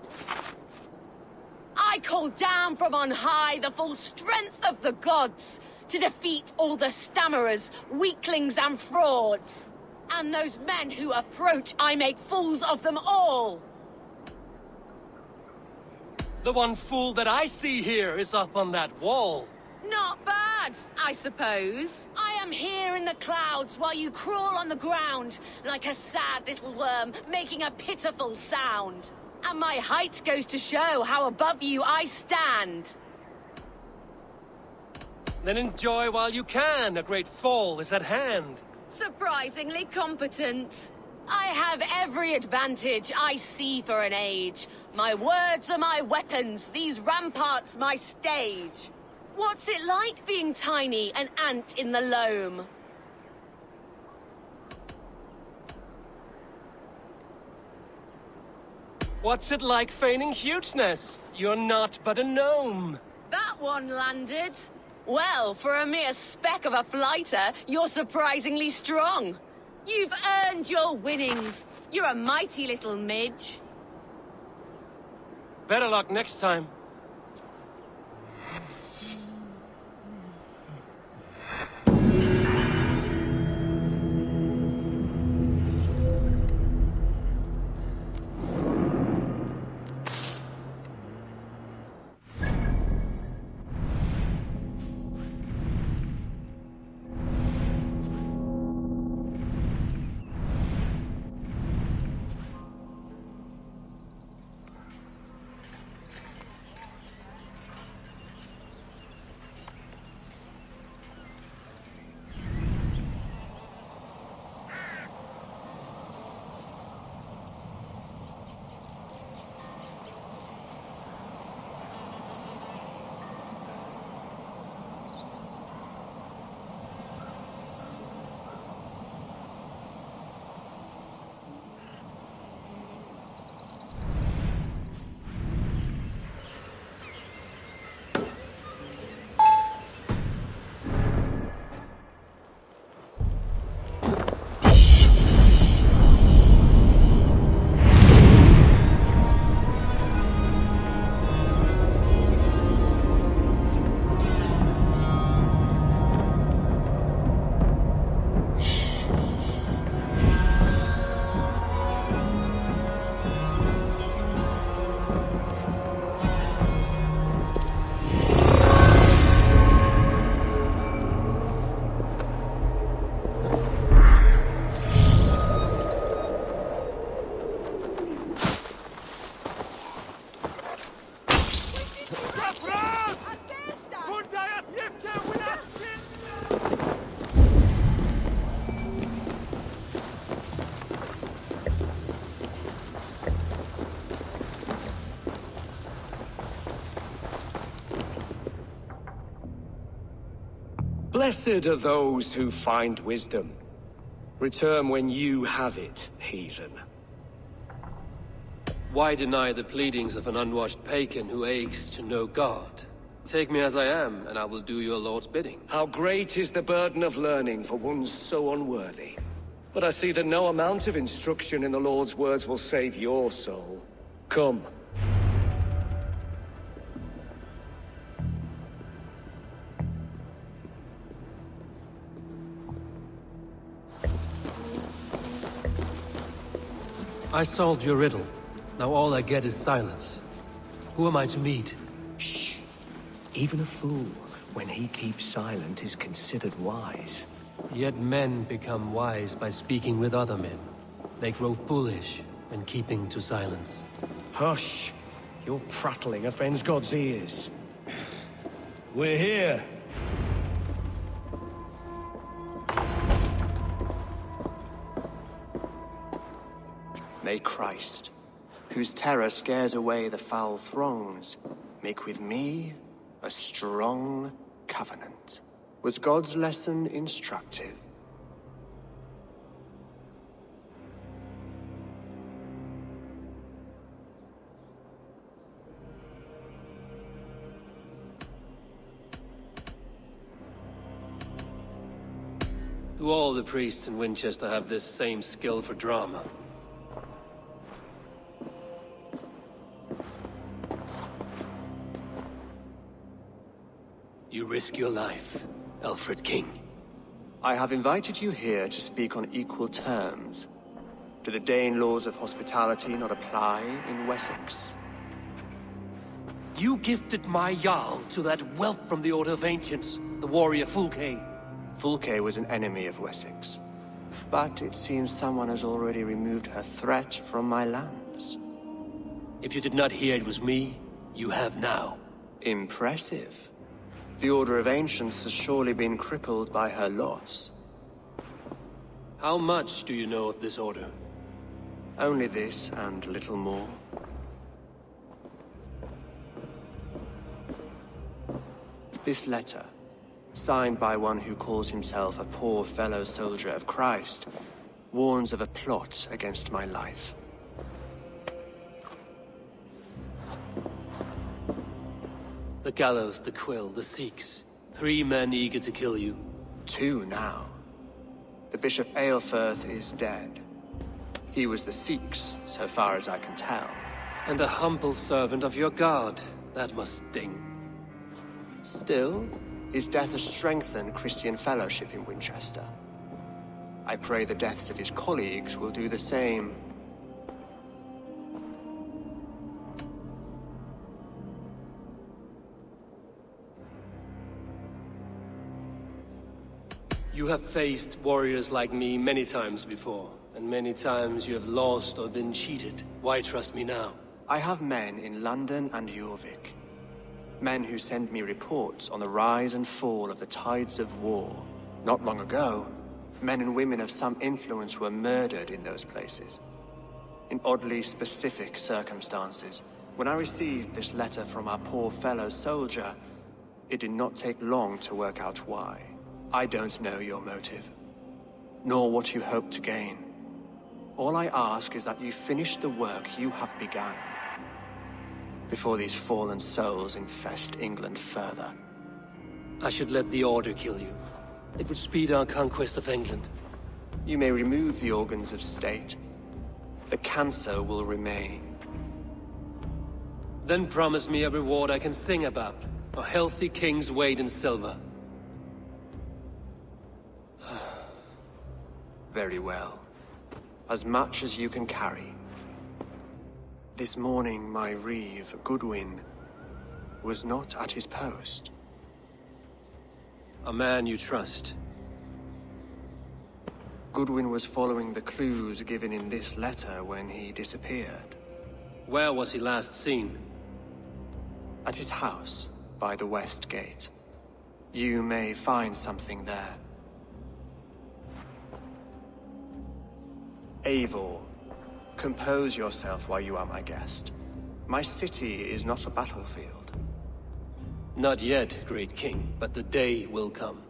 I call down from on high the full strength of the gods to defeat all the stammerers, weaklings and frauds. And those men who approach, I make fools of them all. The one fool that I see here is up on that wall. Not bad, I suppose. I am here in the clouds while you crawl on the ground like a sad little worm making a pitiful sound. And my height goes to show how above you I stand. Then enjoy while you can. A great fall is at hand. Surprisingly competent. I have every advantage I see for an age. My words are my weapons, these ramparts my stage. What's it like being tiny, an ant in the loam? What's it like feigning hugeness? You're not but a gnome. That one landed. Well, for a mere speck of a flighter, you're surprisingly strong. You've earned your winnings. You're a mighty little midge. Better luck next time. Blessed are those who find wisdom. Return when you have it, heathen. Why deny the pleadings of an unwashed pagan who aches to know God? Take me as I am, and I will do your lord's bidding. How great is the burden of learning for one so unworthy. But I see that no amount of instruction in the Lord's words will save your soul. Come. I solved your riddle. Now all I get is silence. Who am I to meet? Shh. Even a fool, when he keeps silent, is considered wise. Yet men become wise by speaking with other men. They grow foolish when keeping to silence. Hush! Your prattling offends God's ears. We're here. May Christ, whose terror scares away the foul throngs, make with me a strong covenant. Was God's lesson instructive? Do all the priests in Winchester have this same skill for drama? You risk your life, Alfred King. I have invited you here to speak on equal terms. Do the Dane laws of hospitality not apply in Wessex? You gifted my Jarl to that whelp from the Order of Ancients, the warrior Fulke. Fulke was an enemy of Wessex. But it seems someone has already removed her threat from my lands. If you did not hear it was me, you have now. Impressive. The Order of Ancients has surely been crippled by her loss. How much do you know of this order? Only this and little more. This letter, signed by one who calls himself a poor fellow soldier of Christ, warns of a plot against my life. The gallows, the quill, the Sikhs. 3 men eager to kill you. 2 now. The Bishop Aelfirth is dead. He was the Sikhs, so far as I can tell. And a humble servant of your god. That must sting. Still, his death has strengthened Christian fellowship in Winchester. I pray the deaths of his colleagues will do the same. You have faced warriors like me many times before, and many times you have lost or been cheated. Why trust me now? I have men in London and Jorvik. Men who send me reports on the rise and fall of the tides of war. Not long ago, men and women of some influence were murdered in those places. In oddly specific circumstances. When I received this letter from our poor fellow soldier, it did not take long to work out why. I don't know your motive, nor what you hope to gain. All I ask is that you finish the work you have begun, before these fallen souls infest England further. I should let the Order kill you. It would speed our conquest of England. You may remove the organs of state. The cancer will remain. Then promise me a reward I can sing about. A healthy king's weight in silver. Very well. As much as you can carry. This morning, my reeve, Goodwin, was not at his post. A man you trust. Goodwin was following the clues given in this letter when he disappeared. Where was he last seen? At his house, by the West Gate. You may find something there. Eivor, compose yourself while you are my guest. My city is not a battlefield. Not yet, great king, but the day will come.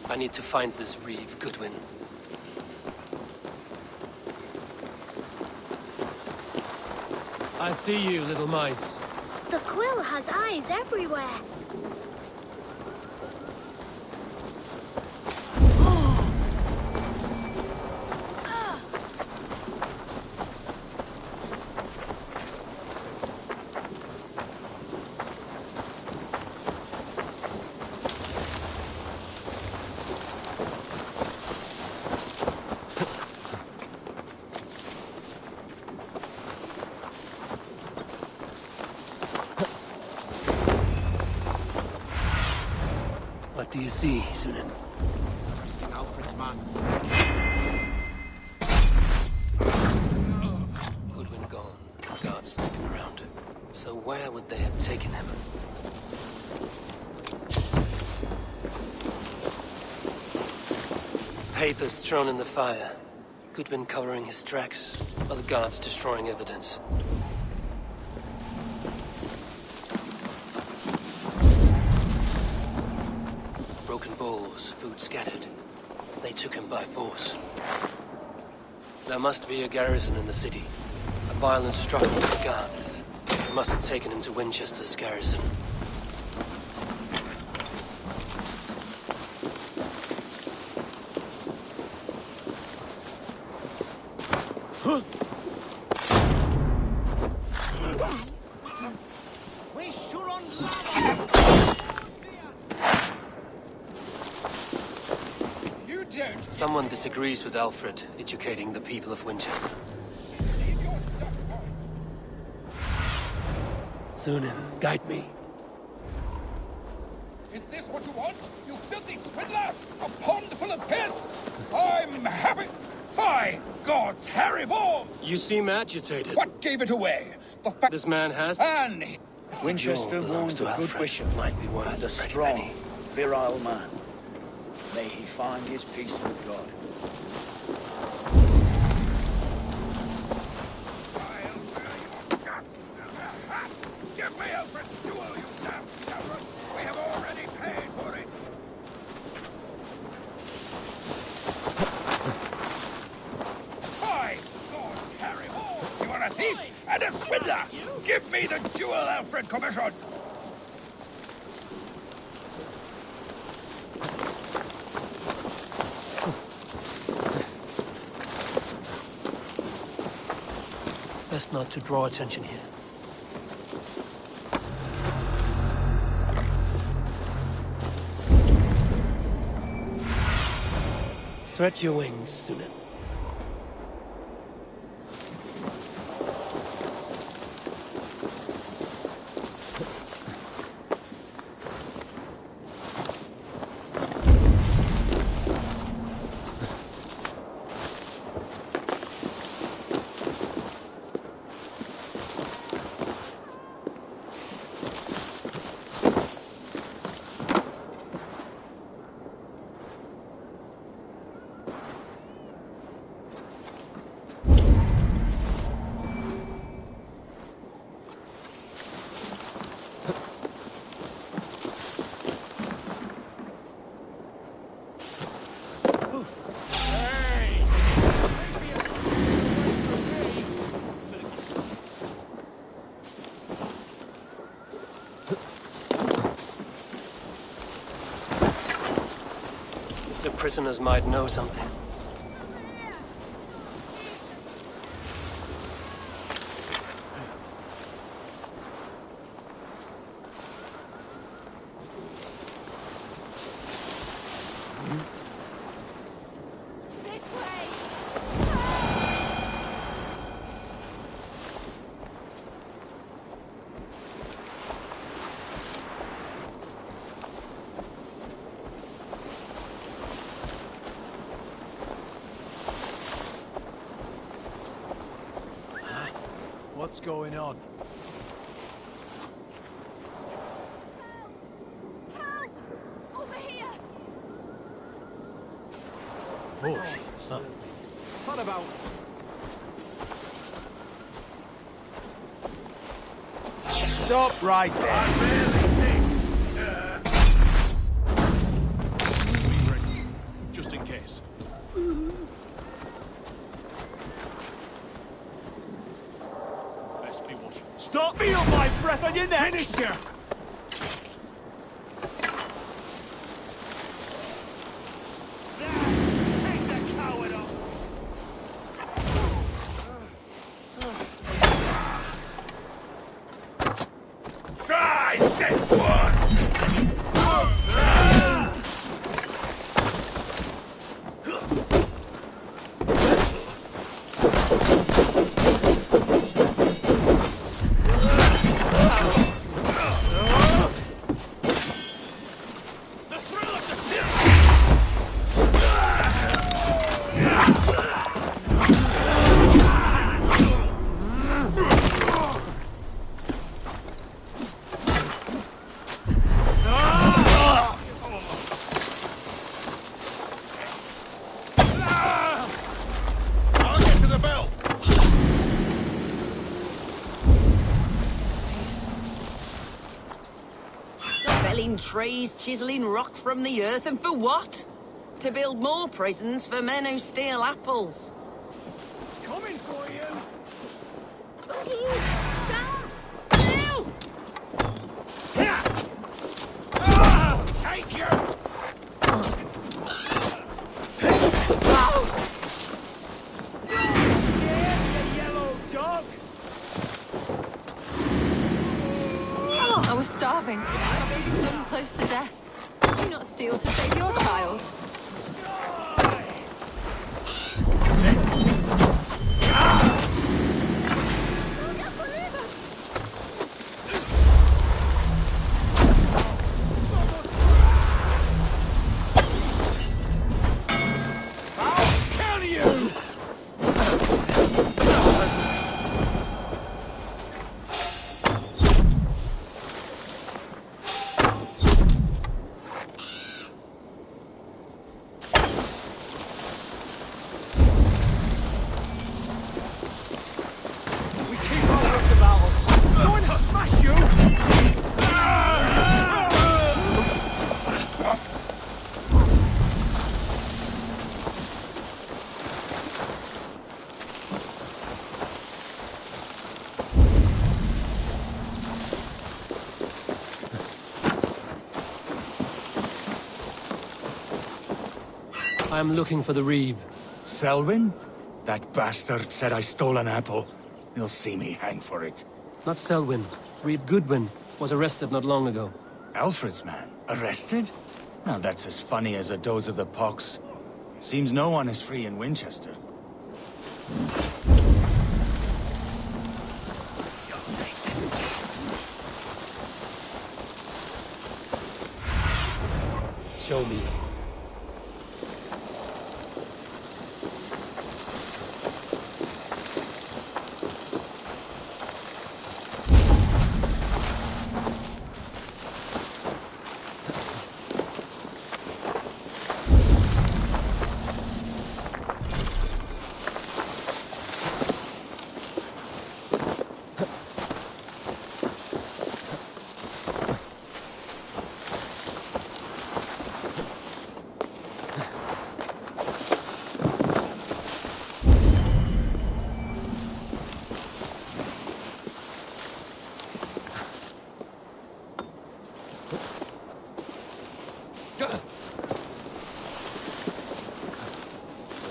I need to find this reeve, Goodwin. I see you, little mice. The quill has eyes everywhere. What do you see, Sunan? Arresting Alfred's man. Goodwin gone. Guards sniffing around. So where would they have taken him? Papers thrown in the fire. Goodwin covering his tracks, while the guards destroying evidence. Broken bowls, food scattered. They took him by force. There must be a garrison in the city. A violent struggle with the guards. They must have taken him to Winchester's garrison. Someone disagrees with Alfred educating the people of Winchester. Sunan, guide me. Is this what you want? You filthy swindler! A pond full of piss! I'm happy! By God's hairy balls! You seem agitated. What gave it away? The fact this man has... And... Winchester warns a good bishop might be worth and a strong, virile man. May he find his peace with God. Give me Alfred's jewel, you damn coward! We have already paid for it! By God, Harry Hall! You are a thief and a swindler! Give me the jewel Alfred commissioned! Best not to draw attention here. Stretch your wings, Sunan. The prisoners might know something. What's going on? Over here! Push. What about... Stop right there! Just in case. Stop! Feel my breath on your neck! Finish her! Take the coward off! Try this one! felling trees, chiseling rock from the earth, and for what? To build more prisons for men who steal apples. Coming for you! Take you! I was starving. My baby son close to death. Did you not steal to save your child? I'm looking for the Reeve. Selwyn? That bastard said I stole an apple. You'll see me hang for it. Not Selwyn. Reeve Goodwin was arrested not long ago. Alfred's man? Arrested? Now that's as funny as a dose of the pox. Seems no one is free in Winchester. Show me.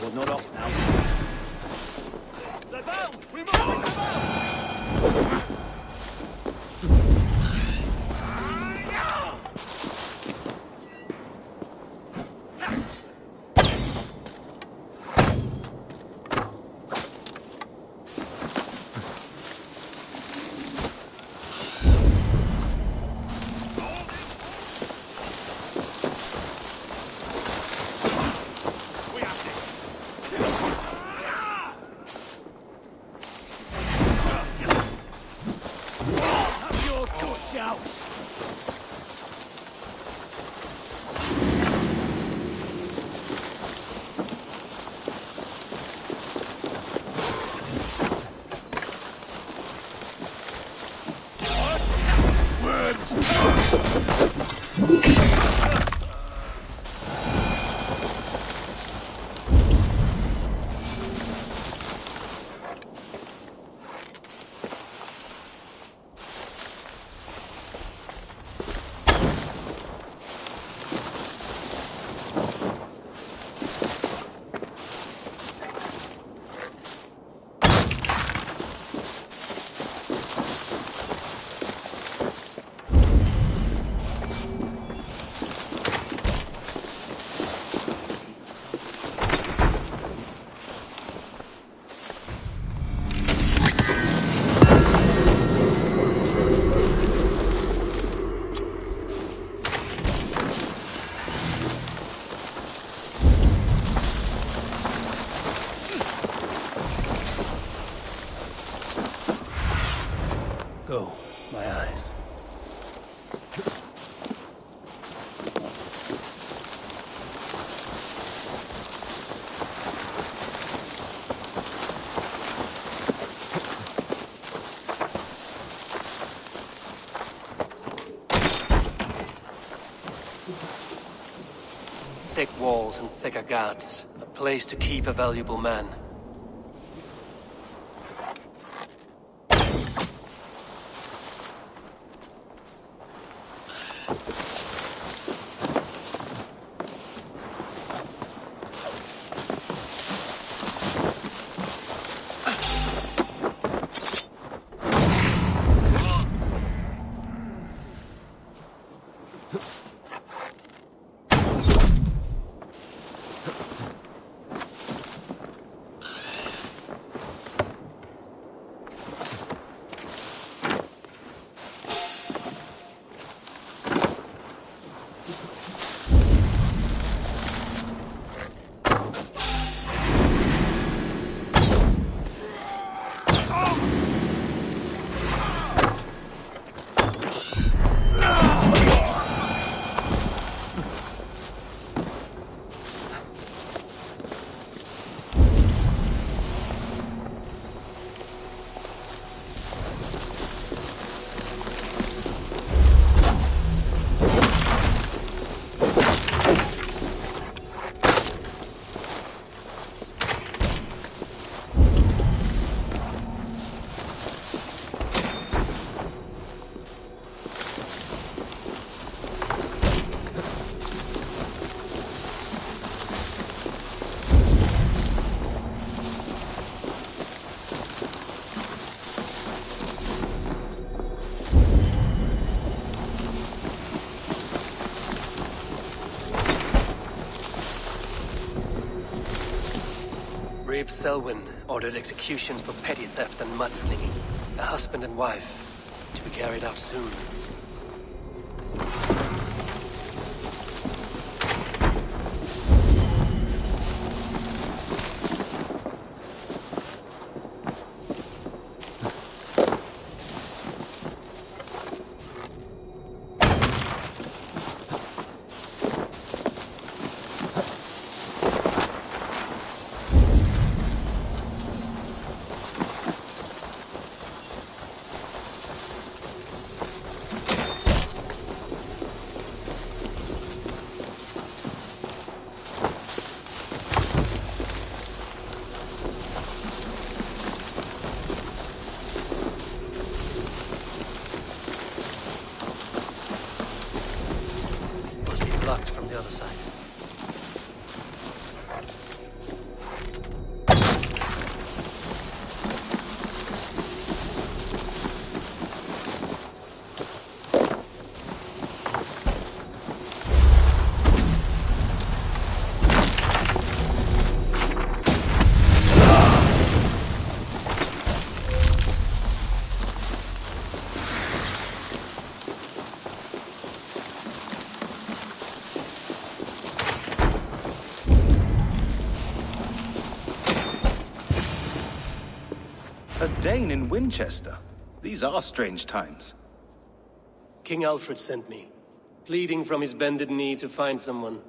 Well, not off now. The bell! We must ring the bell! Go, my eyes. thick walls and thicker guards. A place to keep a valuable man. Brave Selwyn ordered executions for petty theft and mudslinging. A husband and wife, to be carried out soon. From the other side. A Dane in Winchester? These are strange times. King Alfred sent me, pleading from his bended knee to find someone.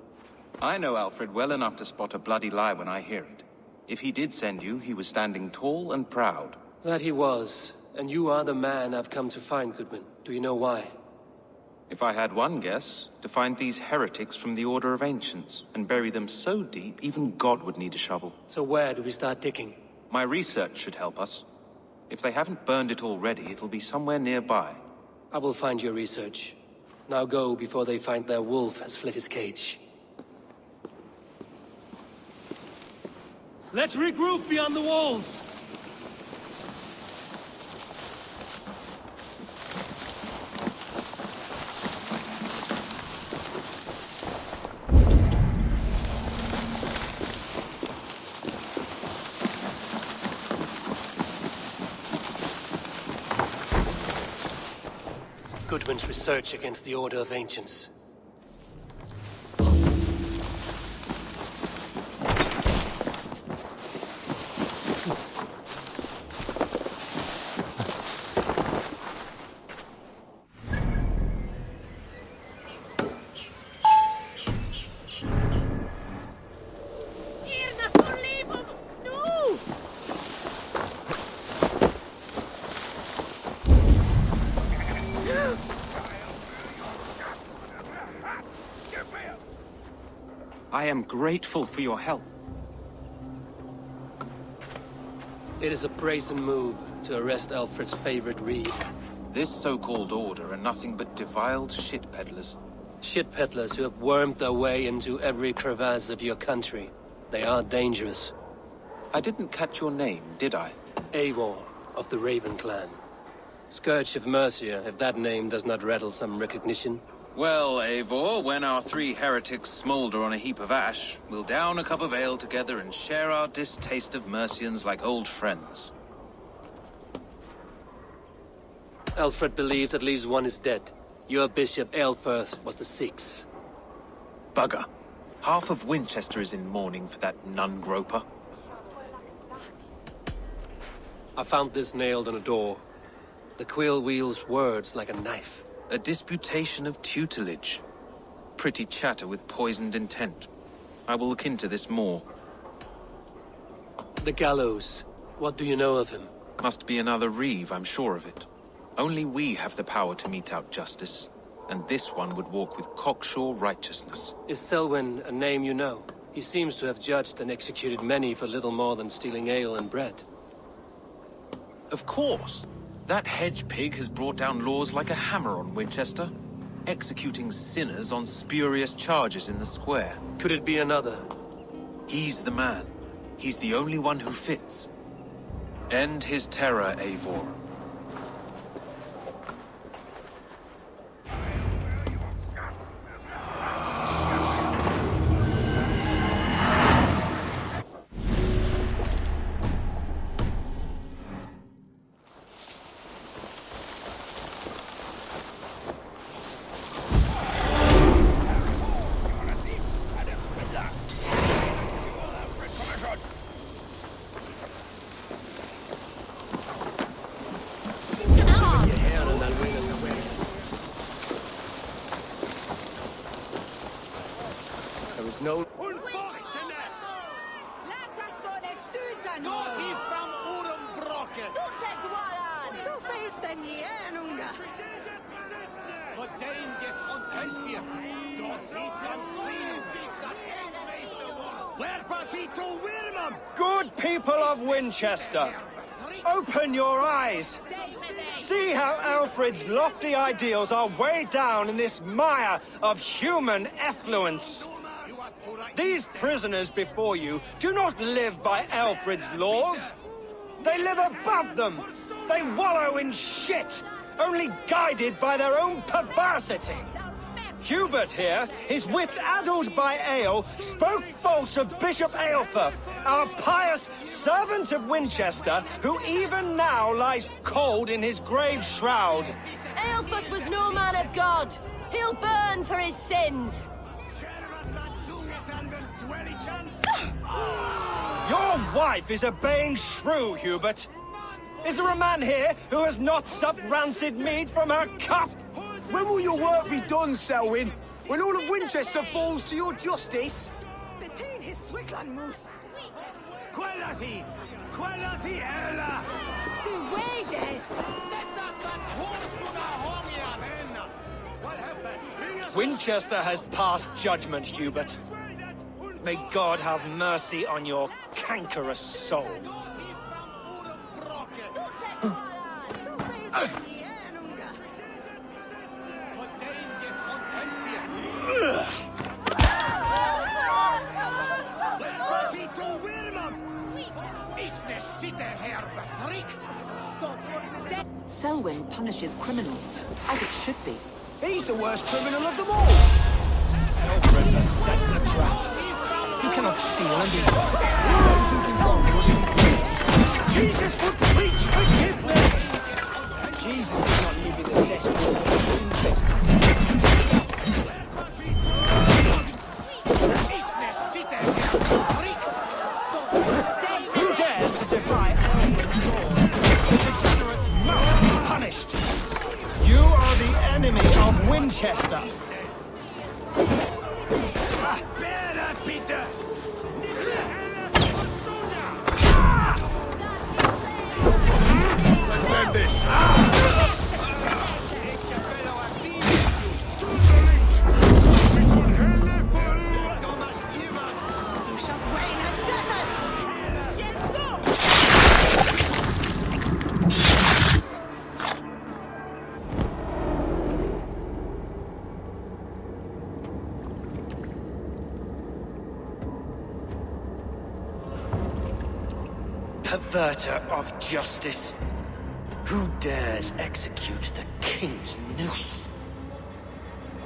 I know Alfred well enough to spot a bloody lie when I hear it. If he did send you, he was standing tall and proud. That he was, and you are the man I've come to find, Goodman. Do you know why? If I had one guess, to find these heretics from the Order of Ancients, and bury them so deep, even God would need a shovel. So where do we start digging? My research should help us. If they haven't burned it already, it'll be somewhere nearby. I will find your research. Now go before they find their wolf has fled his cage. Let's regroup beyond the walls! Goodwin's research against the Order of Ancients. I am grateful for your help. It is a brazen move to arrest Alfred's favorite reed. This so-called order are nothing but defiled shit peddlers. Shit peddlers who have wormed their way into every crevasse of your country. They are dangerous. I didn't catch your name, did I? Eivor, of the Raven clan. Scourge of Mercia, if that name does not rattle some recognition. Well, Eivor, when our 3 heretics smolder on a heap of ash, we'll down a cup of ale together and share our distaste of Mercians like old friends. Alfred believed at least one is dead. Your Bishop Aelfirth was the 6th. Bugger. Half of Winchester is in mourning for that nun-groper. I found this nailed on a door. The quill wields words like a knife. A disputation of tutelage. Pretty chatter with poisoned intent. I will look into this more. The gallows. What do you know of him? Must be another Reeve, I'm sure of it. Only we have the power to mete out justice, and this one would walk with cocksure righteousness. Is Selwyn a name you know? He seems to have judged and executed many for little more than stealing ale and bread. Of course. That hedge pig has brought down laws like a hammer on Winchester, executing sinners on spurious charges in the square. Could it be another? He's the man. He's the only one who fits. End his terror, Eivor. No. Good people of Winchester, open your eyes. See how Alfred's lofty ideals are weighed down in this mire of human effluence. These prisoners before you do not live by Alfred's laws. They live above them. They wallow in shit, only guided by their own perversity. Hubert here, his wits addled by ale, spoke false of Bishop Aelfirth, our pious servant of Winchester, who even now lies cold in his grave shroud. Aelfirth was no man of God. He'll burn for his sins. Your wife is a baying shrew, Hubert. Is there a man here who has not supped rancid mead from her cup? When will your work be done, Selwyn? When all of Winchester falls to your justice? Between his Swickland moose. Quellati! Quellati ella! The way this! Winchester has passed judgment, Hubert. May God have mercy on your cankerous soul. Selwyn punishes criminals, as it should be. He's the worst criminal of them all! Alfred has set the traps. You cannot steal and be those who do wrong will be punished. Jesus would preach forgiveness! Jesus did not live in the cesspool of Winchester. Who dares to defy Alfred's laws? The degenerates must be punished! You are the enemy of Winchester! Peter! Let's end this! perverter of justice. Who dares execute the king's noose?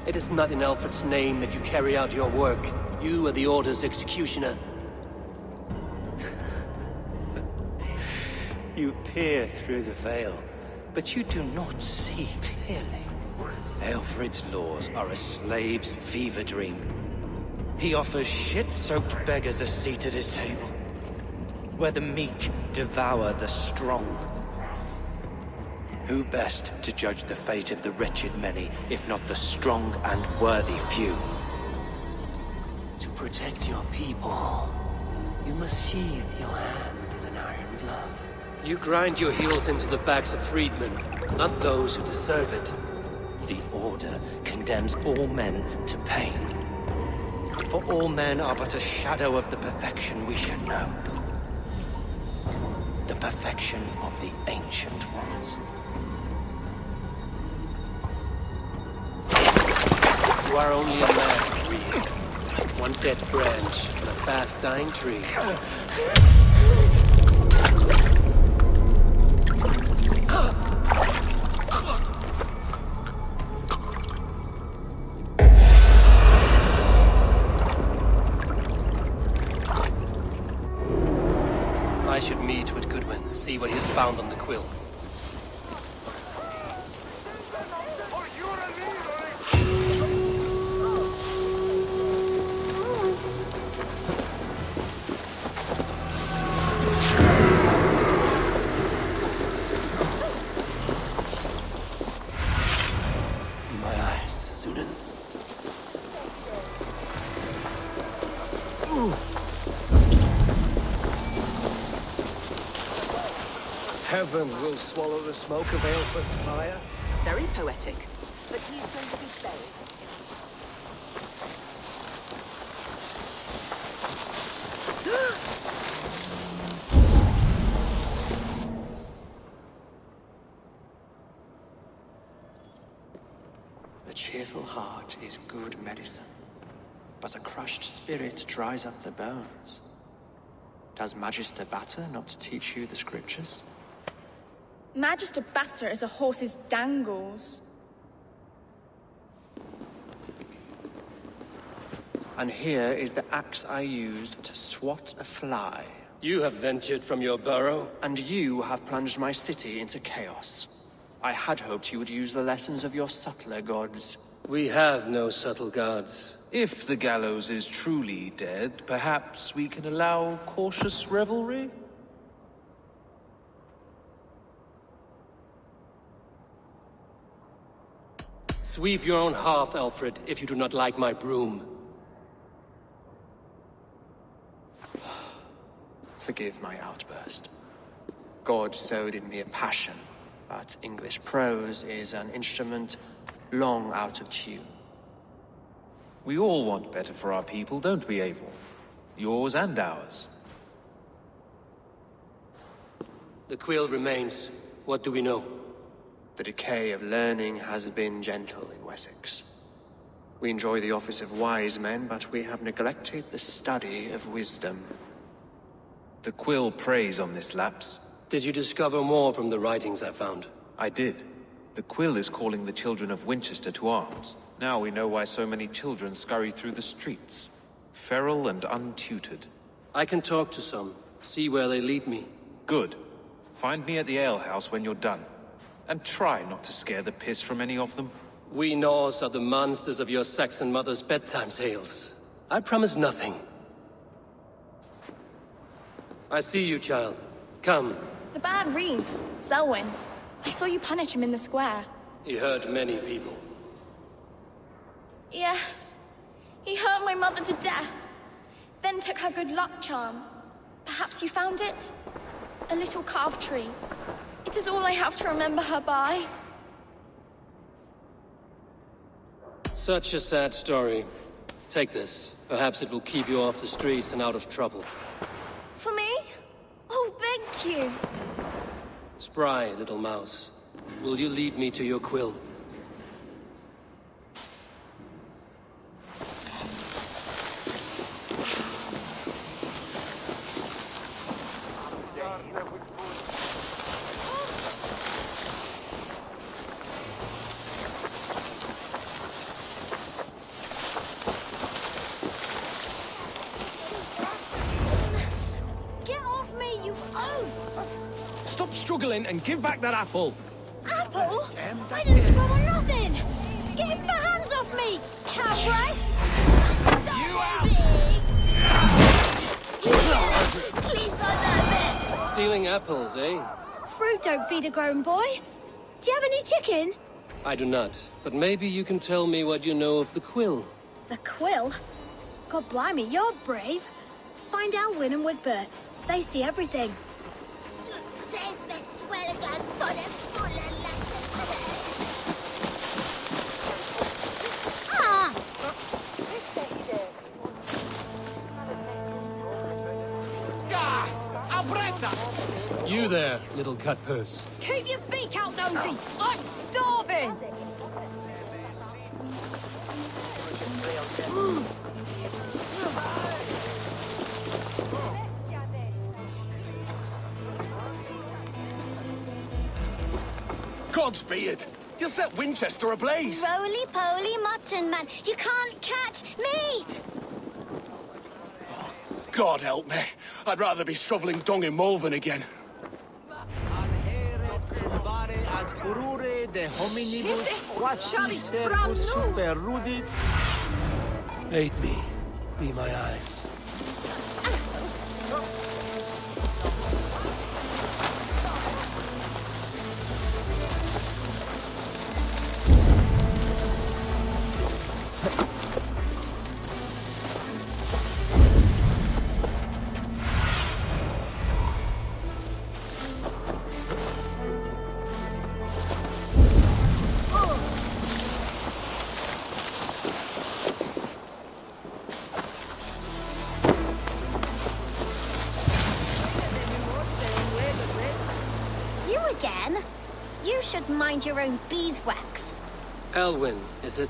It is not in Alfred's name that you carry out your work. You are the Order's executioner. You peer through the veil, but you do not see clearly. Alfred's laws are a slave's fever dream. He offers shit-soaked beggars a seat at his table, where the meek devour the strong. Who best to judge the fate of the wretched many, if not the strong and worthy few? To protect your people, you must sheathe your hand in an iron glove. You grind your heels into the backs of freedmen, not those who deserve it. The Order condemns all men to pain. For all men are but a shadow of the perfection we should know. The perfection of the Ancient Ones. You are only a man, Reed. One dead branch on a fast-dying tree. I should meet with Goodwin, see what he has found on the quill. Heaven will swallow the smoke of Aelfred's fire. Very poetic. But he's going to be buried. A cheerful heart is good medicine, but a crushed spirit dries up the bones. Does Magister Batter not teach you the scriptures? Magister Batter is a horse's dangles. And here is the axe I used to swat a fly. You have ventured from your burrow? And you have plunged my city into chaos. I had hoped you would use the lessons of your subtler gods. We have no subtle gods. If the gallows is truly dead, perhaps we can allow cautious revelry? Sweep your own hearth, Alfred, if you do not like my broom. Forgive my outburst. God sowed in me a passion, but English prose is an instrument long out of tune. We all want better for our people, don't we, Eivor? Yours and ours. The quill remains. What do we know? The decay of learning has been gentle in Wessex. We enjoy the office of wise men, but we have neglected the study of wisdom. The quill preys on this lapse. Did you discover more from the writings I found? I did. The quill is calling the children of Winchester to arms. Now we know why so many children scurry through the streets. Feral and untutored. I can talk to some, see where they lead me. Good. Find me at the alehouse when you're done. And try not to scare the piss from any of them. We Norse are the monsters of your Saxon mother's bedtime tales. I promise nothing. I see you, child. Come. The bad Reeve, Selwyn. I saw you punish him in the square. He hurt many people. Yes. He hurt my mother to death. Then took her good luck charm. Perhaps you found it? A little carved tree. It is all I have to remember her by. Such a sad story. Take this. Perhaps it will keep you off the streets and out of trouble. For me? Oh, thank you. Spry, little mouse. Will you lead me to your quill? smuggling and give back that apple. Apple? I didn't smuggle nothing! Get your hands off me, cowboy! You out! Please not that bit! Stealing apples, eh? Fruit don't feed a grown boy. Do you have any chicken? I do not, but maybe you can tell me what you know of the quill. The quill? God blimey, you're brave. Find Elwyn and Wigbert. They see everything. You there, little cut purse. Keep your beak out, nosy! I'm starving! Godspeed! You set Winchester ablaze! Roly-poly mutton man, you can't catch me! God help me. I'd rather be shoveling dung in Malvern again. ad furore de hominibus quasi stercus super rudit. Aid me. Be my eyes. Again? You should mind your own beeswax. Elwyn, is it?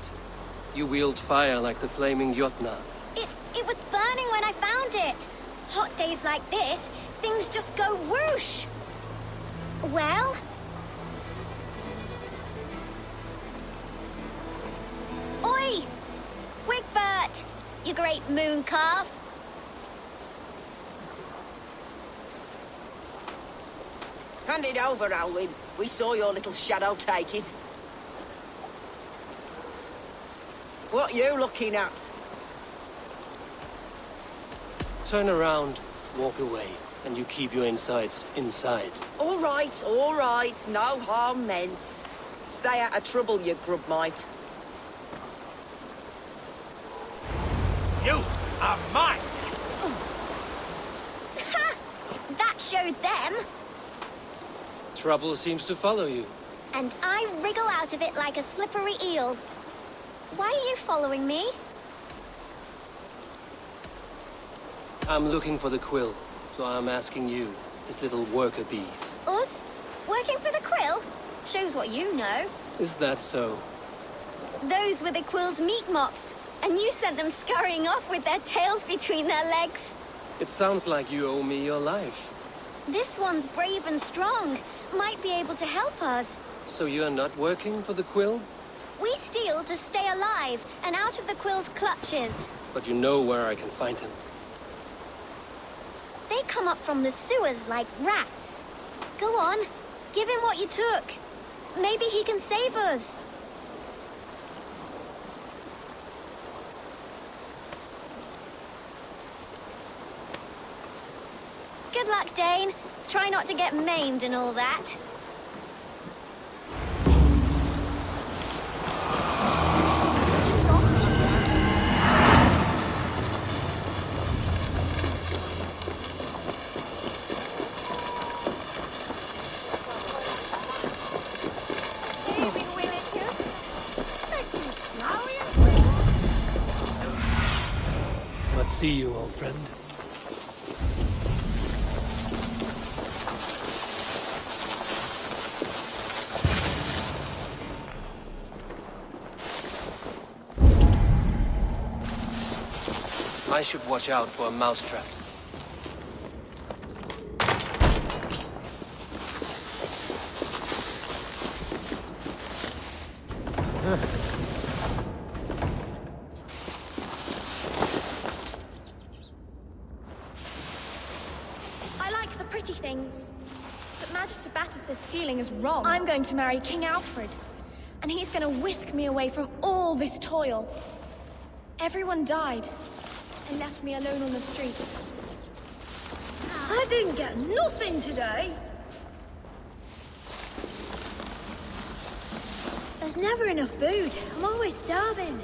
You wield fire like the flaming Jotnar. It was burning when I found it. Hot days like this, things just go whoosh. Well? Oi! Wigbert! You great moon calf. Hand it over, Alwyn. We saw your little shadow take it. What you looking at? Turn around, walk away, and you keep your insides inside. All right. No harm meant. Stay out of trouble, you grub mite. You are mine! Ha! That showed them. Trouble seems to follow you. And I wriggle out of it like a slippery eel. Why are you following me? I'm looking for the quill, so I'm asking you, his little worker bees. Us? Working for the quill? Shows what you know. Is that so? Those were the quill's meat mops, and you sent them scurrying off with their tails between their legs. It sounds like you owe me your life. This one's brave and strong. Might be able to help us. So you're not working for the quill? We steal to stay alive and out of the quill's clutches. But you know where I can find him. They come up from the sewers like rats. Go on, give him what you took. Maybe he can save us. Good luck, Dane. Try not to get maimed and all that. Let's see you, old friend. I should watch out for a mousetrap. I like the pretty things, but Magister Batter says stealing is wrong. I'm going to marry King Alfred, and he's going to whisk me away from all this toil. Everyone died, and left me alone on the streets. I didn't get nothing today. There's never enough food. I'm always starving.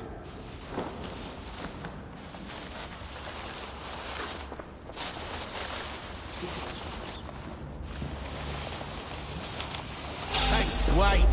Wait.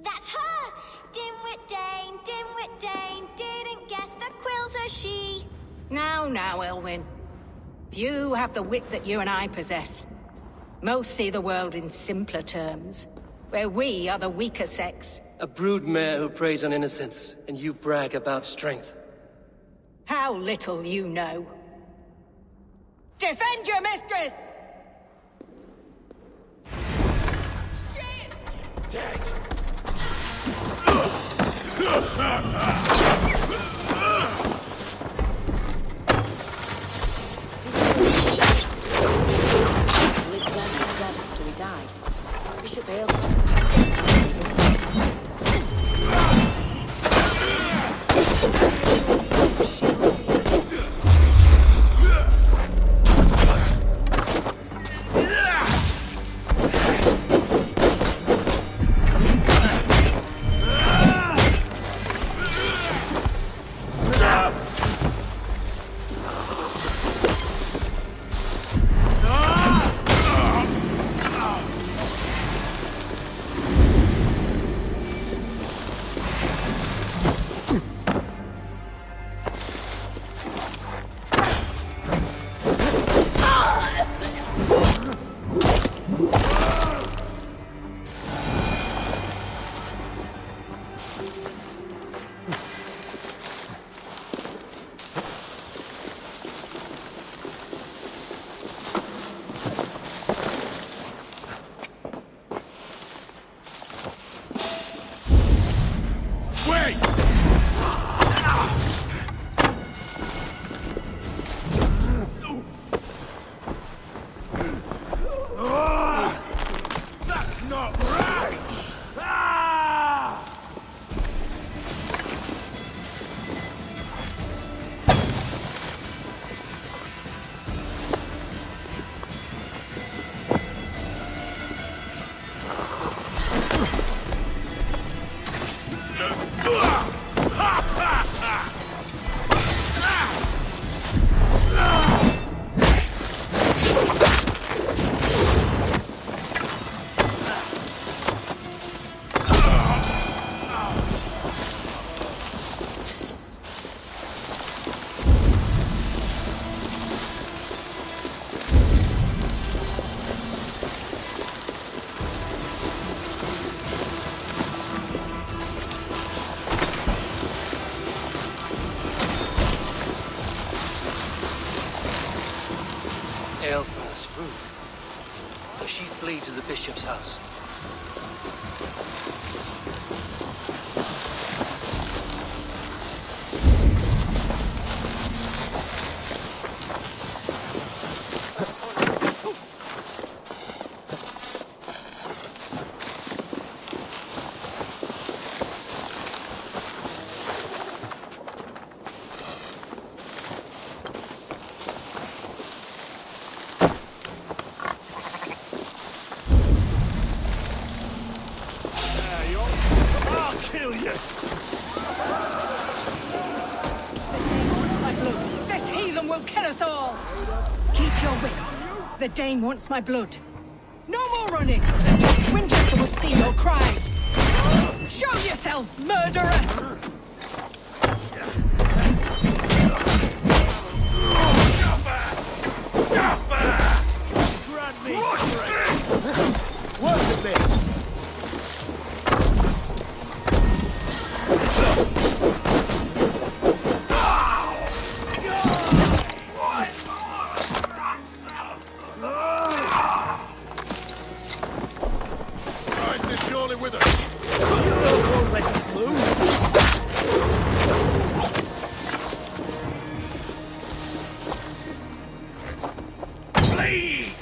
That's her! Dimwit Dane, didn't guess the quill's a she. Now, Elwyn. Few have the wit that you and I possess. Most see the world in simpler terms, where we are the weaker sex. A broodmare who preys on innocence, and you brag about strength. How little you know. Defend your mistress! Dead. After we die. Bishop Aelwyn. Aelfred's roof. Does she flee to the bishop's house? The Dane wants my blood. No more running! Winchester will see your cry! Show yourself, murderer! Grant me strength! Work with me! With us. Won't let us lose. Flee!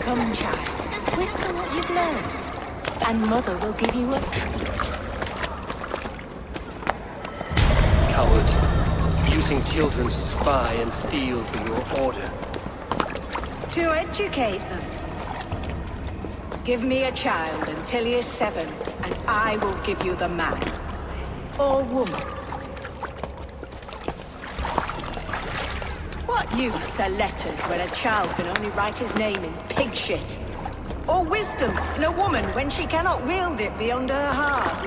Come, child. Whisper what you've learned, and Mother will give you a treat. Coward. Using children to spy and steal for your order. To educate them. Give me a child until he is 7, and I will give you the man. Or woman. What use are letters when a child can only write his name in pig shit? Or wisdom in a woman when she cannot wield it beyond her heart?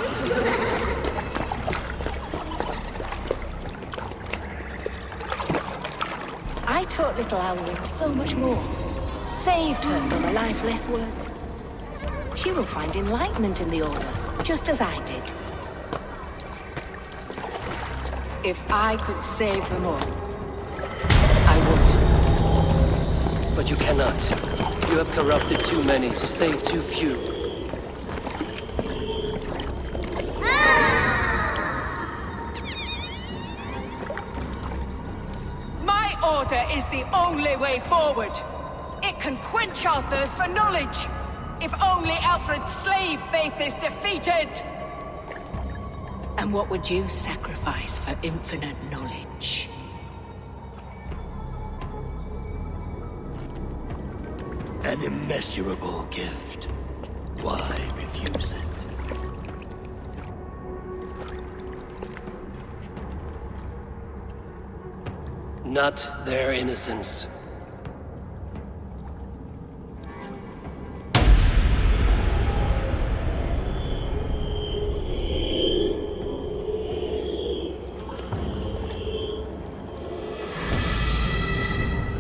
I taught little Alwyn so much more. Saved her from a life less worth. She will find enlightenment in the Order, just as I did. If I could save them all, I would. But you cannot. You have corrupted too many to save too few. My order is the only way forward. It can quench our thirst for knowledge. If only Alfred's slave faith is defeated. And what would you sacrifice for infinite knowledge? An immeasurable gift. Why refuse it? Not their innocence.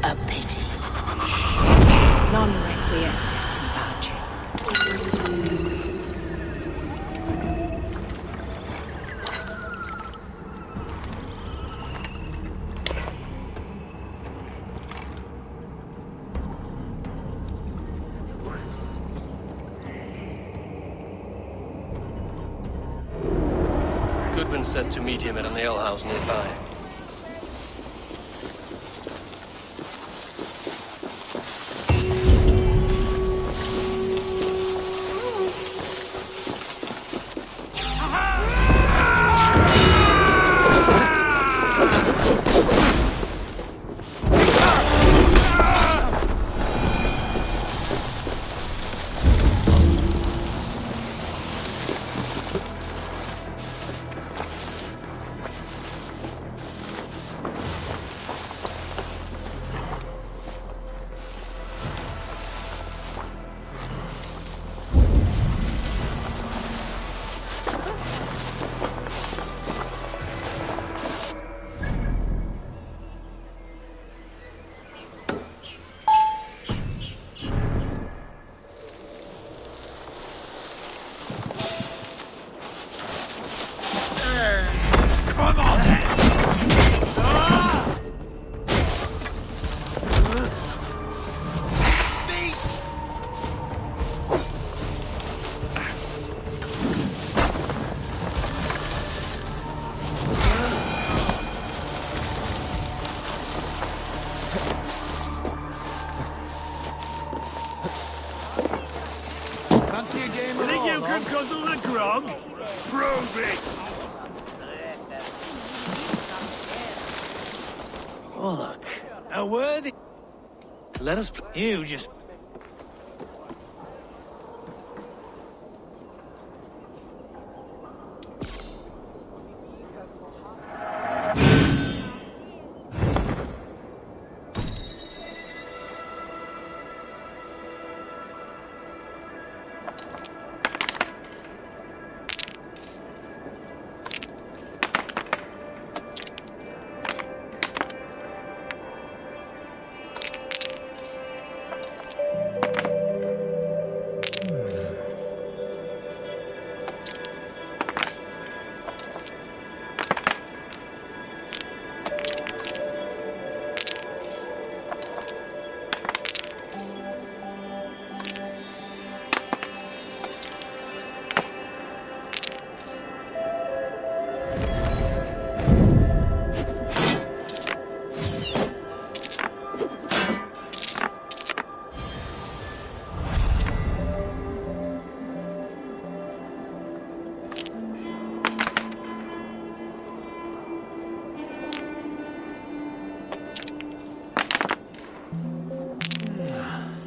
A pity. Non requiescat in pace. Goodwin said to meet him at an alehouse nearby. guzzle the grog? Prove it! Oh, look. A worthy... Let us... You just...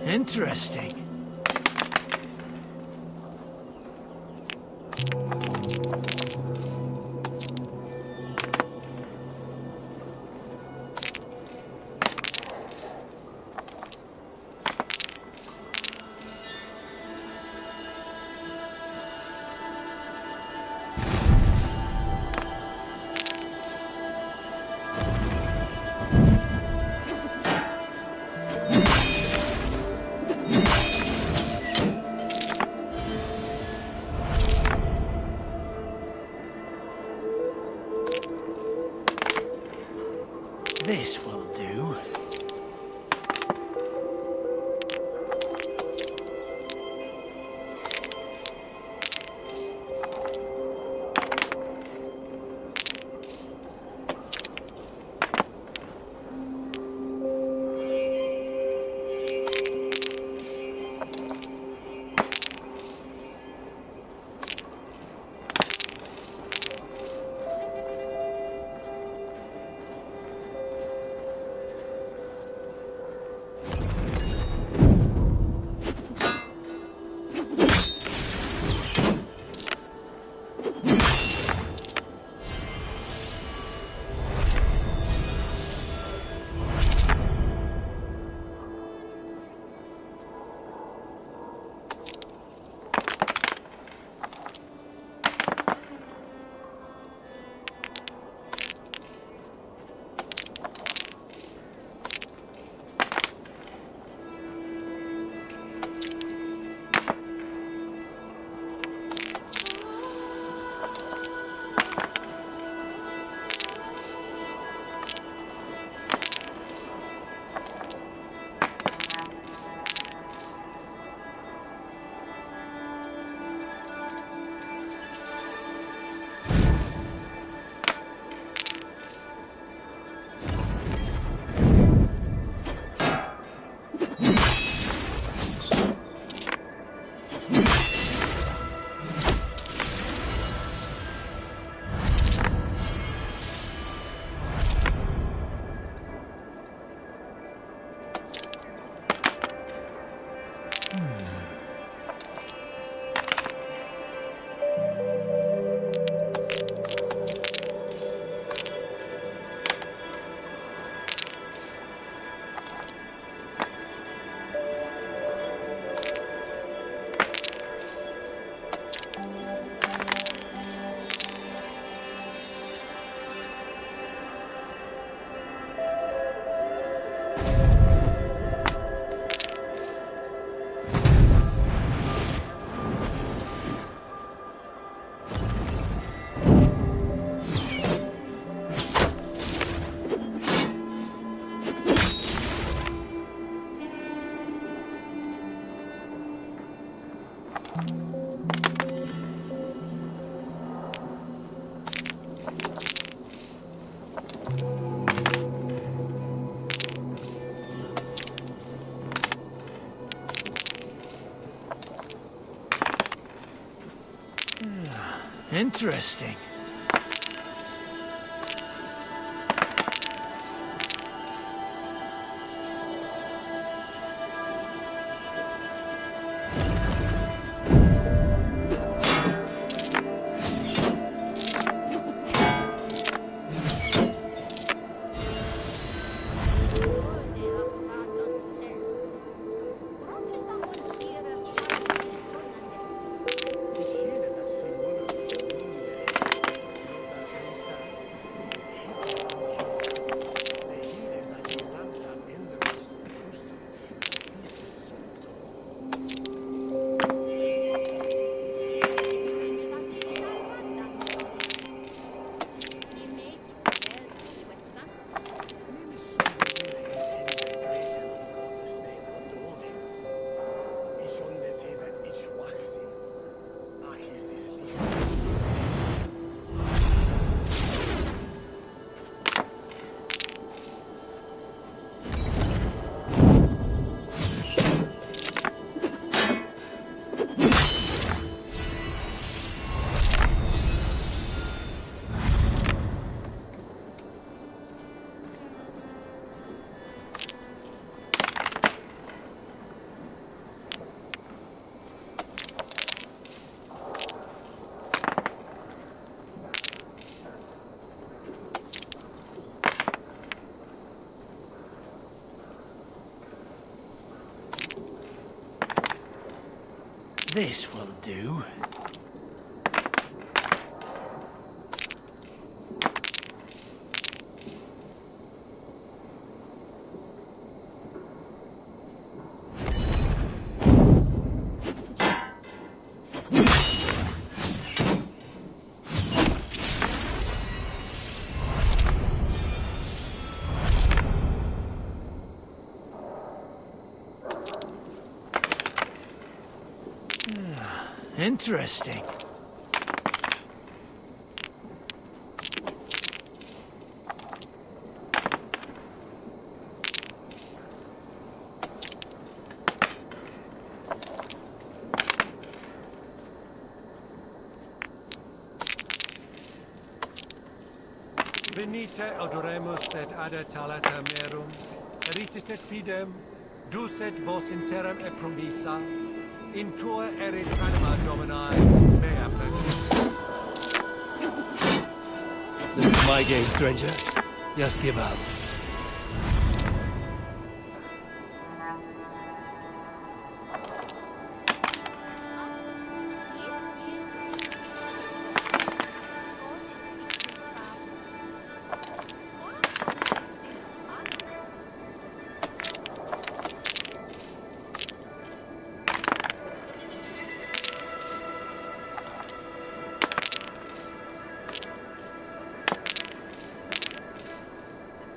Interesting. This will do. Interesting. This will do. Interesting. Venite odoremus et ada talata merum, eritis et fidem, ducet vos interim e promissa, in tua erit anima Domini, mea pecus. This is my game, stranger. Just give up.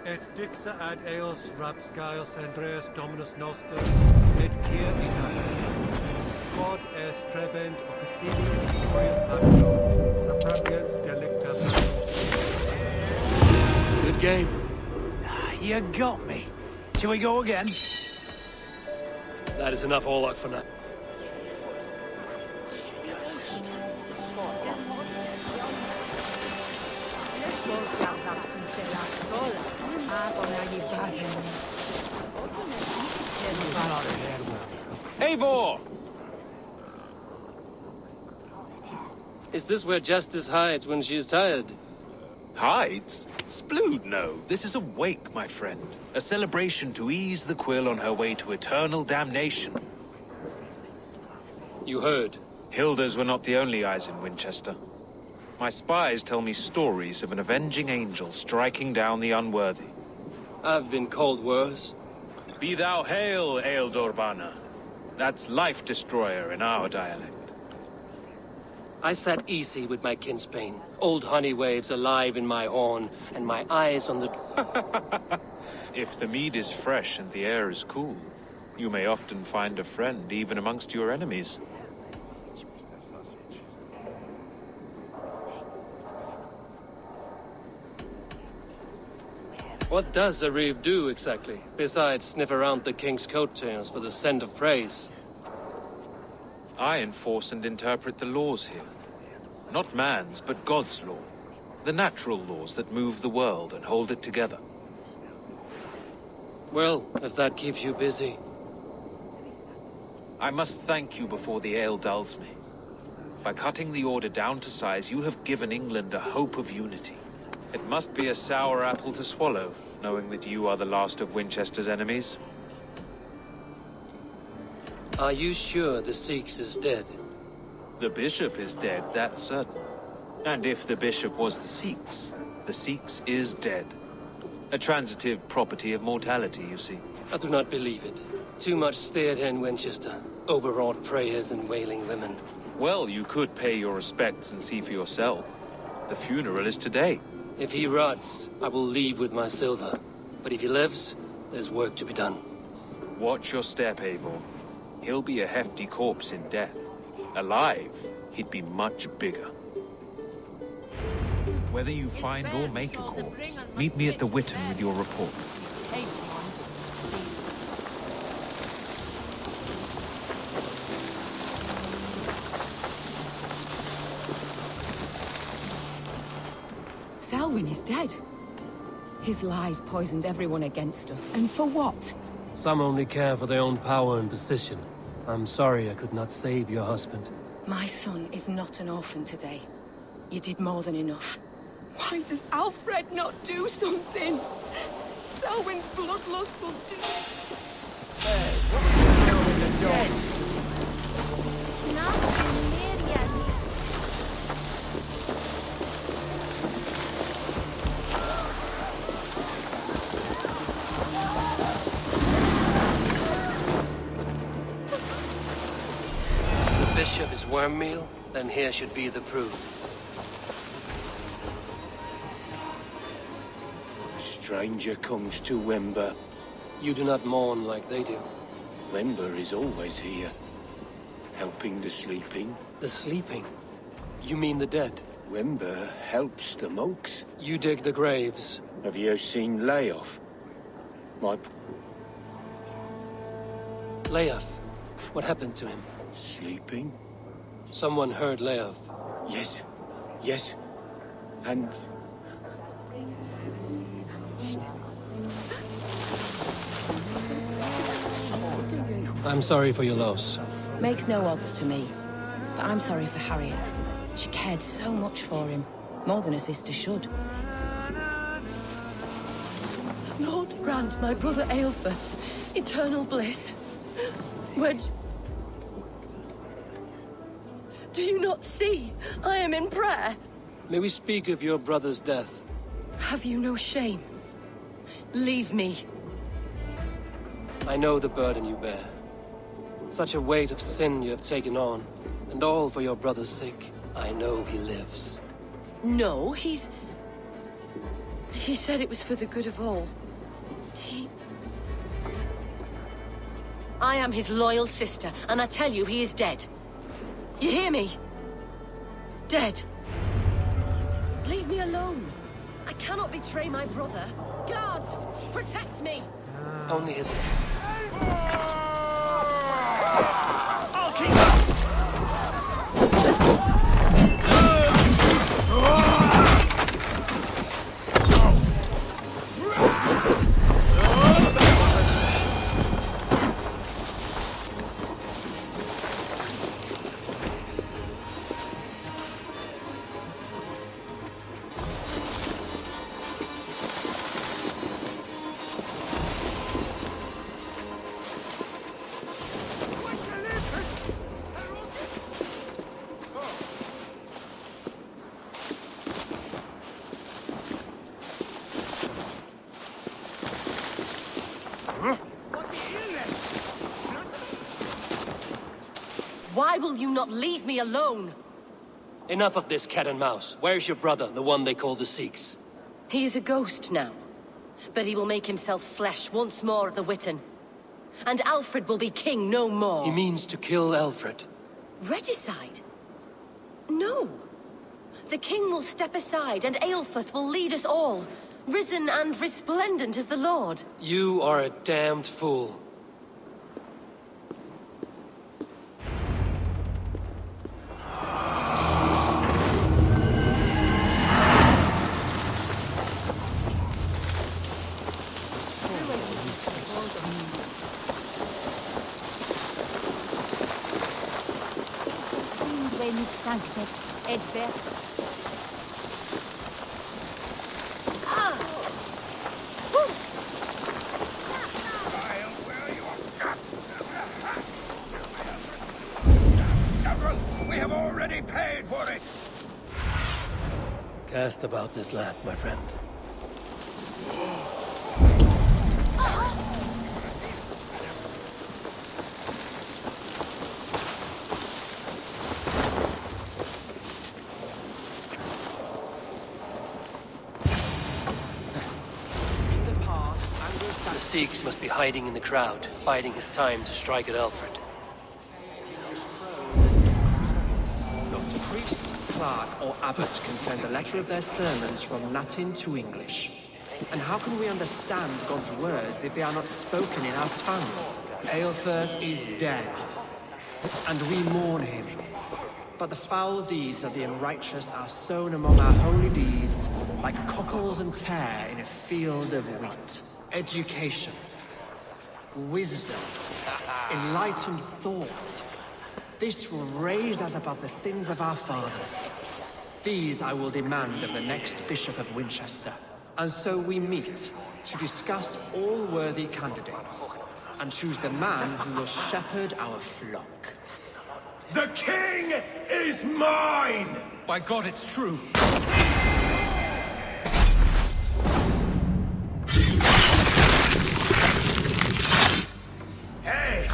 Et dixa ad eos rapscaios Andreas Dominus Noster, et quia italis. Quod est trebent officini historia pacto, appropriat delicta. Good game. You got me. Shall we go again? That is enough all luck for now. Eivor! Is this where Justice hides when she's tired? Hides? Splood, no. This is a wake, my friend. A celebration to ease the quill on her way to eternal damnation. You heard. Hilda's were not the only eyes in Winchester. My spies tell me stories of an avenging angel striking down the unworthy. I've been called worse. Be thou hail, Ealdorbanna. That's Life Destroyer in our dialect. I sat easy with my kinsbane, old honey waves alive in my horn, and my eyes on the... If the mead is fresh and the air is cool, you may often find a friend even amongst your enemies. What does a reeve do exactly, besides sniff around the king's coattails for the scent of praise? I enforce and interpret the laws here. Not man's, but God's law. The natural laws that move the world and hold it together. Well, if that keeps you busy. I must thank you before the ale dulls me. By cutting the order down to size, you have given England a hope of unity. It must be a sour apple to swallow, knowing that you are the last of Winchester's enemies. Are you sure the Sikhs is dead? The bishop is dead, that's certain. And if the bishop was the Sikhs is dead. A transitive property of mortality, you see. I do not believe it. Too much theatre in Winchester. Overwrought prayers and wailing women. Well, you could pay your respects and see for yourself. The funeral is today. If he rots, I will leave with my silver. But if he lives, there's work to be done. Watch your step, Eivor. He'll be a hefty corpse in death. Alive, he'd be much bigger. Whether you find or make a corpse, meet me at the Witten with your report. Selwyn is dead. His lies poisoned everyone against us, and for what? Some only care for their own power and position. I'm sorry I could not save your husband. My son is not an orphan today. You did more than enough. Why does Alfred not do something? Selwyn's bloodlust will do... Hey, what are you doing in the dark? The bishop is worm meal, then here should be the proof. Stranger comes to Wember. You do not mourn like they do. Wember is always here, helping the sleeping. The sleeping? You mean the dead? Wember helps the monks. You dig the graves. Have you seen Layoff? My... Leof. What happened to him? Sleeping? Someone heard Leof. Yes. Yes. And... I'm sorry for your loss. Makes no odds to me. But I'm sorry for Harriet. She cared so much for him. More than a sister should. Lord grant my brother Aelfer eternal bliss. Do you not see? I am in prayer. May we speak of your brother's death? Have you no shame? Leave me. I know the burden you bear. Such a weight of sin you have taken on, and all for your brother's sake. I know he lives. No, He said it was for the good of all. I am his loyal sister, and I tell you he is dead. You hear me? Dead. Leave me alone. I cannot betray my brother. Guards, protect me! Only his... I'll keep up! Why will you not leave me alone? Enough of this cat and mouse. Where's your brother, the one they call the Sikhs? He is a ghost now. But he will make himself flesh once more at the Witten. And Alfred will be king no more. He means to kill Alfred. Regicide? No. The king will step aside and Aelfrith will lead us all. Risen and resplendent as the Lord. You are a damned fool. sanctus et ver... We have already paid for it! Cast about this land, my friend. The Sikhs must be hiding in the crowd, biding his time to strike at Alfred. Not a priest, clerk, or abbot can send a letter of their sermons from Latin to English. And how can we understand God's words if they are not spoken in our tongue? Aelfirth is dead, and we mourn him. But the foul deeds of the unrighteous are sown among our holy deeds, like cockles and tare in a field of wheat. Education, wisdom, enlightened thought. This will raise us above the sins of our fathers. These I will demand of the next Bishop of Winchester. And so we meet to discuss all worthy candidates and choose the man who will shepherd our flock. The king is mine! By God, it's true. Hey!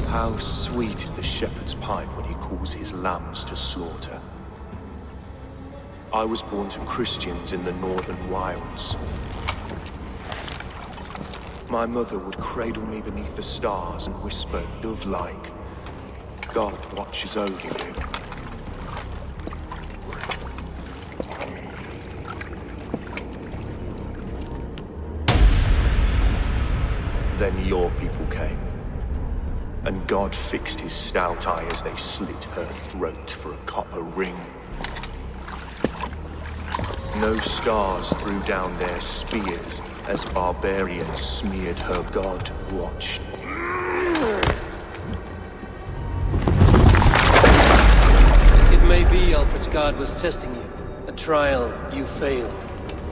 How sweet is the shepherd's pipe when he calls his lambs to slaughter. I was born to Christians in the northern wilds. My mother would cradle me beneath the stars and whisper, dove-like, God watches over you. Then your people came, and God fixed his stout eye as they slit her throat for a copper ring. No stars threw down their spears as barbarians smeared her. God watched. It may be Alfred's God was testing you. A trial you failed.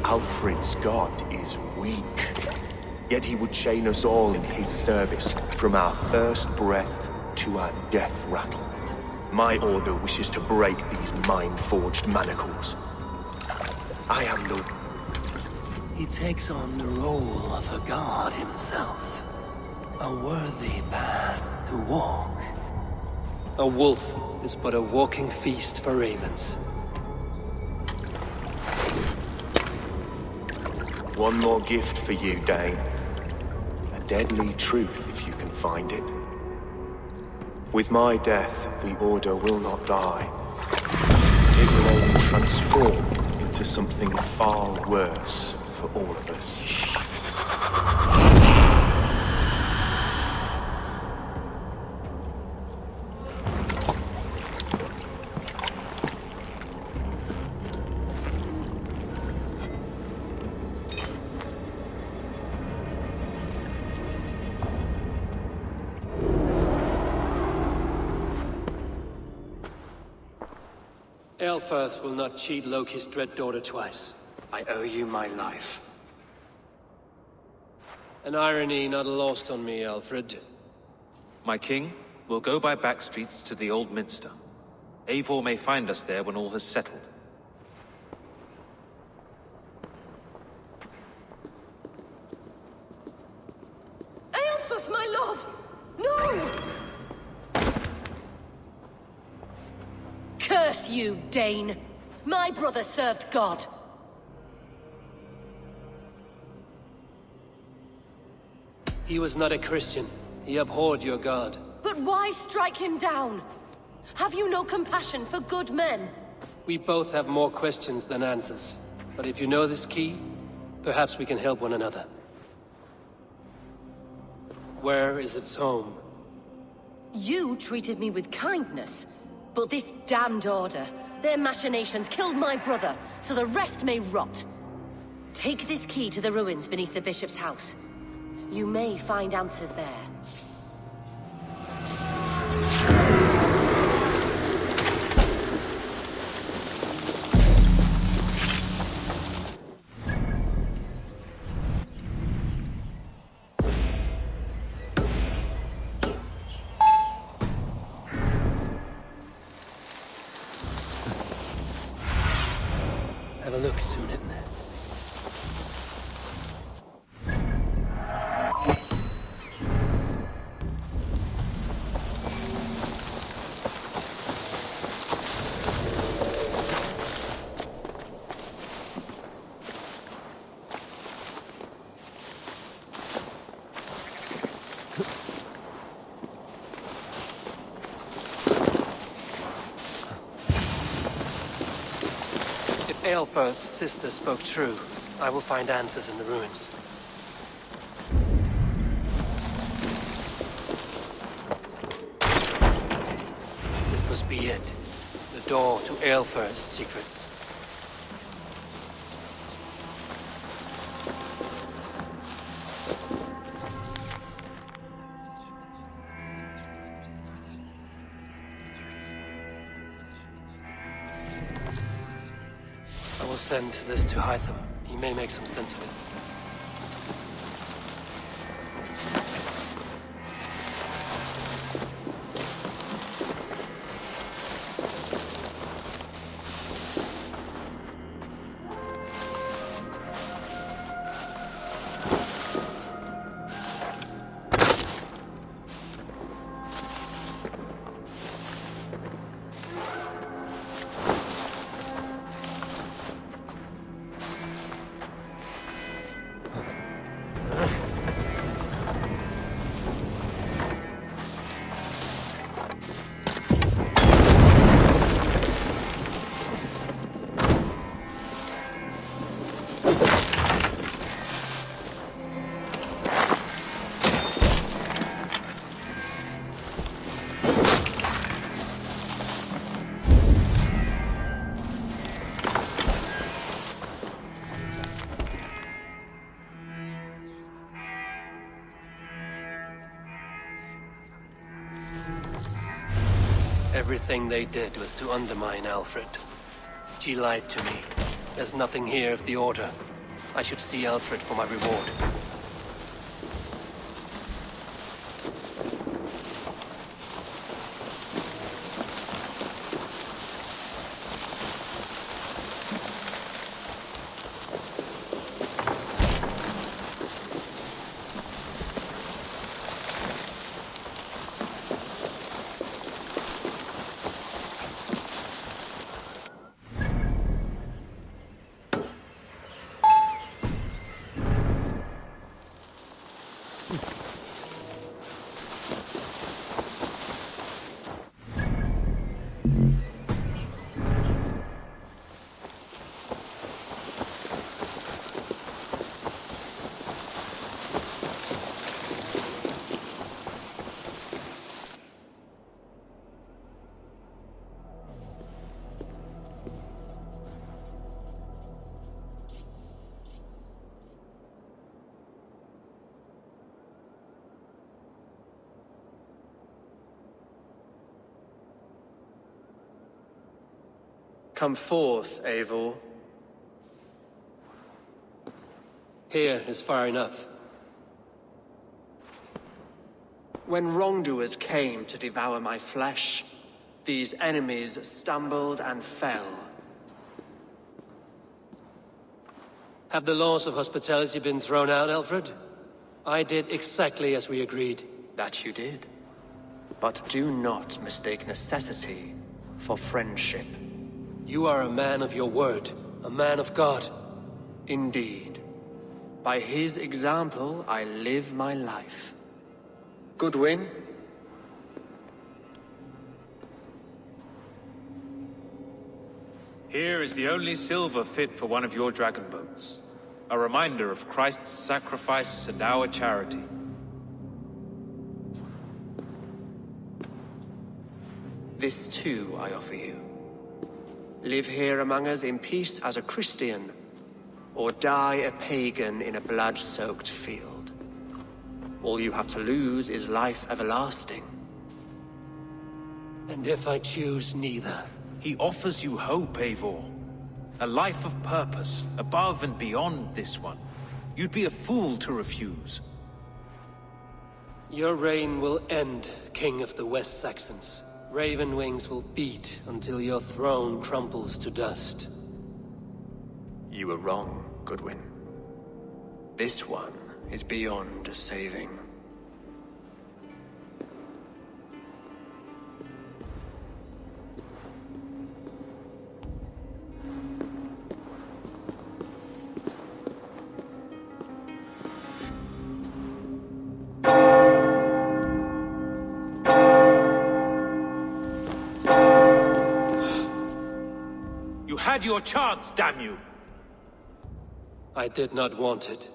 Alfred's God is weak. Yet he would chain us all in his service, from our first breath to our death rattle. My order wishes to break these mind-forged manacles. I am the... He takes on the role of a god himself. A worthy path to walk. A wolf is but a walking feast for ravens. One more gift for you, Dane. A deadly truth, if you can find it. With my death, the Order will not die. It will only transform into something far worse for all of us. Aelfirth will not cheat Loki's dread daughter twice. I owe you my life. An irony not lost on me, Alfred. My king, we'll go by back streets to the Old Minster. Eivor may find us there when all has settled. Aelfirth, my love! No! Curse you, Dane! My brother served God. He was not a Christian. He abhorred your god. But why strike him down? Have you no compassion for good men? We both have more questions than answers. But if you know this key, perhaps we can help one another. Where is its home? You treated me with kindness. But this damned order, Their machinations killed my brother, so the rest may rot. Take this key to the ruins beneath the bishop's house. You may find answers there. Have a look, Sunan. Aelfirth's sister spoke true. I will find answers in the ruins. This must be it. The door to Aelfirth's secrets. I will send this to Hytham. He may make some sense of it. Everything they did was to undermine Alfred. She lied to me. There's nothing here of the Order. I should see Alfred for my reward. Come forth, Eivor. Here is far enough. When wrongdoers came to devour my flesh, these enemies stumbled and fell. Have the laws of hospitality been thrown out, Alfred? I did exactly as we agreed. That you did. But do not mistake necessity for friendship. You are a man of your word, a man of God. Indeed. By his example, I live my life. Goodwin? Here is the only silver fit for one of your dragon boats. A reminder of Christ's sacrifice and our charity. This too I offer you. Live here among us in peace as a Christian, or die a pagan in a blood-soaked field. All you have to lose is life everlasting. And if I choose neither? He offers you hope, Eivor. A life of purpose, above and beyond this one. You'd be a fool to refuse. Your reign will end, King of the West Saxons. Raven wings will beat until your throne crumbles to dust. You were wrong, Goodwin. This one is beyond saving. Had your chance, damn you! I did not want it.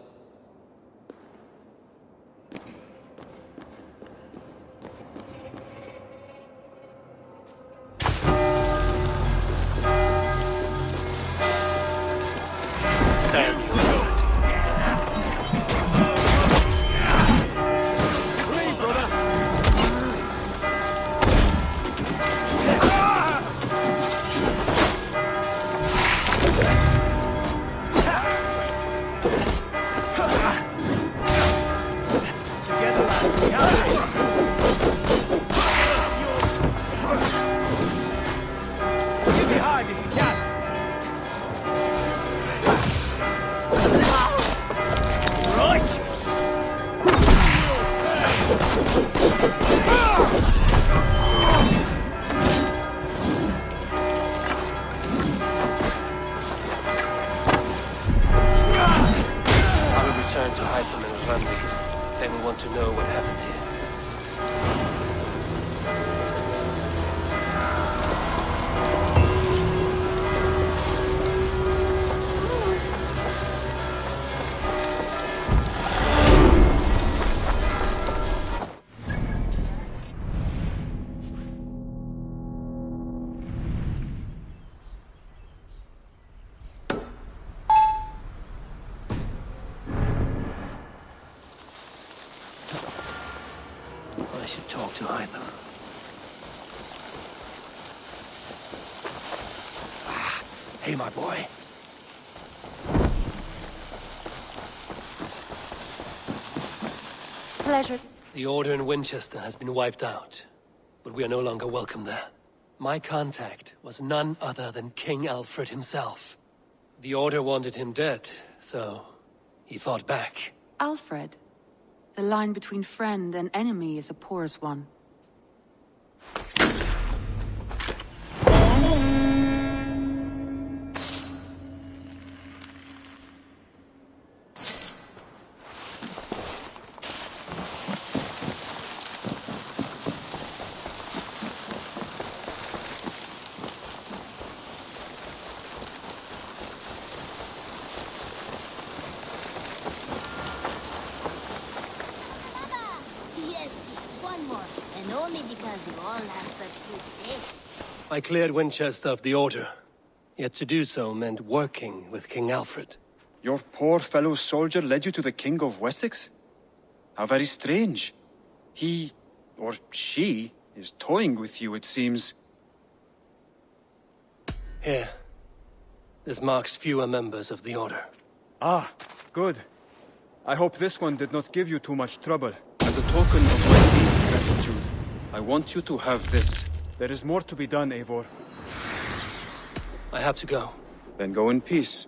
I should talk to either. Hey, my boy. Pleasure. The Order in Winchester has been wiped out, but we are no longer welcome there. My contact was none other than King Alfred himself. The Order wanted him dead, so he fought back. Alfred? The line between friend and enemy is a porous one. I cleared Winchester of the Order, yet to do so meant working with King Alfred. Your poor fellow soldier led you to the King of Wessex? How very strange. He, or she, is toying with you, it seems. Here. This marks fewer members of the Order. Ah, good. I hope this one did not give you too much trouble. As a token of my deep gratitude, I want you to have this. There is more to be done, Eivor. I have to go. Then go in peace.